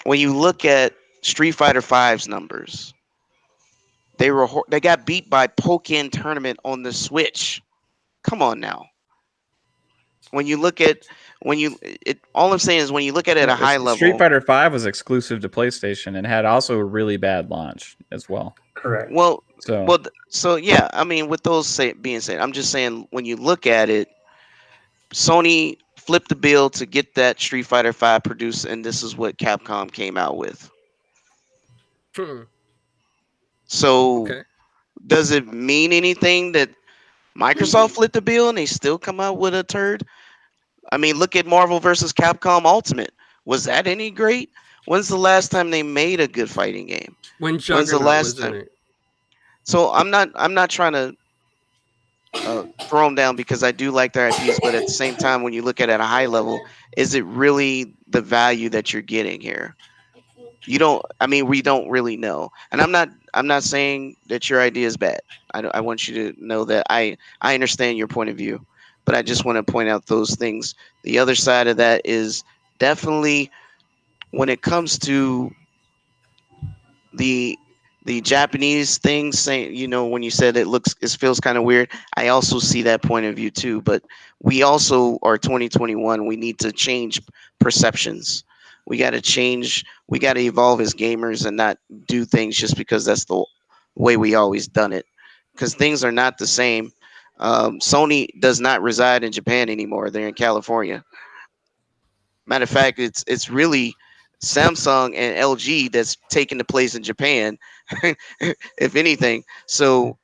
when you look at Street Fighter V's numbers, they got beat by Pokken Tournament on the Switch. Come on now. When you look at all I'm saying is when you look at it at a high Street level. Fighter 5 was exclusive to PlayStation and had also a really bad launch as well. Correct. Well, So so yeah. I mean, with those being said, I'm just saying when you look at it, Sony flipped the bill to get that Street Fighter 5 produced, and this is what Capcom came out with. Hmm. So Okay. does it mean anything that Microsoft flipped the bill and they still come out with a turd? I mean, look at Marvel versus Capcom Ultimate. Was that any great? When's the last time they made a good fighting game? When When's the Juggernaut last was in time? it. So I'm not trying to throw them down because I do like their IPs, but at the same time, when you look at it at a high level, is it really the value that you're getting here? You don't. I mean, we don't really know, and I'm not saying that your idea is bad. I want you to know that I understand your point of view, but I just want to point out those things. The other side of that is definitely when it comes to the Japanese thing, saying when you said it feels kind of weird. I also see that point of view too, but we also are 2021. We need to change perceptions. We got to change. We got to evolve as gamers and not do things just because that's the way we always done it. Because things are not the same. Sony does not reside in Japan anymore. They're in California. Matter of fact, it's really Samsung and LG that's taking the place in Japan, if anything. So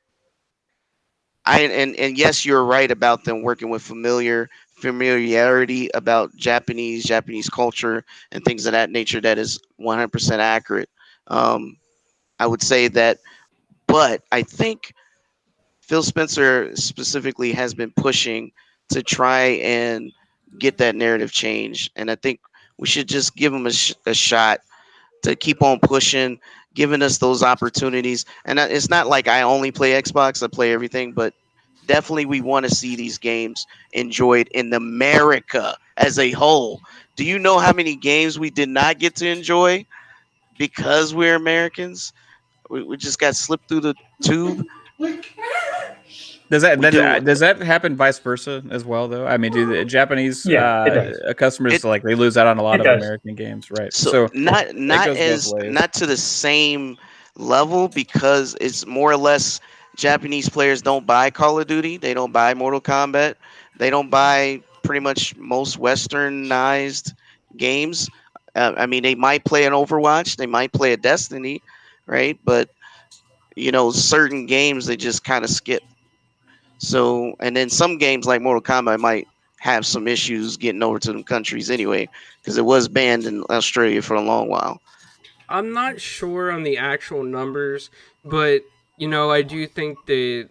and yes, you're right about them working with familiarity about Japanese culture and things of that nature. That is 100% accurate. I would say that, but I think Phil Spencer specifically has been pushing to try and get that narrative change, and I think we should just give him a shot to keep on pushing, giving us those opportunities. And it's not like I only play Xbox; I play everything, but definitely we want to see these games enjoyed in America as a whole. Do you know how many games we did not get to enjoy because we're Americans? We just got slipped through the tube. Does that happen vice versa as well though? I mean, do the Japanese customers like they lose out on a lot of American games, right? So not to the same level, because it's more or less Japanese players don't buy Call of Duty, they don't buy Mortal Kombat, they don't buy pretty much most westernized games. I mean, they might play an Overwatch, they might play a Destiny, right? But certain games they just kind of skip. So, and then some games like Mortal Kombat might have some issues getting over to them countries anyway, because it was banned in Australia for a long while. I'm not sure on the actual numbers, but I do think that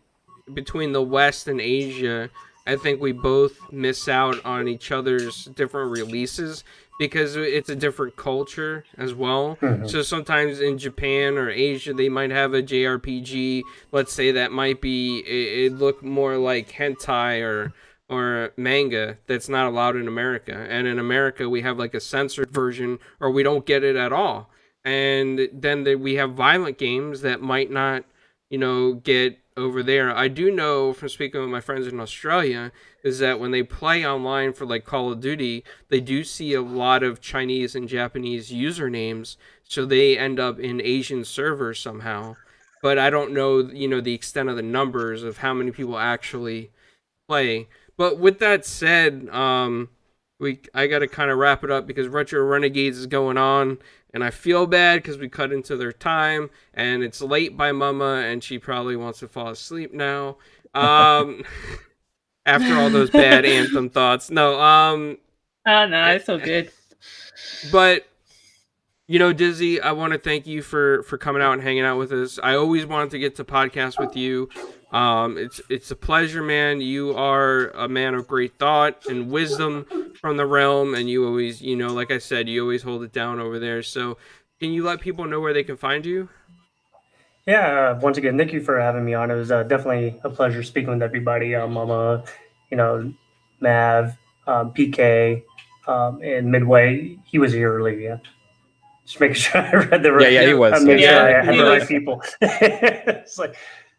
between the West and Asia, I think we both miss out on each other's different releases because it's a different culture as well. Mm-hmm. So sometimes in Japan or Asia, they might have a JRPG, let's say that might be, it look more like hentai or manga that's not allowed in America. And in America, we have like a censored version or we don't get it at all. And then we have violent games that might not, get over there. I do know from speaking with my friends in Australia is that when they play online for like Call of Duty, they do see a lot of Chinese and Japanese usernames, so they end up in Asian servers somehow. But I don't know, the extent of the numbers of how many people actually play. But with that said, I got to kind of wrap it up because Retro Renegades is going on. And I feel bad because we cut into their time, and it's late by Mama, and she probably wants to fall asleep now. After all those bad Anthem thoughts. No, oh, no, it's all good. But, Dizzy, I want to thank you for coming out and hanging out with us. I always wanted to get to podcast with you. It's a pleasure, man. You are a man of great thought and wisdom from the realm, and you always, like I said, you always hold it down over there. So can you let people know where they can find you? Yeah, once again, thank you for having me on. It was definitely a pleasure speaking with everybody. Mama, Mav, PK, and Midway. He was here earlier, yeah. Just making sure I read the right. Yeah, he was. Sure I had the right people. It's like,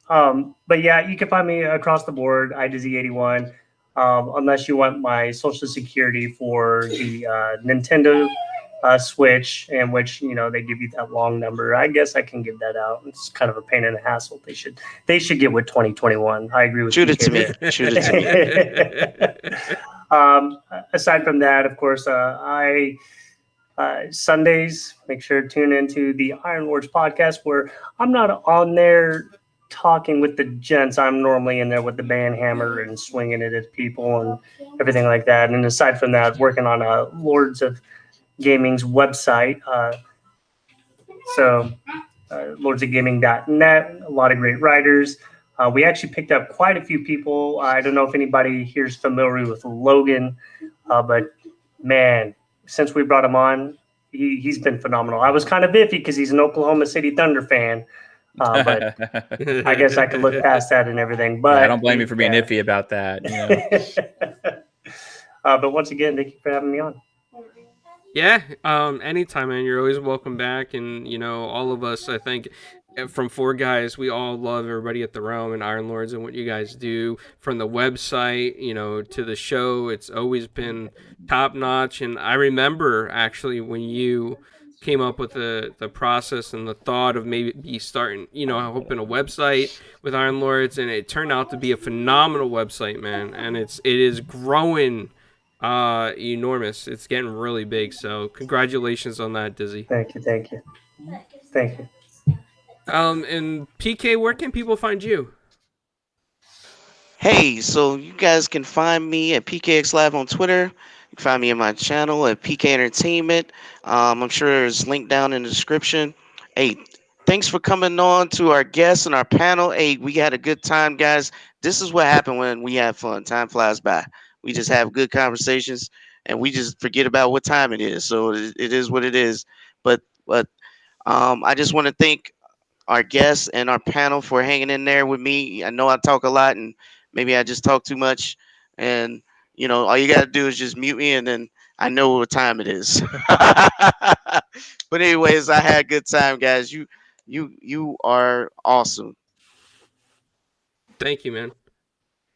but yeah, you can find me across the board, IDZ81. Unless you want my social security for the Nintendo Switch, in which they give you that long number. I guess I can give that out. It's kind of a pain in the hassle. They should get with 2021. I agree with you. Shoot it to me. Aside from that, of course, Sundays, make sure to tune into the Iron Lords podcast, where I'm not on there talking with the gents. I'm normally in there with the band hammer and swinging it at people and everything like that. And aside from that, working on Lords of Gaming's website. lordsofgaming.net, a lot of great writers. We actually picked up quite a few people. I don't know if anybody here is familiar with Logan, but man, since we brought him on, he's been phenomenal. I was kind of iffy because he's an Oklahoma City Thunder fan. But I guess I could look past that and everything. But I don't blame you for being iffy about that. But once again, thank you for having me on. Yeah, anytime, man. You're always welcome back. And, all of us, I think, from Four Guys, we all love everybody at the Realm and Iron Lords and what you guys do. From the website, to the show, it's always been top notch. And I remember, actually, when you came up with the process and the thought of maybe starting, open a website with Iron Lords, and it turned out to be a phenomenal website, man. And it is growing enormous. It's getting really big. So congratulations on that, Dizzy. Thank you. And PK, where can people find you? Hey, so you guys can find me at PKXLab on Twitter. You can find me in my channel at PK Entertainment. I'm sure there's a link down in the description. Hey, thanks for coming on to our guests and our panel. Hey, we had a good time, guys. This is what happened when we have fun. Time flies by. We just have good conversations, and we just forget about what time it is. So it is what it is. But I just want to thank our guests and our panel for hanging in there with me. I know I talk a lot, and maybe I just talk too much. And all you gotta do is just mute me, and then I know what time it is. But anyways, I had a good time, guys. You are awesome. Thank you, man.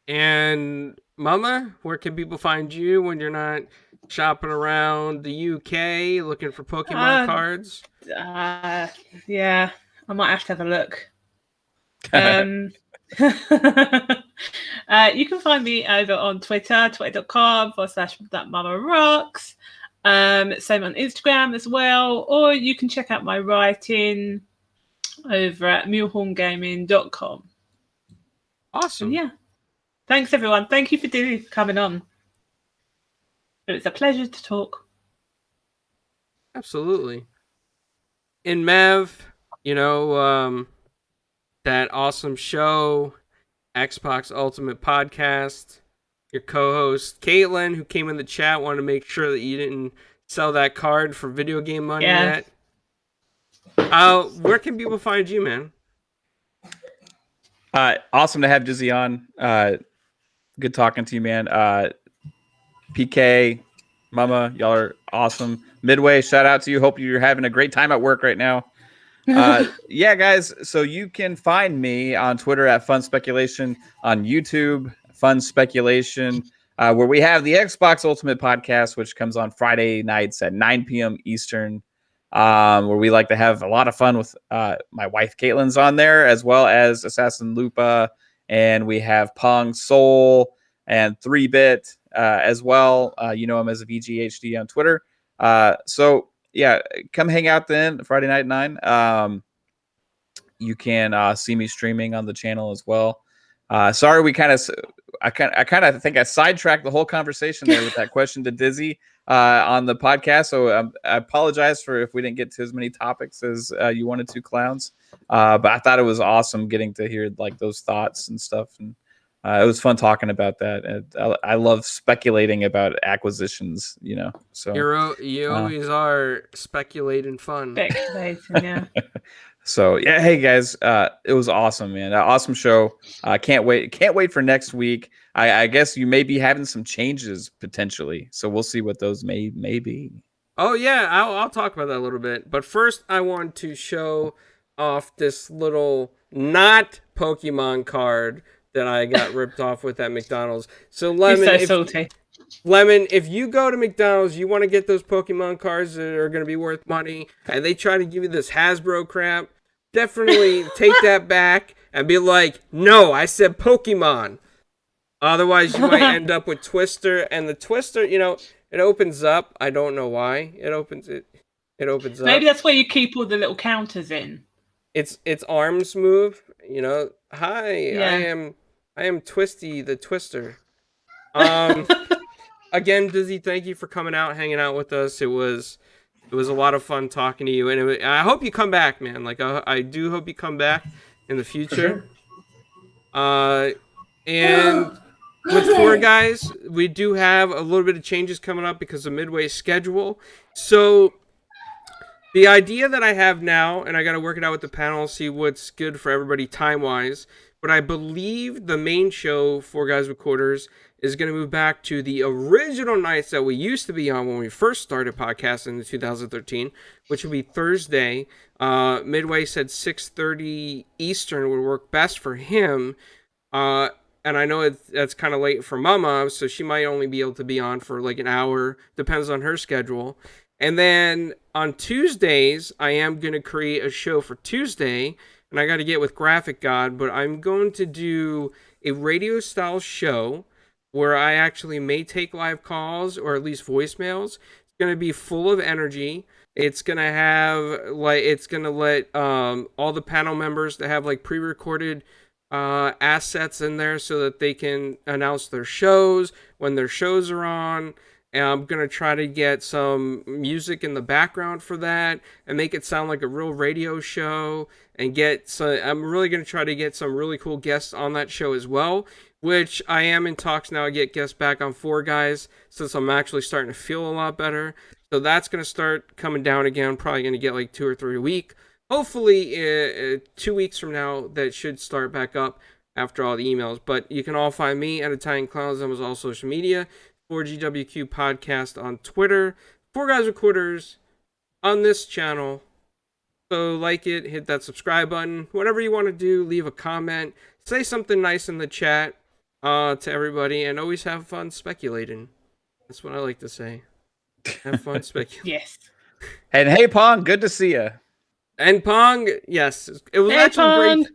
And Mama, where can people find you when you're not shopping around the UK looking for Pokemon cards? Yeah, I might have to have a look. You can find me over on Twitter, twitter.com/thatmama_rocks. Same on Instagram as well, or you can check out my writing over at mulehorngaming.com. Awesome. Yeah. Thanks, everyone. Thank you for coming on. It was a pleasure to talk. Absolutely. And Mav, that awesome show, Xbox Ultimate Podcast, your co-host Caitlin, who came in the chat, wanted to make sure that you didn't sell that card for video game money yet. Where can people find you, man? Awesome to have Dizzy on. Good talking to you, man. PK, Mama, y'all are awesome. Midway, shout out to you. Hope you're having a great time at work right now. Yeah, guys. So you can find me on Twitter at Fun Speculation, on YouTube, Fun Speculation, where we have the Xbox Ultimate Podcast, which comes on Friday nights at 9 p.m. Eastern, where we like to have a lot of fun with my wife Caitlin's on there, as well as Assassin Lupa, and we have Pong Soul and 3-Bit as well. You know him as a VGHD on Twitter. So yeah, come hang out then Friday night at 9. You can see me streaming on the channel as well. Sorry, I kind of think I sidetracked the whole conversation there with that question to Dizzy on the podcast. So I apologize for if we didn't get to as many topics as you wanted to, clowns. But I thought it was awesome getting to hear like those thoughts and stuff, and it was fun talking about that. And I love speculating about acquisitions, So You always are speculating fun. Speculating, yeah. So yeah, hey guys, it was awesome, man. Awesome show. Can't wait for next week. I guess you may be having some changes potentially, so we'll see what those may be. Oh yeah, I'll talk about that a little bit. But first, I want to show off this little not Pokemon card that I got ripped off with at McDonald's. So Lemon, salty. Lemon, if you go to McDonald's, you want to get those Pokemon cards that are going to be worth money, and they try to give you this Hasbro crap, definitely take that back and be like, no, I said Pokemon. Otherwise, you might end up with Twister, and the Twister, it opens up. I don't know why it opens up. Maybe that's where you keep all the little counters in. Its arms move. Hi, Yeah. I am Twisty the Twister. Again, Dizzy, thank you for coming out, hanging out with us. It was a lot of fun talking to you, and I hope you come back, man. Like I do hope you come back in the future. And with Four Guys, we do have a little bit of changes coming up because of Midway's schedule. So the idea that I have now, and I got to work it out with the panel, see what's good for everybody time-wise, but I believe the main show, Four Guys with Quarters, is going to move back to the original nights that we used to be on when we first started podcasting in 2013, which would be Thursday. Midway said 6:30 Eastern would work best for him. And I know that's kind of late for Mama, so she might only be able to be on for like an hour. Depends on her schedule. And then on Tuesdays, I am going to create a show for Tuesday, and I got to get with Graphic God, but I'm going to do a radio-style show where I actually may take live calls or at least voicemails. It's going to be full of energy. It's going to have, it's going to let all the panel members that have, pre-recorded assets in there so that they can announce their shows when their shows are on. And I'm gonna try to get some music in the background for that and make it sound like a real radio show. And I'm really gonna try to get some really cool guests on that show as well. Which I am in talks now to get guests back on Four Guys since I'm actually starting to feel a lot better. So that's gonna start coming down again. Probably gonna get like 2 or 3 a week. Hopefully, 2 weeks from now, that should start back up after all the emails. But you can all find me at Italian Clowns on all social media. 4GWQ Podcast on Twitter, Four Guys with Quarters on this channel. So like it, hit that subscribe button. Whatever you want to do, leave a comment, say something nice in the chat to everybody, and always have fun speculating. That's what I like to say. Have fun speculating. Yes. And hey, Pong, good to see you. And Pong, yes, it was Hey, actually Pong.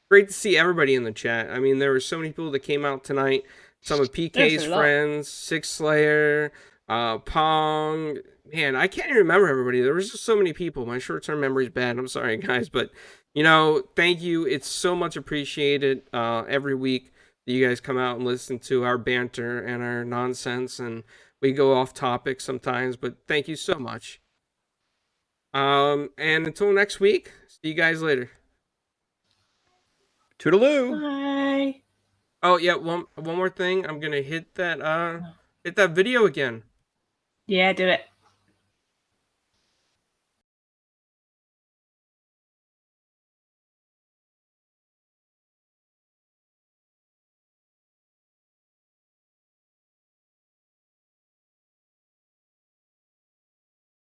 great to see everybody in the chat. I mean, there were so many people that came out tonight. Some of PK's There's a lot. friends, Six Slayer, Pong. Man, I can't even remember everybody. There was just so many people. My short-term memory's bad. I'm sorry, guys, but thank you. It's so much appreciated every week that you guys come out and listen to our banter and our nonsense, and we go off topic sometimes. But thank you so much. And until next week, see you guys later. Toodaloo. Bye. Oh yeah, one more thing. I'm gonna hit that video again. Yeah, do it.